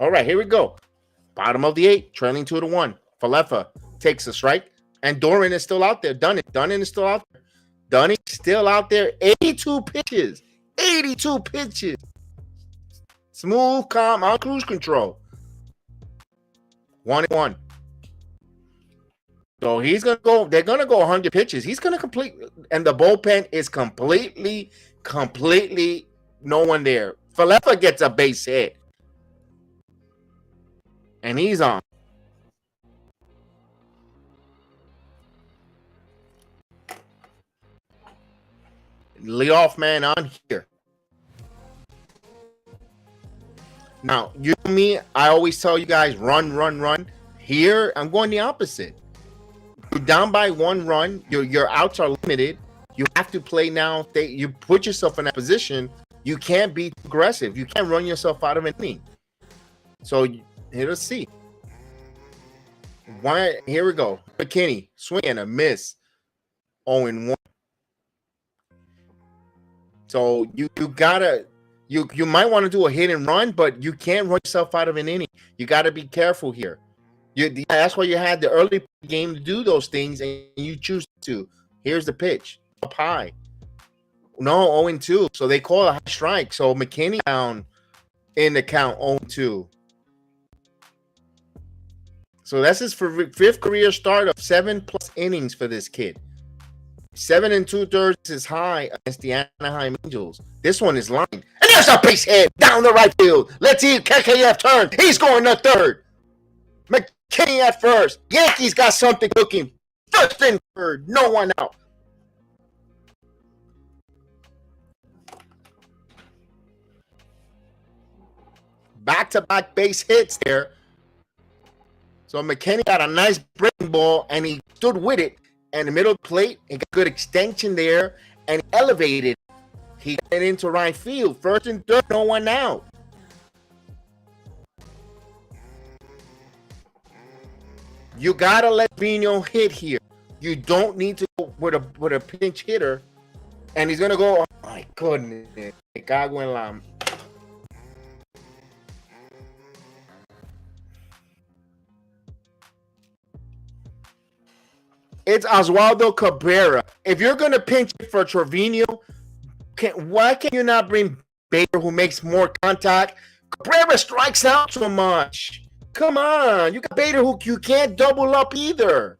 All right, here we go. Bottom of the 8th, trailing 2-1. Falefa takes a strike, and Doran is still out there. Dunning is still out there. Dunning still out there. 82 pitches. 82 pitches. Smooth, calm, on cruise control. 1-1. So he's gonna go. They're gonna go 100 pitches. He's gonna complete, and the bullpen is completely no one there. Falefa gets a base hit, and he's on. Leadoff man on here. Now, you know me, I always tell you guys, run, run, run. Here, I'm going the opposite. You're down by 1 run. Your outs are limited. You have to play now. You put yourself in that position. You can't be aggressive. You can't run yourself out of an inning. So, here, let's see. Here we go. McKinney, swing and a miss. 0-1. So, you gotta... You might want to do a hit and run, but you can't run yourself out of an inning. You got to be careful here. That's why you had the early game to do those things, and you choose to. Here's the pitch. Up high. No, 0-2. So they call a high strike. So McKinney down in the count, 0-2. So that's his 5th career start of 7+ innings for this kid. 7 2/3 is high against the Anaheim Angels. This one is lined. And there's a base hit down the right field. Let's see KKF turn. He's going to third. McKinney at first. Yankees got something cooking. First and third. No one out. Back-to-back base hits there. So McKinney got a nice breaking ball, and he stood with it. And the middle plate, he got good extension there, and he elevated. He got it into right field. First and third, no one out. You gotta let Vino hit here. You don't need to go with a pinch hitter, and he's gonna go. Oh my goodness, it's Oswaldo Cabrera. If you're going to pinch it for Trevino, why can you not bring Bader, who makes more contact? Cabrera strikes out so much. Come on. You got Bader, who you can't double up either.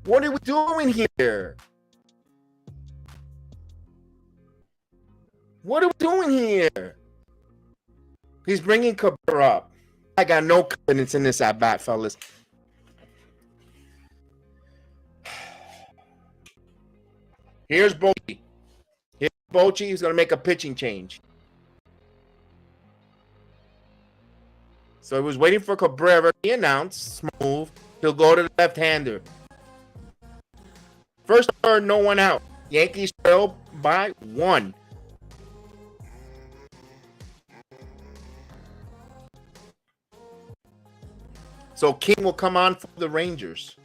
What are we doing here? What are we doing here? He's bringing Cabrera up. I got no confidence in this at bat, fellas. Here's Bochy. Here's Bochy. He's going to make a pitching change. So he was waiting for Cabrera. He announced, smooth. He'll go to the left-hander. First third, no one out. Yankees trail by 1. So King will come on for the Rangers.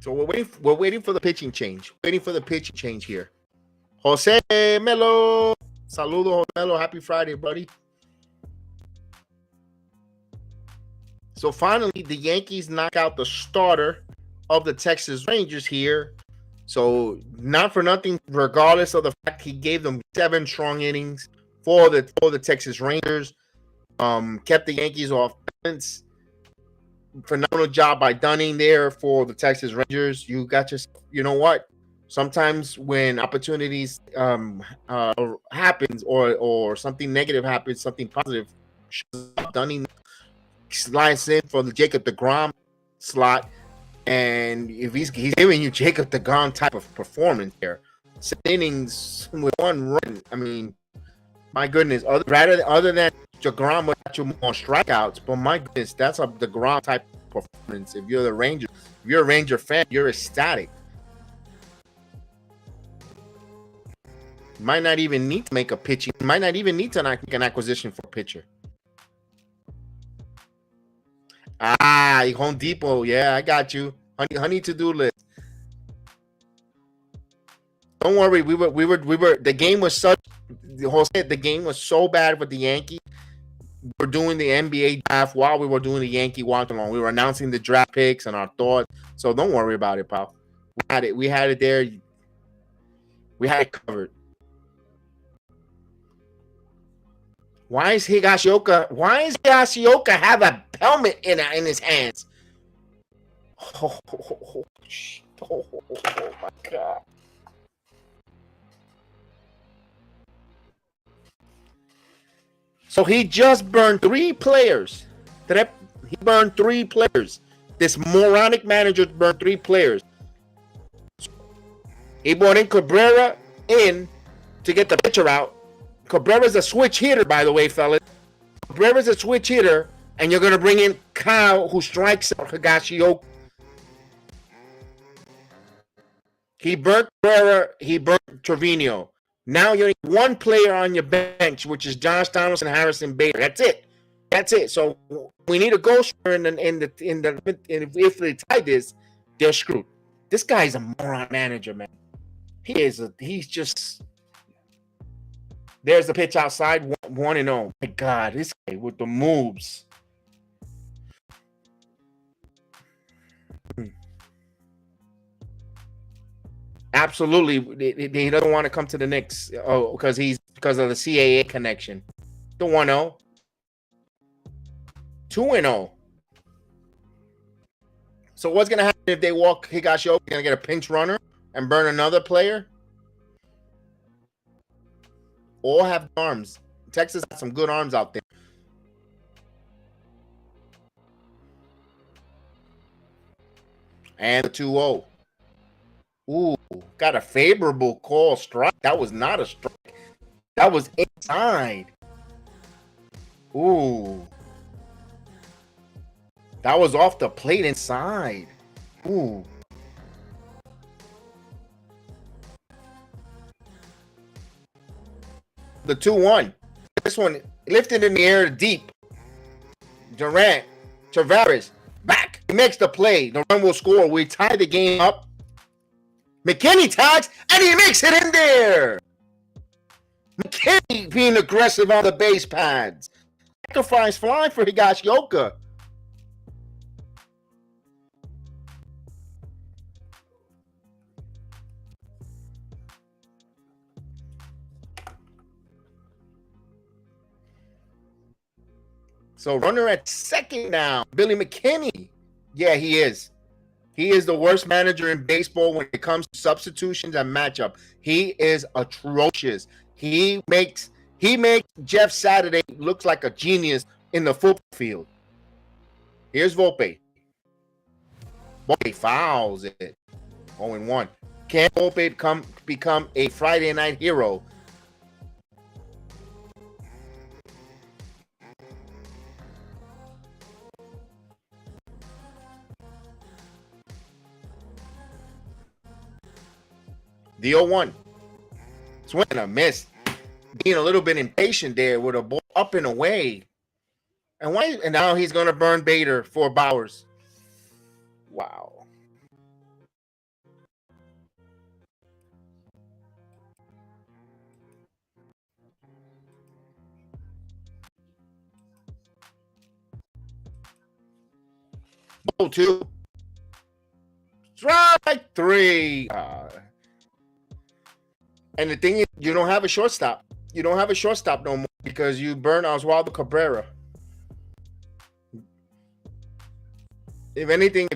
So we're waiting for the pitching change. Waiting for the pitching change here. Jose Melo. Saludo, Jose Melo. Happy Friday, buddy. So finally, the Yankees knock out the starter of the Texas Rangers here. So not for nothing, regardless of the fact he gave them 7 strong innings for the Texas Rangers. Kept the Yankees off balance. Phenomenal job by Dunning there for the Texas Rangers. You got you know what? Sometimes when opportunities happens or something negative happens, something positive, Dunning slides in for the Jacob deGrom slot, and if he's giving you Jacob deGrom type of performance here, 7 innings with 1 run. I mean, my goodness. Other than deGrom would got you more strikeouts, but my goodness, that's a deGrom type performance. If you're a Ranger fan, you're ecstatic. Might not even need to make a pitching. Might not even need to make an acquisition for a pitcher. Home Depot. Yeah, I got you. Honey to-do list. Don't worry. We were. The game was such. The game was so bad with the Yankees. We're doing the NBA draft while we were doing the Yankee watch along. We were announcing the draft picks and our thoughts. So don't worry about it, pal. We had it. We had it there. We had it covered. Why is Higashioka have a helmet in his hands? Oh my God. So he just burned 3 players. He burned 3 players. This moronic manager burned 3 players. He brought in Cabrera in to get the pitcher out. Cabrera's a switch hitter, by the way, fellas. Cabrera's a switch hitter, and you're going to bring in Kyle, who strikes out Higashioka. He burnt Cabrera. He burnt Trevino. Now you need 1 player on your bench, which is Josh Donaldson and Harrison Bader. That's it. That's it. So we need a goal scorer if they tie this, they're screwed. This guy's a moron manager, man. He's just. There's the pitch outside, 1-0. My God, this guy with the moves. Absolutely, he doesn't want to come to the Knicks. Oh, because of the CAA connection. The 1-0, 2-0. So what's gonna happen if they walk Higashioka? Gonna get a pinch runner and burn another player? All have arms. Texas has some good arms out there. And the 2-0. Ooh, got a favorable call strike. That was not a strike. That was inside. Ooh. That was off the plate inside. Ooh. The 2-1. This one lifted in the air deep. Durant, Tavares, back. He makes the play. The run will score. We tie the game up. McKinney tags, and he makes it in there. McKinney being aggressive on the base pads. Sacrifice fly for Higashioka. So runner at second now. Billy McKinney. Yeah, he is. He is the worst manager in baseball when it comes to substitutions and matchup. He is atrocious. He makes Jeff Saturday look like a genius in the football field. Here's Volpe. Volpe fouls it. 0-1. Can Volpe become a Friday night hero? The 0-1. Swing and a miss. Being a little bit impatient there with a ball up and away. And now he's going to burn Bader for Bowers. Wow. Ball 2. Strike 3. And the thing is, you don't have a shortstop. You don't have a shortstop no more because you burn Oswaldo Cabrera. If anything,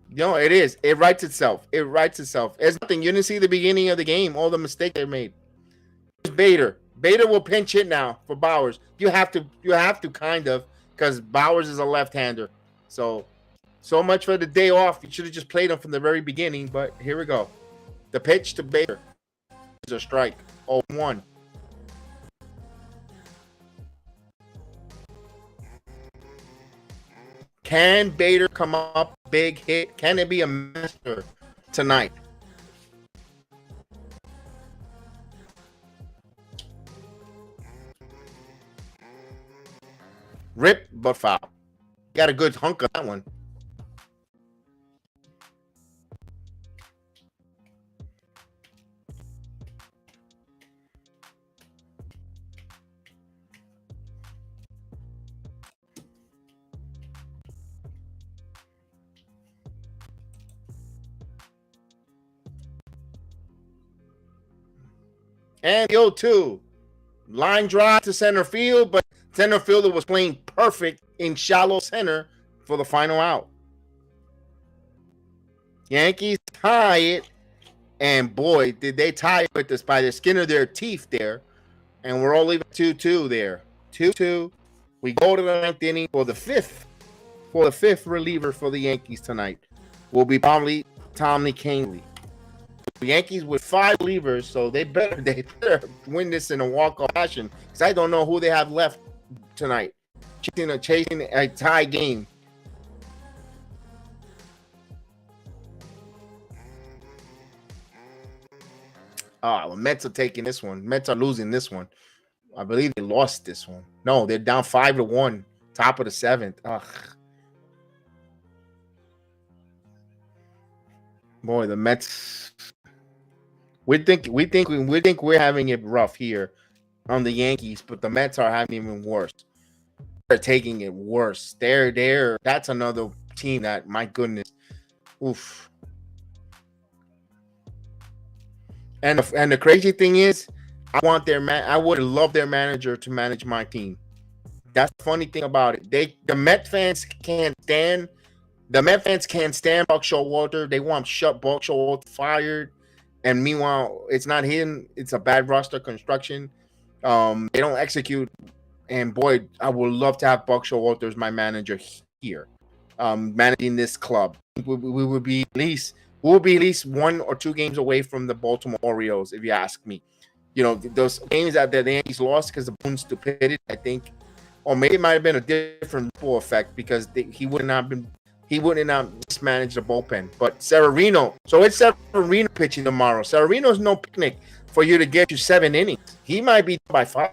No, it is. It writes itself. It writes itself. It's nothing. You didn't see the beginning of the game. All the mistakes they made. Bader. Bader will pinch hit now for Bowers. You have to kind of, because Bowers is a left-hander. So much for the day off. You should have just played him from the very beginning, but here we go. The pitch to Bader is a strike. 0-1. Can Bader come up big hit? Can it be a master tonight? Rip, but foul. got a good hunk of that one. And the 0-2. Line drive to center field, but center fielder was playing perfect in shallow center for the final out. Yankees tie it, and boy, did they tie it with this by the skin of their teeth there. And we're all leaving 2-2 there. 2-2. We go to the ninth inning for the fifth reliever for the Yankees tonight. Will be probably Tommy Kahnle. The Yankees with 5 relievers, so they better win this in a walk-off fashion, because I don't know who they have left tonight. Chasing a tie game. The Mets are taking this one. Mets are losing this one. I believe they lost this one. No, they're down 5-1, top of the 7th. Ugh. Boy, the Mets. We think we're having it rough here on the Yankees, but the Mets are having it even worse. They're taking it worse. That's another team that, my goodness, oof. And the crazy thing is, I would love their manager to manage my team. That's the funny thing about it. The Met fans can't stand. The Met fans can't stand Buck Showalter. They want Buck Showalter fired. And meanwhile, it's not him. It's a bad roster construction. They don't execute. And boy, I would love to have Buck Showalter as my manager here, managing this club. We would be at least 1 or 2 games away from the Baltimore Orioles, if you ask me. You know, those games that the Yankees lost because of Boone's stupidity, I think, or maybe it might have been a different ripple effect because he wouldn't have mismanaged the bullpen. But Severino, so it's Severino pitching tomorrow. Severino's no picnic for you to get you 7 innings. He might be by 5.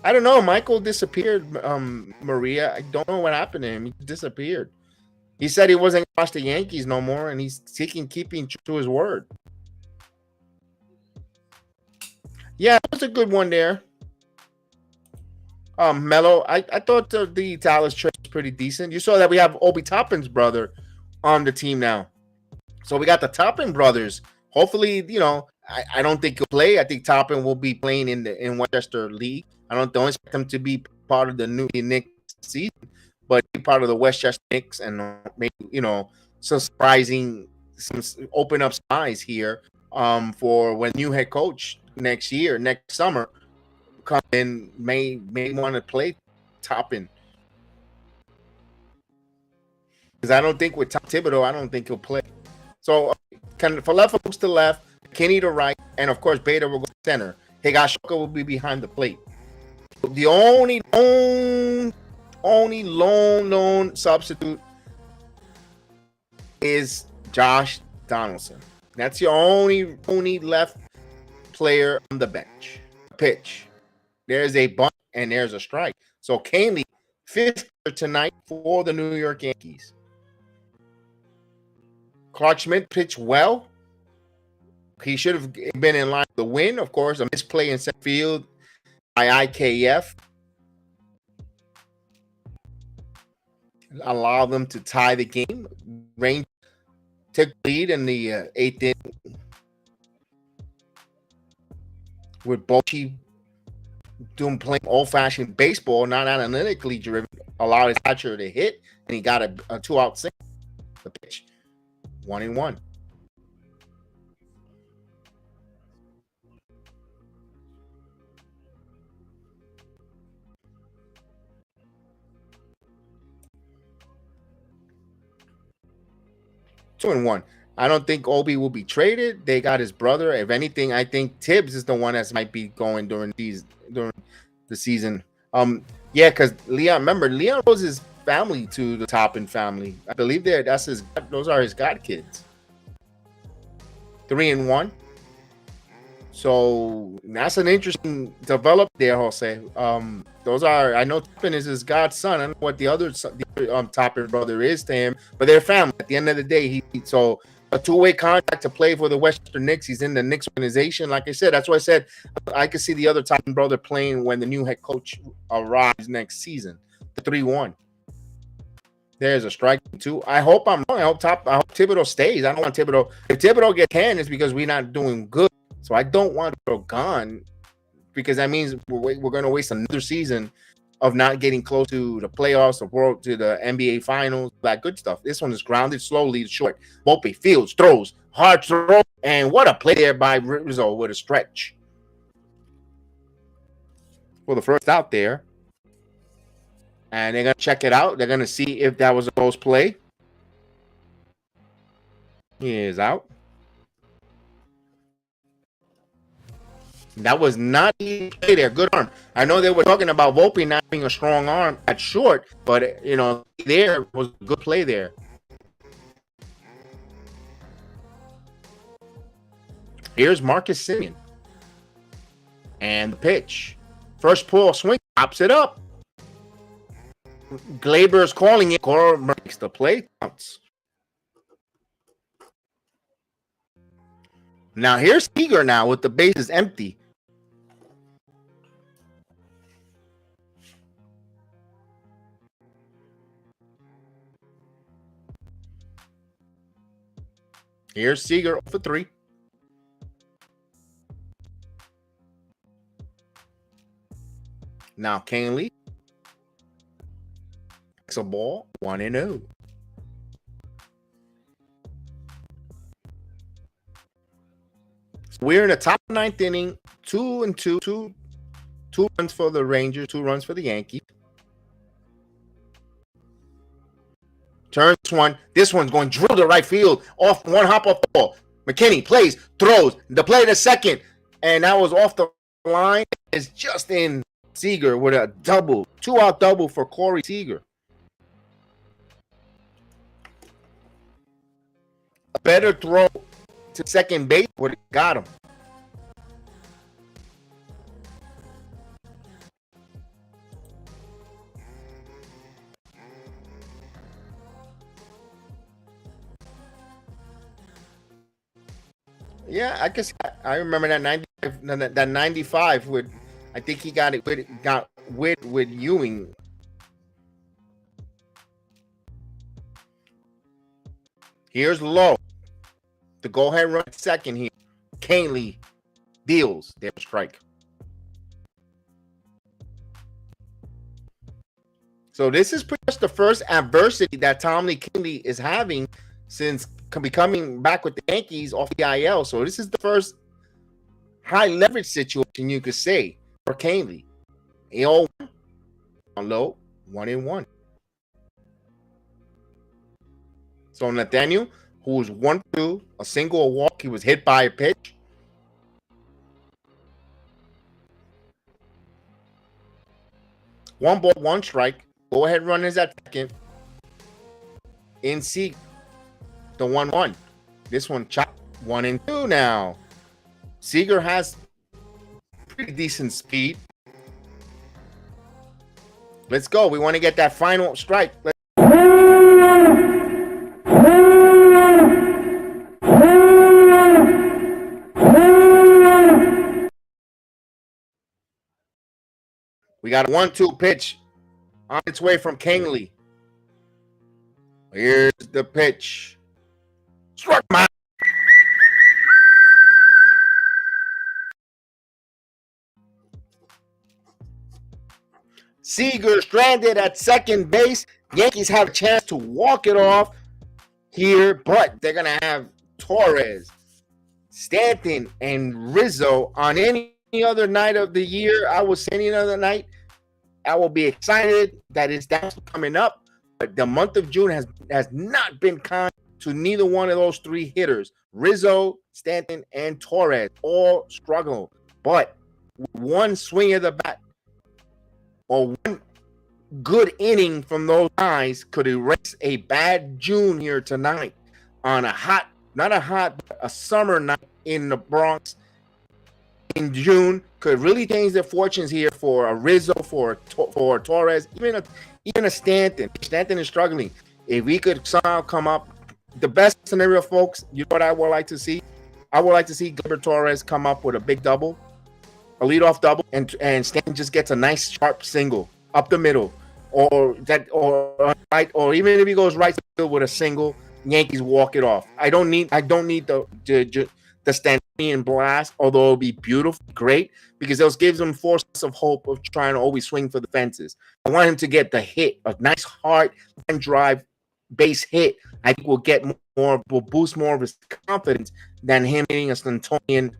I don't know. Michael disappeared, Maria. I don't know what happened to him. He disappeared. He said he wasn't going to watch the Yankees no more, and he's keeping true to his word. Yeah, it was a good one there. Mello, I thought the Dallas trade was pretty decent. You saw that we have Obi Toppin's brother on the team now. So we got the Toppin brothers. Hopefully, you know, I don't think he'll play. I think Toppin will be playing in Westchester League. I don't expect him to be part of the new Knicks season, but be part of the Westchester Knicks and maybe, you know, some open up eyes here for when new head coach next summer come in may want to play Toppin. Because I don't think with Tom Thibodeau, I don't think he'll play. So Falefa moves to left, Kenny to right, and of course Bader will go center. Higashioka will be behind the plate. The only lone substitute is Josh Donaldson. That's your only left player on the bench. Pitch. There's a bunt and there's a strike. So Kahnle, 5th tonight for the New York Yankees. Clarke Schmidt pitched well. He should have been in line for the win. Of course, a misplay in center field by IKF. Allow them to tie the game. Rangers took the lead in the 8th inning with Bochy playing old-fashioned baseball, not analytically driven. Allowed his catcher to hit, and he got a 2-out single. The pitch, 1-1. Two and one. I don't think Obi will be traded. They got his brother. If anything, I think Tibbs is the one that might be going during the season. Yeah, because Leon rose his family to the Toppin family. I believe those are his god kids. 3-1. So that's an interesting develop there, Jose. Those are, I know Toppin is his godson. I don't know what the other Toppin brother is to him, but they're family. At the end of the day, so a two-way contract to play for the Western Knicks. He's in the Knicks organization. Like I said, that's why I said I could see the other Toppin brother playing when the new head coach arrives next season. The 3-1. There's a strike too. I hope I'm wrong. I hope Thibodeau stays. I don't want Thibodeau. If Thibodeau gets 10, it's because we're not doing good. So I don't want Thibodeau gone, because that means we're going to waste another season of not getting close to the playoffs, to the NBA finals, that good stuff. This one is grounded slowly, short. Volpe fields, throws, hard throw, and what a play there by Rizzo with a stretch. For the first out there. And they're going to check it out. They're going to see if that was a close play. He is out. That was not a play there. Good arm. I know they were talking about Volpe not being a strong arm at short, but, you know, there was a good play there. Here's Marcus Semien. And the pitch. First pull swing. Pops it up. Glaber is calling it. Cora makes the play. Counts. Now here's Seager now with the bases empty. Here's Seager for 3. Now Canley. A ball 1-0. So we're in the top 9th inning, 2-2, two runs for the Rangers, 2 runs for the Yankees. Turns one. This one's going to drill to right field off one hop off the ball. McKinney plays, throws the play to second, and that was off the line. It's just in. Seager with a double, 2-out double for Corey Seager. A better throw to second base would have got him. Yeah, I guess I remember that 95 with, I think he got it with Ewing. Here's Lowe. The go-ahead run second here. Canley deals their strike. So this is pretty much the first adversity that Tommy Canley is having since becoming back with the Yankees off the IL. So this is the first high leverage situation you could say for Canley. 0 on low, 1-1. So Nathaniel, who was 1-2, a single, a walk. He was hit by a pitch. One ball, one strike. Go ahead, runners at second. In C, the 1-1. This one chopped 1-2 now. Seager has pretty decent speed. Let's go. We want to get that final strike. We got a 1-2 pitch on its way from Canley. Here's the pitch. Struck him out. Seager stranded at second base. Yankees have a chance to walk it off here, but they're going to have Torres, Stanton, and Rizzo on any other night of the year. I would say any other night, I will be excited that it's coming up. But the month of June has not been kind to neither one of those 3 hitters. Rizzo, Stanton, and Torres all struggle. But one swing of the bat or one good inning from those guys could erase a bad June here tonight on a hot, not a hot, but a summer night in the Bronx. in June could really change their fortunes here for a Rizzo, for Torres, even a Stanton. Stanton is struggling. If we could somehow come up, the best scenario, folks, you know what I would like to see? I would like to see Gleyber Torres come up with a big double, a leadoff double, and Stanton just gets a nice sharp single up the middle, or right, or even if he goes right field with a single, Yankees walk it off. I don't need the Stantonian blast, although it'll be beautiful, great, because those gives him force of hope of trying to always swing for the fences. I want him to get the hit, a nice hard line drive base hit. I think will boost more of his confidence than him hitting a Stantonian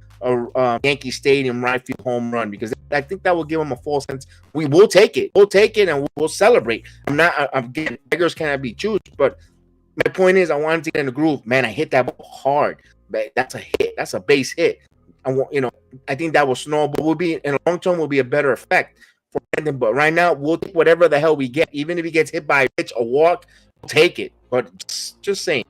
Yankee Stadium right field home run, because I think that will give him a false sense. We will take it. We'll take it and we'll celebrate. I'm getting beggars cannot be choosers, but my point is I want him to get in the groove. Man, I hit that ball hard. That's a hit. That's a base hit. I think that will snowball. Will be in the long term will be a better effect for Brandon. But right now, we'll take whatever the hell we get. Even if he gets hit by a pitch, a walk, we'll take it. But just saying.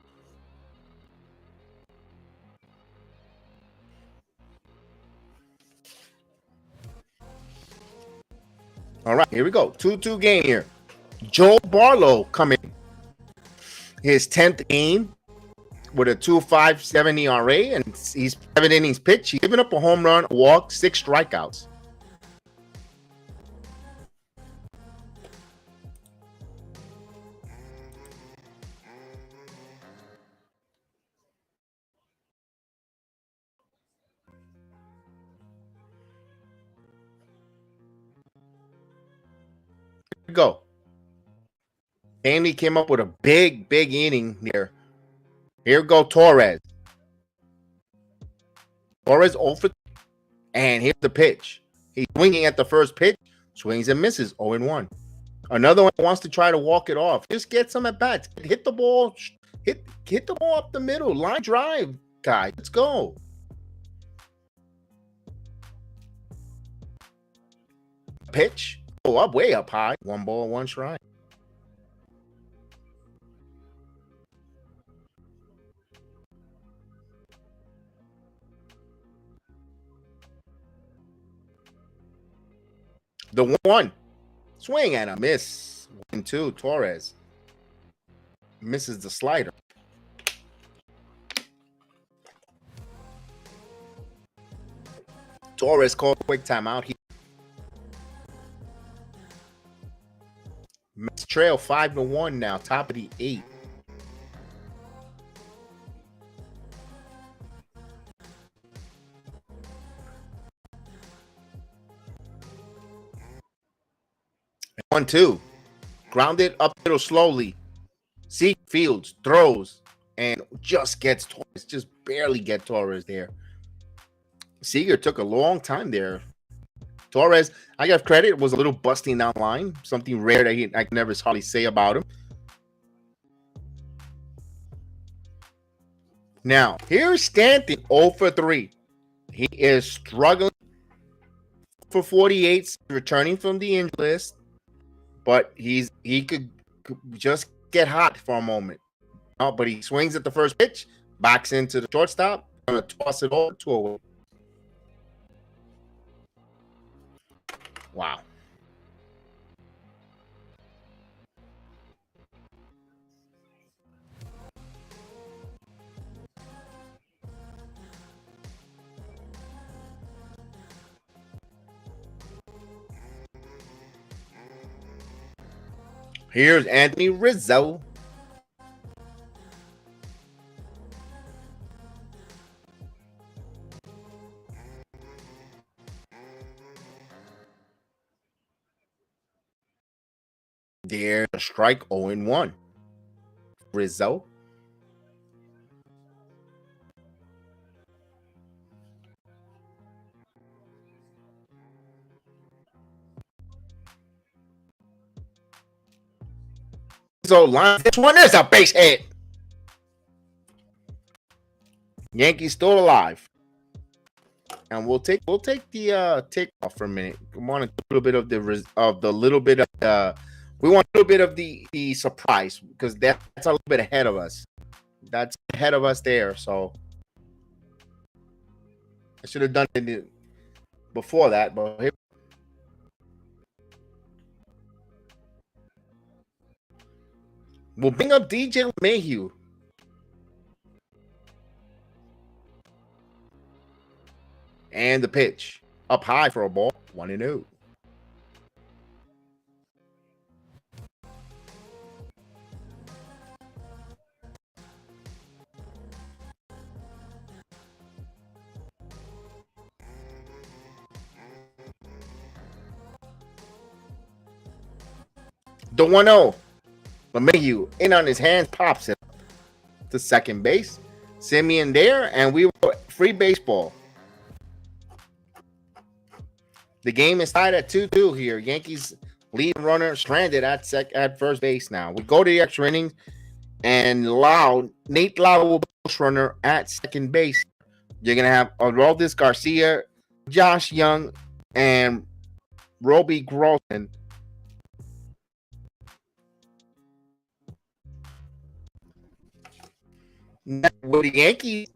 All right, here we go. 2-2 game here. Joe Barlow coming. His 10th game with a 2.57 ERA, and he's 7 innings pitched. He's given up a home run, a walk, 6 strikeouts. Here we go. Amy came up with a big inning here. Here we go, Torres. Torres 0 for 3. And here's the pitch. He's swinging at the first pitch, swings and misses, 0-1. Another one wants to try to walk it off. Just get some at bats. Hit the ball. Hit the ball up the middle. Line drive, guy. Let's go. Pitch. Oh, up way up high. 1 ball, 1 strike. The 1. Swing and a miss. 1-2. Torres misses the slider. Torres called quick timeout here. Mets trail 5-1 now, top of the 8th. And 1-2. Grounded up middle slowly. Seek Fields throws and just gets Torres. Just barely get Torres there. Seager took a long time there. Torres, I give credit, was a little busting down line. Something rare that I can never hardly say about him. Now, here's Stanton 0 for 3. He is struggling for 48, returning from the injury list. But he could just get hot for a moment. Oh, but he swings at the first pitch, backs into the shortstop, gonna toss it over to a. Wow. Here's Anthony Rizzo. There's a strike 0-1. Rizzo. So line, this one is a base hit. Yankees still alive. And we'll take the take off for a minute. We want a little bit of we want a little bit of the surprise, because that's a little bit ahead of us. That's ahead of us there. So I should have done it. before that, but here, we'll bring up DJ Mayhew. And the pitch up high for a ball, 1-0. The 1-0. LeMahieu in on his hands, pops it to second base. Simeon there, and we were free baseball. The game is tied at 2-2 here. Yankees lead runner stranded at first base now. We go to the extra innings, and Nate Lau will be runner at second base. You're going to have Aroldis Garcia, Josh Young, and Roby Grossman. Now, with the Yankees,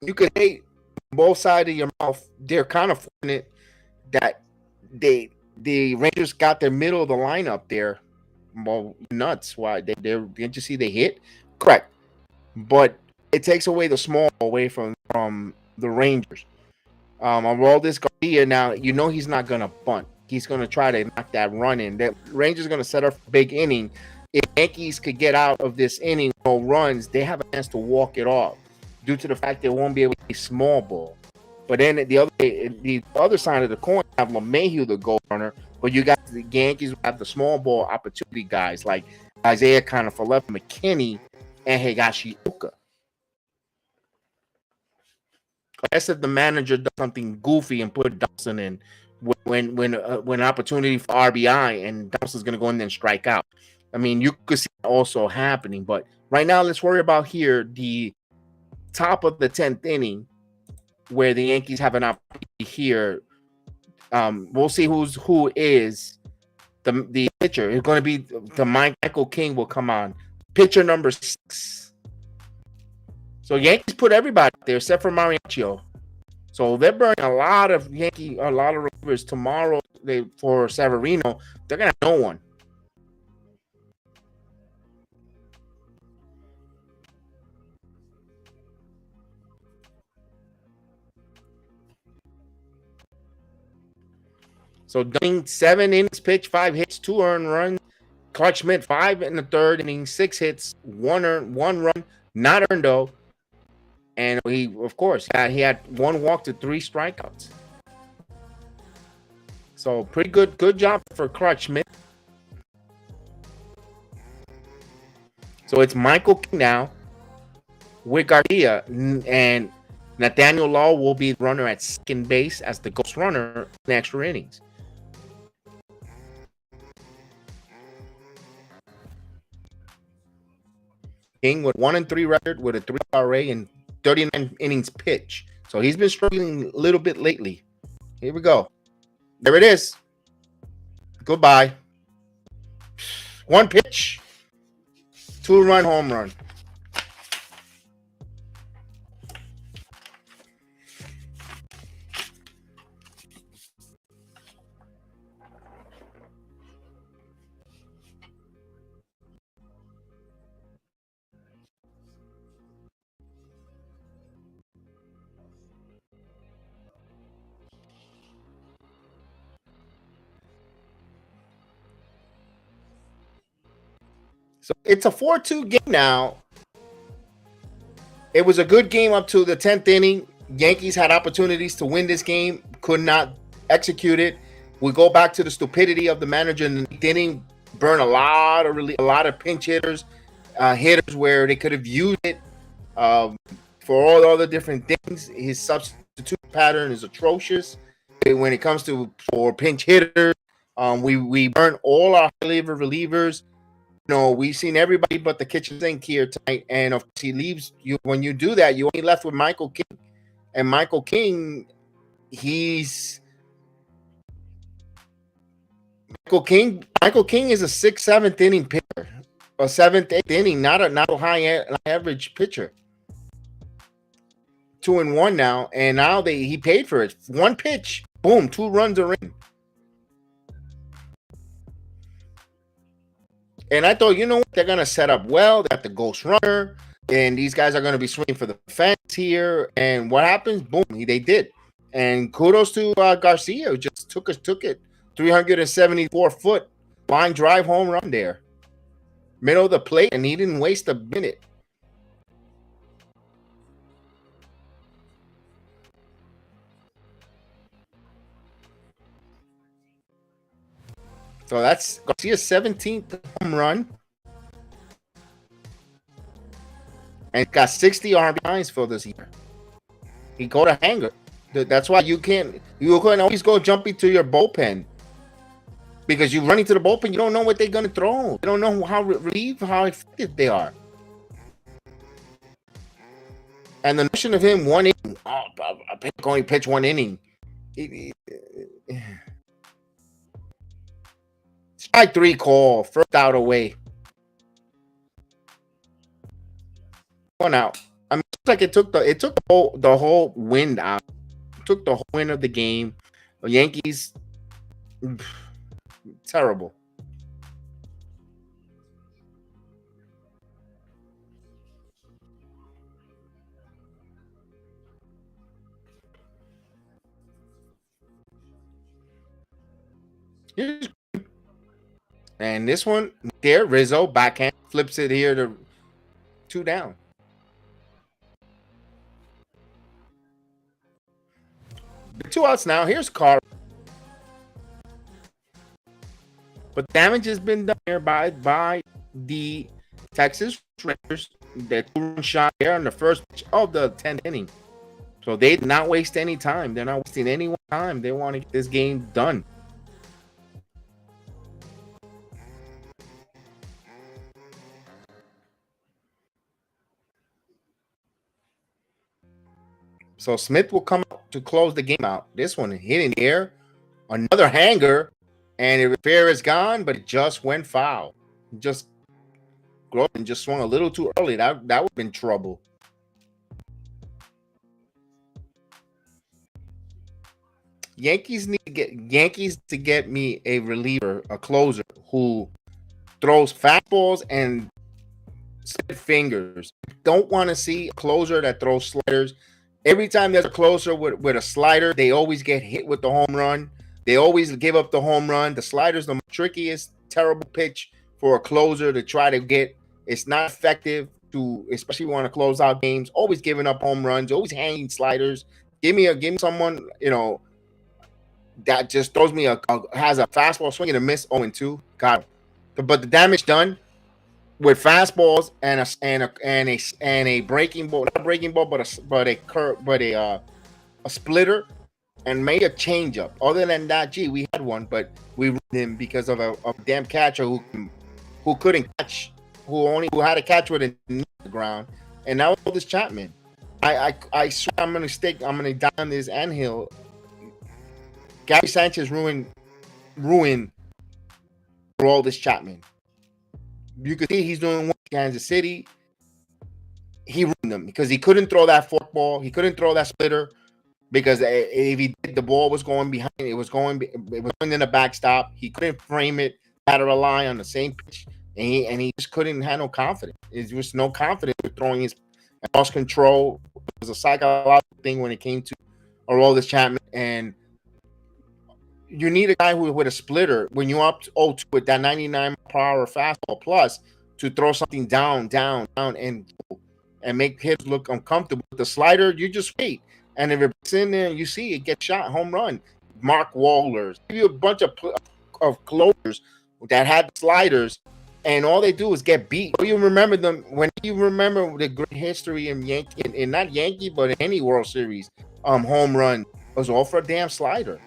you could hate both sides of your mouth. They're kind of fortunate that the Rangers got their middle of the lineup there. Well, nuts. Why? Didn't you see they hit? Correct. But it takes away the small away from the Rangers. Aroldis Garcia, now, you know he's not going to bunt. He's going to try to knock that run in. The Rangers are going to set up a big inning. If Yankees could get out of this inning, no runs, they have a chance to walk it off due to the fact they won't be able to play small ball. But then the other side of the coin, have LeMahieu, the goal runner, but you got the Yankees have the small ball opportunity guys like Isaiah Kiner-Falefa, McKinney, and Higashioka. Unless if the manager does something goofy and put Dawson in when an opportunity for RBI and Dawson's going to go in there and strike out. I mean, you could see it also happening. But right now, let's worry about here the top of the 10th inning, where the Yankees have an opportunity here. We'll see who is the pitcher. It's going to be the Michael King will come on. Pitcher number 6. So Yankees put everybody there except for Mariachio. So they're burning a lot of relievers tomorrow. For Severino, they're going to have no one. So Dane 7 innings pitched, 5 hits, 2 earned runs. Clarke Schmidt 5 in the third inning, 6 hits, 1 run, not earned though. And he had 1 walk to 3 strikeouts. So pretty good job for Clarke Schmidt. So it's Michael King now with Garcia, and Nathaniel Law will be the runner at second base as the ghost runner in extra innings. King with 1-3 record with a 3 RA and 39 innings pitch. So he's been struggling a little bit lately. Here we go. There it is. Goodbye. 1 pitch. 2-run home run. So it's a 4-2 game now. It was a good game up to the 10th inning. Yankees had opportunities to win this game, could not execute it. We go back to the stupidity of the manager in the 9th inning, burn a lot of pinch hitters, hitters where they could have used it for all the other different things. His substitute pattern is atrocious when it comes to for pinch hitters. We burn all our relievers. No, we've seen everybody but the kitchen sink here tonight, and of course he leaves you. When you do that, you only left with Michael King, and Michael King is a 6th, 7th inning pitcher, a 7th, 8th inning, not a high average pitcher. 2-1 now, and now he paid for it. One pitch, boom, 2 runs are in. And I thought, you know what, they're gonna set up well. They got the ghost runner, and these guys are gonna be swinging for the fence here. And what happens? Boom, they did. And kudos to Garcia, who just took it 374 foot line drive home run there, middle of the plate, and he didn't waste a minute. So that's Garcia's 17th home run. And got 60 RBIs for this year. He got a hanger. That's why you can always go jump into your bullpen. Because you run into the bullpen, you don't know what they're going to throw. You don't know how effective they are. And the notion of him 1 inning, I only pitch 1 inning. Strike 3 call, first out away. 1 out. I mean, it's like it took the whole wind out. It took the whole wind of the game. The Yankees, terrible. And this one there, Rizzo backhand flips it here to 2 down. The 2 outs now. Here's Clarke. But damage has been done here by the Texas Rangers. That 2-run shot there on the first pitch of the 10th inning. So they did not waste any time. They're not wasting any time. They want to get this game done. So Schmidt will come out to close the game out. This one hit in the air. Another hanger. And the fair is gone, but it just went foul. Just swung a little too early. That would have been trouble. Yankees to get me a reliever, a closer who throws fastballs and split fingers. Don't want to see a closer that throws sliders. Every time there's a closer with a slider, they always get hit with the home run. They always give up the home run. The slider's the trickiest, terrible pitch for a closer to try to get. It's not effective to, especially want to close out games. Always giving up home runs. Always hanging sliders. Give me someone, you know, that just throws me has a fastball swing and a miss 0-2. God, but the damage done with fastballs and a breaking ball, not a breaking ball, but a splitter, and made a changeup. Other than that, gee, we had one, but we ruined him because of a damn catcher who couldn't catch, who had to catch with it in the ground. And now this Chapman, I swear I'm gonna die on this anthill. Gary Sanchez ruined for all this Chapman. You could see he's doing one in Kansas City. He ruined them because he couldn't throw that forkball. He couldn't throw that splitter because if he did, the ball was going behind. It was going in the backstop. He couldn't frame it. Had to rely on the same pitch, and he just couldn't have no confidence. There was no confidence with throwing his lost control. It was a psychological thing when it came to Aroldis Chapman, and you need a guy with a splitter when you up 0-2 with that 99-mile-per-hour fastball plus to throw something down, and make hitters look uncomfortable. With the slider, you just wait. And if it's in there, you see it gets shot, home run. Mark Wahlers. Give you a bunch of closers that had sliders, and all they do is get beat. You remember them when you remember the great history in not Yankee, but in any World Series home run was all for a damn slider.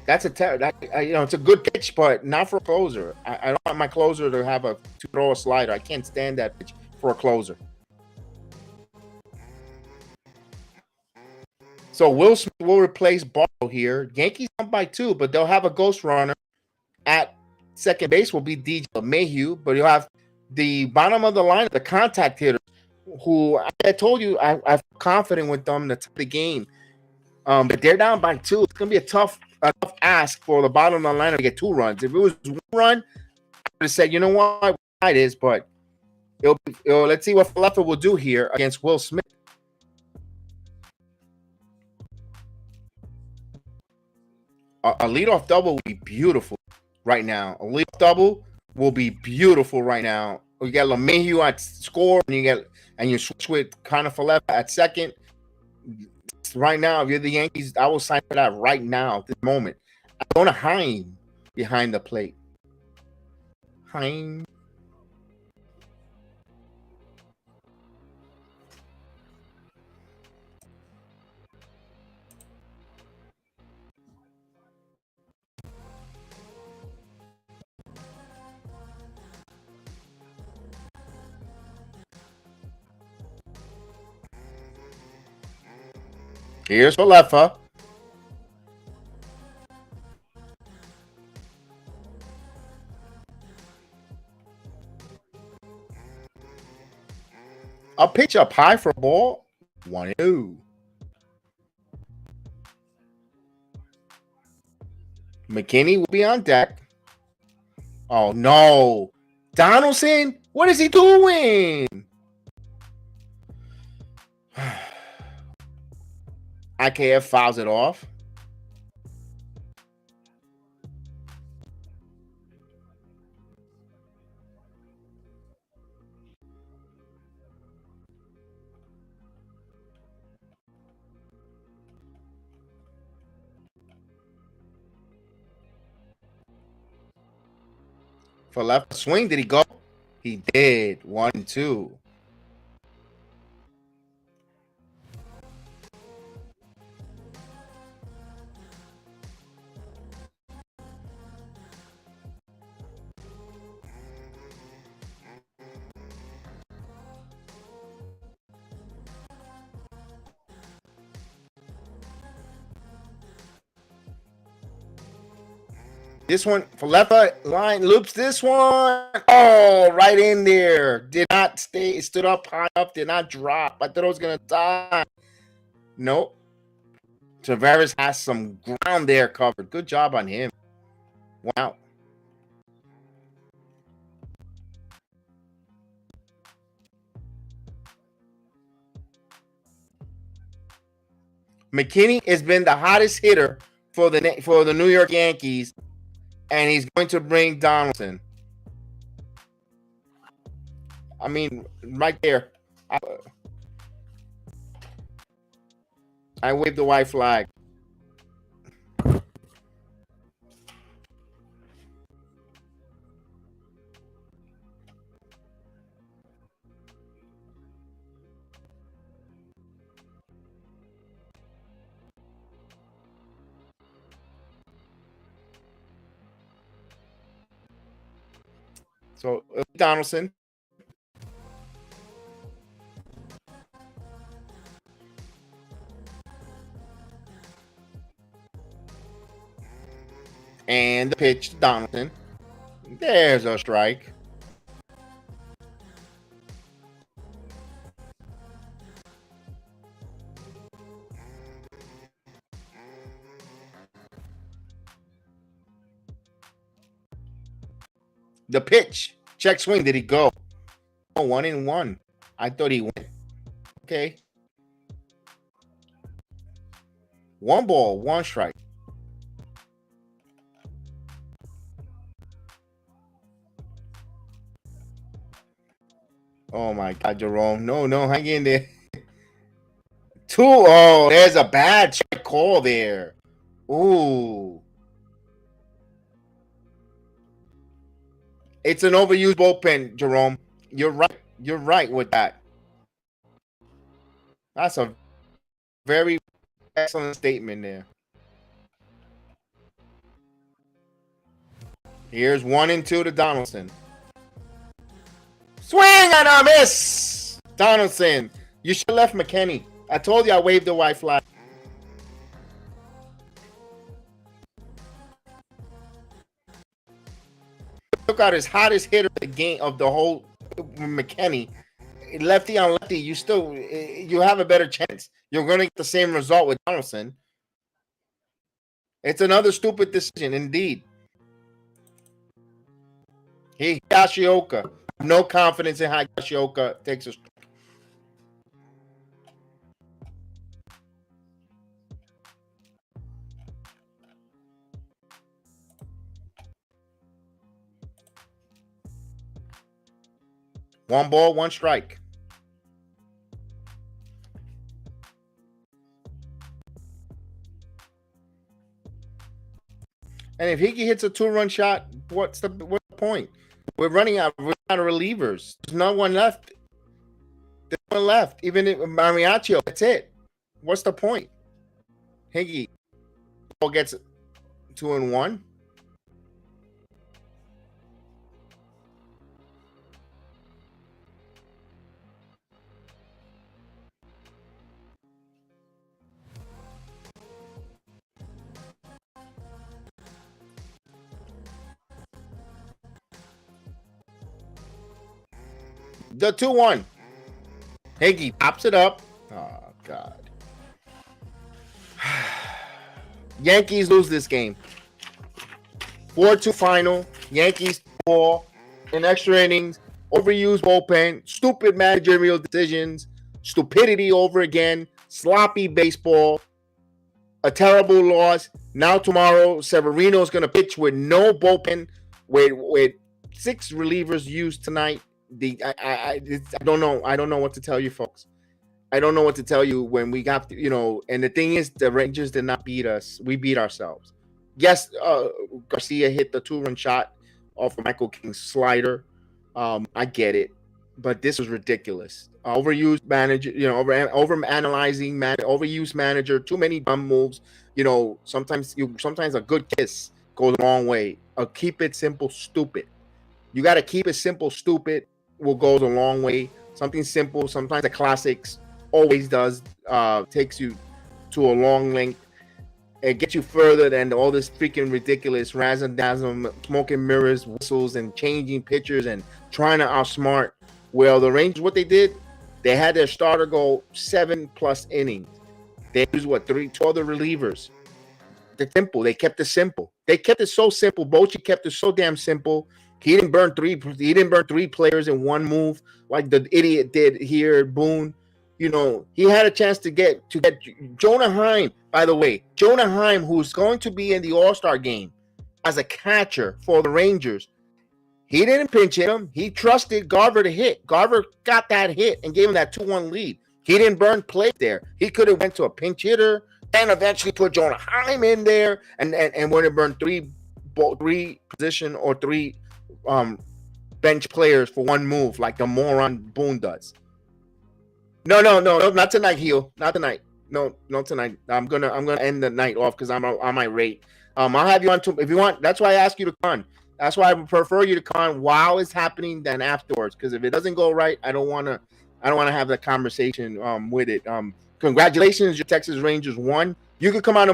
That's it's a good pitch, but not for a closer. I don't want my closer to throw a slider. I can't stand that pitch for a closer. So Will Smith will replace Barlow here. Yankees up by 2, but they'll have a ghost runner at second base. Will be DJ Mayhew, but you'll have the bottom of the line, the contact hitters, who I told you I'm confident with them to take the game. But they're down by 2. It's gonna be a tough ask for the bottom of the lineup to get 2 runs. If it was 1 run, I would have said, you know what, it is. But let's see what Falefa will do here against Will Smith. A leadoff double will be beautiful right now. A leadoff double will be beautiful right now. You got LeMahieu at score, and you switch with Connor Falefa at second. Right now, if you're the Yankees, I will sign for that right now, this moment. I want a Heim behind the plate. Heim. Here's Falefa. A pitch up high for a ball. 1-2. McKinney will be on deck. Oh, no. Donaldson? What is he doing? IKF fouls it off. For left swing, did he go? He did. 1-2. This one, Falefa line loops this one. Oh, right in there. Did not stay. It stood up high up. Did not drop. I thought it was going to die. Nope. Tavares has some ground there covered. Good job on him. Wow. McKinney has been the hottest hitter for the New York Yankees, and he's going to bring Donaldson. I mean, right there. I waved the white flag. So Donaldson. And the pitch to Donaldson. There's a strike. The pitch. Check swing. Did he go? Oh, 1-1. I thought he went. Okay. 1 ball, 1 strike. Oh my God, Jerome. No, hang in there. 2. Oh, there's a bad strike call there. Ooh. It's an overused bullpen, Jerome. You're right. You're right with that. That's a very excellent statement there. Here's 1-2 to Donaldson. Swing and a miss! Donaldson. You should have left McKinney. I told you I waved the white flag. Took out his hottest hitter of the game of the whole McKinney. lefty on lefty, you have a better chance. You're going to get the same result with Donaldson. It's another stupid decision, indeed. Higashioka. No confidence in Higashioka. Takes a. One ball, one strike. And if Higgy hits a 2-run shot, what's the point? We're out of relievers. There's no one left. There's no one left. Even if Mariachi, that's it. What's the point? Higgy ball gets 2-1. The 2-1. Higgy pops it up. Oh, God. Yankees lose this game. 4-2 final. Yankees ball in extra innings. Overused bullpen. Stupid managerial decisions. Stupidity over again. Sloppy baseball. A terrible loss. Now tomorrow, Severino is going to pitch with no bullpen. With 6 relievers used tonight. I don't know. I don't know what to tell you, folks. I don't know what to tell you when we got, and the thing is, the Rangers did not beat us. We beat ourselves. Yes, Garcia hit the 2-run shot off of Michael King's slider. I get it, but this was ridiculous. Overused manager, over analyzing, overused manager, too many dumb moves. Sometimes a good kiss goes a long way. Keep it simple, stupid. You got to keep it simple, stupid. Will goes a long way. Something simple, sometimes the classics always does, takes you to a long length. It gets you further than all this freaking ridiculous razzle dazzle, smoking mirrors, whistles, and changing pitchers and trying to outsmart. Well, the Rangers, what they did, they had their starter go 7+ innings. They used 2 other relievers. They're simple. They kept it simple. They kept it so simple. Bochy kept it so damn simple. He didn't burn 3 players in one move like the idiot did here, Boone. He had a chance to get Jonah Heim, by the way. Jonah Heim, who's going to be in the All-Star game as a catcher for the Rangers. He didn't pinch hit him. He trusted Garver to hit. Garver got that hit and gave him that 2-1 lead. He didn't burn play there. He could have went to a pinch hitter and eventually put Jonah Heim in there and would have burned 3 position or 3 bench players for one move like the moron Boone does. No, not tonight, heel. Not tonight. No, tonight. I'm gonna end the night off because I'm on my rate. I'll have you on if you want. That's why I ask you to con. That's why I would prefer you to con while it's happening than afterwards. Because if it doesn't go right, I don't wanna have that conversation with it. Congratulations, your Texas Rangers won. You could come on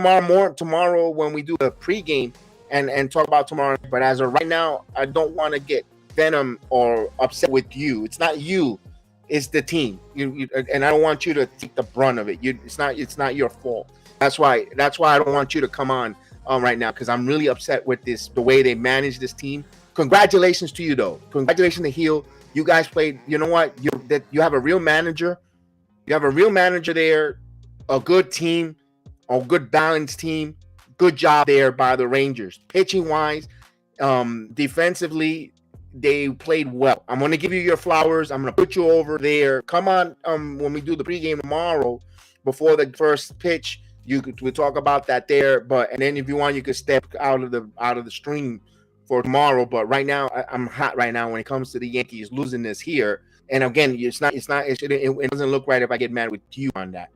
tomorrow when we do a pregame and talk about tomorrow. But as of right now, I don't want to get venom or upset with you. It's not you. It's the team. You and I don't want you to take the brunt of it. It's not your fault. That's why I don't want you to come on right now, because I'm really upset with the way they manage this team. Congratulations to you though. Congratulations to Heel. You guys played. You know what? You have a real manager. You have a real manager there. A good team. A good balanced team. Good job there by the Rangers. Pitching wise, defensively, they played well. I'm going to give you your flowers. I'm going to put you over there. Come on, when we do the pregame tomorrow, before the first pitch, we'll talk about that there. And then if you want, you could step out of the stream for tomorrow. But right now, I'm hot right now when it comes to the Yankees losing this here. And again, it doesn't look right if I get mad with you on that.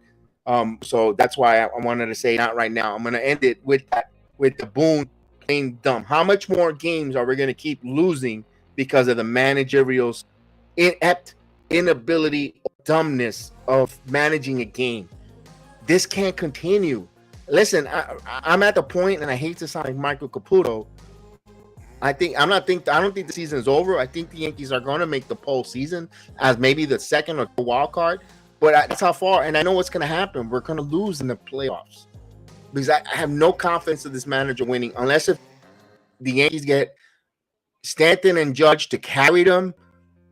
So that's why I wanted to say not right now. I'm going to end it with the Boone playing dumb. How much more games are we going to keep losing because of the managerial's inept inability or dumbness of managing a game? This can't continue. Listen, I'm at the point, and I hate to sound like Michael Caputo, I don't think the season is over. I think the Yankees are going to make the postseason as maybe the second or wild card, but that's how far. And I know what's going to happen. We're going to lose in the playoffs because I have no confidence in this manager winning unless if the Yankees get Stanton and Judge to carry them.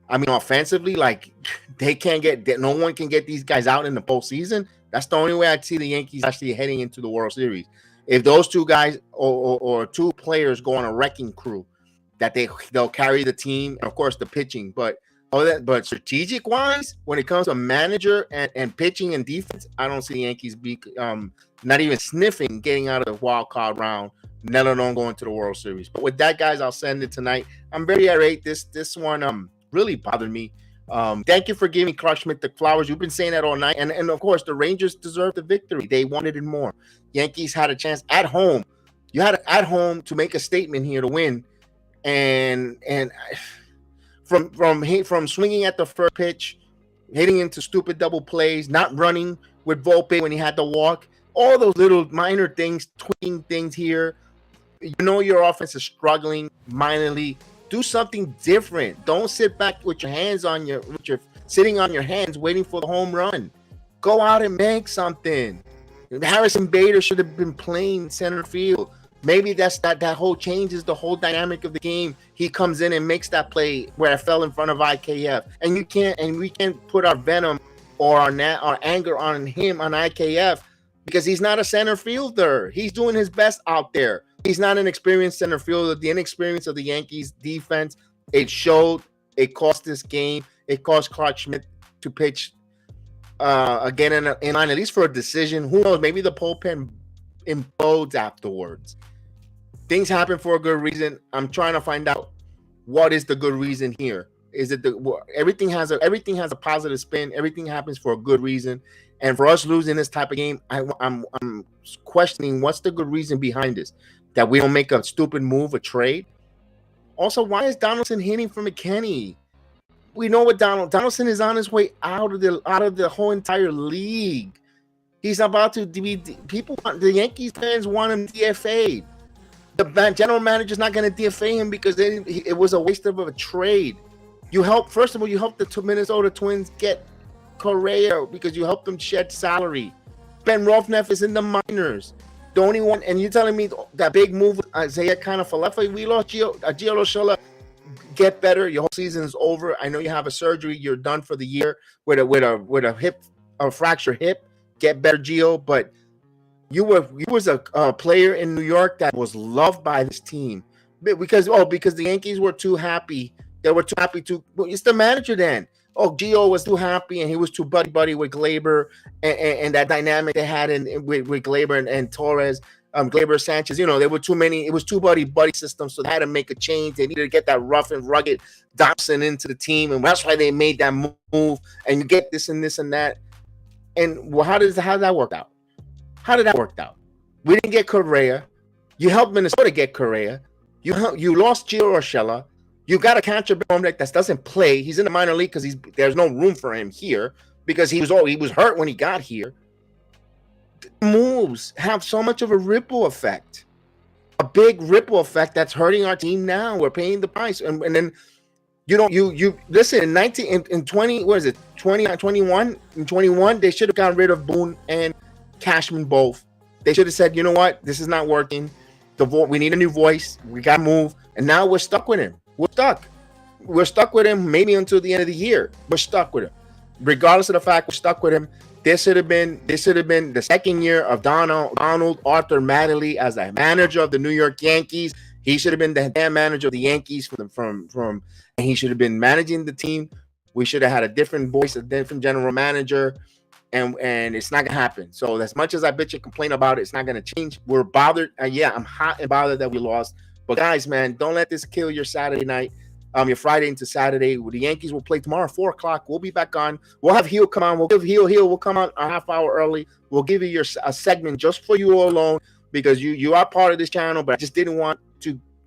I mean, offensively, like they can't get, no one can get these guys out in the postseason. That's the only way I see the Yankees actually heading into the World Series. If those two guys or two players go on a wrecking crew, that they'll carry the team, and of course the pitching. But strategic wise, when it comes to manager and pitching and defense, I don't see the Yankees be not even sniffing getting out of the wild card round, let alone going to the World Series. But with that, guys, I'll send it tonight. I'm very irate. This one really bothered me. Thank you for giving Clarke Schmidt the flowers. You've been saying that all night. And of course, the Rangers deserved the victory. They wanted it more. Yankees had a chance at home. You had at home to make a statement here to win. And from swinging at the first pitch, hitting into stupid double plays, not running with Volpe when he had to walk, all those little minor things, tweaking things here. You know your offense is struggling minorly. Do something different. Don't sit back with your hands on your sitting on your hands waiting for the home run. Go out and make something. Harrison Bader should have been playing center field. Maybe that whole changes the whole dynamic of the game. He comes in and makes that play where I fell in front of IKF. And we can't put our venom or our anger on him on IKF because he's not a center fielder. He's doing his best out there. He's not an experienced center fielder. The inexperience of the Yankees defense, it showed. It cost this game. It cost Clarke Schmidt to pitch again in line, at least for a decision. Who knows? Maybe the bullpen implodes afterwards. Things happen for a good reason. I'm trying to find out what is the good reason here. Is it everything has a positive spin? Everything happens for a good reason. And for us losing this type of game, I'm questioning what's the good reason behind this. That we don't make a stupid move, a trade. Also, why is Donaldson hitting for McKinney? We know what Donaldson is on his way out of the whole entire league. He's about to be the Yankees fans want him DFA'd. The general manager's not going to DFA him because it was a waste of a trade. First of all, you helped the Minnesota Twins get Correa because you helped them shed salary. Ben Rothneff is in the minors. The only one, and you're telling me that big move with Isaiah kind of Falefa, we lost Gio Urshela. Get better. Your whole season is over. I know you have a surgery. You're done for the year with a fractured hip. Get better, Gio. But you was a player in New York that was loved by this team because the Yankees were too happy. They were too happy to. Well, it's the manager then. Oh, Gio was too happy and he was too buddy with Glaber and that dynamic they had with Glaber and Torres, Glaber Sanchez. You know, there were too many. It was too buddy system, so they had to make a change. They needed to get that rough and rugged Dobson into the team, and that's why they made that move. And you get this and this and that. And well, how did that work out? How did that work out? We didn't get Correa. You helped Minnesota get Correa. You lost Gio Urshela. You got a catcher that doesn't play. He's in the minor league because there's no room for him here because he was hurt when he got here. The moves have so much of a ripple effect, a big ripple effect that's hurting our team now. We're paying the price, and then you listen in 20. What is it? 21 in 21. They should have gotten rid of Boone and Cashman both. They should have said, you know what, this is not working. We need a new voice. We got to move, and now we're stuck with him. We're stuck with him maybe until the end of the year. We're stuck with him. Regardless of the fact we're stuck with him, this should have been the second year of Donald Arthur Mattingly as the manager of the New York Yankees. He should have been the damn manager of the Yankees and he should have been managing the team. We should have had a different voice, a different general manager, and it's not gonna happen. So as much as I bitch and complain about it, it's not gonna change. We're bothered. I'm hot and bothered that we lost. But guys, man, don't let this kill your Saturday night, your Friday into Saturday. The Yankees will play tomorrow, 4 o'clock. We'll be back on. We'll have Heel come on. We'll give Heel. We'll come on a half hour early. We'll give you a segment just for you all alone because you are part of this channel, but I just didn't want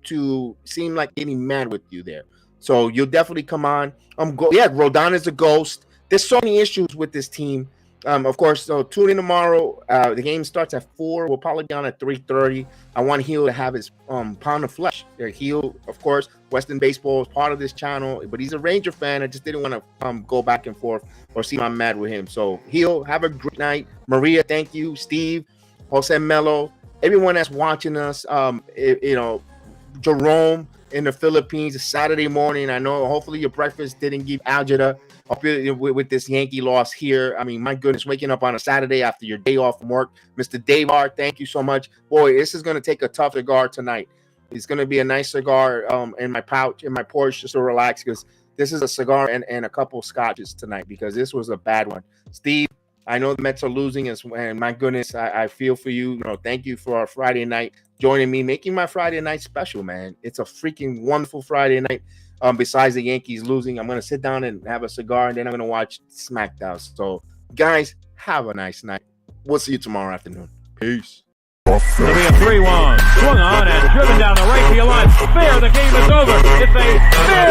to seem like getting mad with you there. So you'll definitely come on. Rodon is a ghost. There's so many issues with this team. Of course, so tune in tomorrow. The game starts at 4. We'll probably be on at 3:30. I want Heel to have his pound of flesh. Heel, of course, Western Baseball is part of this channel, but he's a Ranger fan. I just didn't want to go back and forth or see I'm mad with him. So Heel, have a great night. Maria, thank you. Steve, Jose Mello, everyone that's watching us. You know, Jerome in the Philippines. It's Saturday morning. I know. Hopefully your breakfast didn't give agita with this Yankee loss here. I mean, my goodness, waking up on a Saturday after your day off from work. Mr. Davar, thank you so much. Boy, this is going to take a tough cigar tonight. It's going to be a nice cigar in my pouch, in my Porsche, just to relax, because this is a cigar and a couple scotches tonight, because this was a bad one. Steve, I know the Mets are losing, and my goodness, I feel for you. You know, thank you for our Friday night joining me, making my Friday night special, man. It's a freaking wonderful Friday night. Besides the Yankees losing, I'm going to sit down and have a cigar, and then I'm going to watch SmackDown. So, guys, have a nice night. We'll see you tomorrow afternoon. Peace. It'll be a 3-1. Swung on and driven down the right field line. Fair, the game is over. It's a fair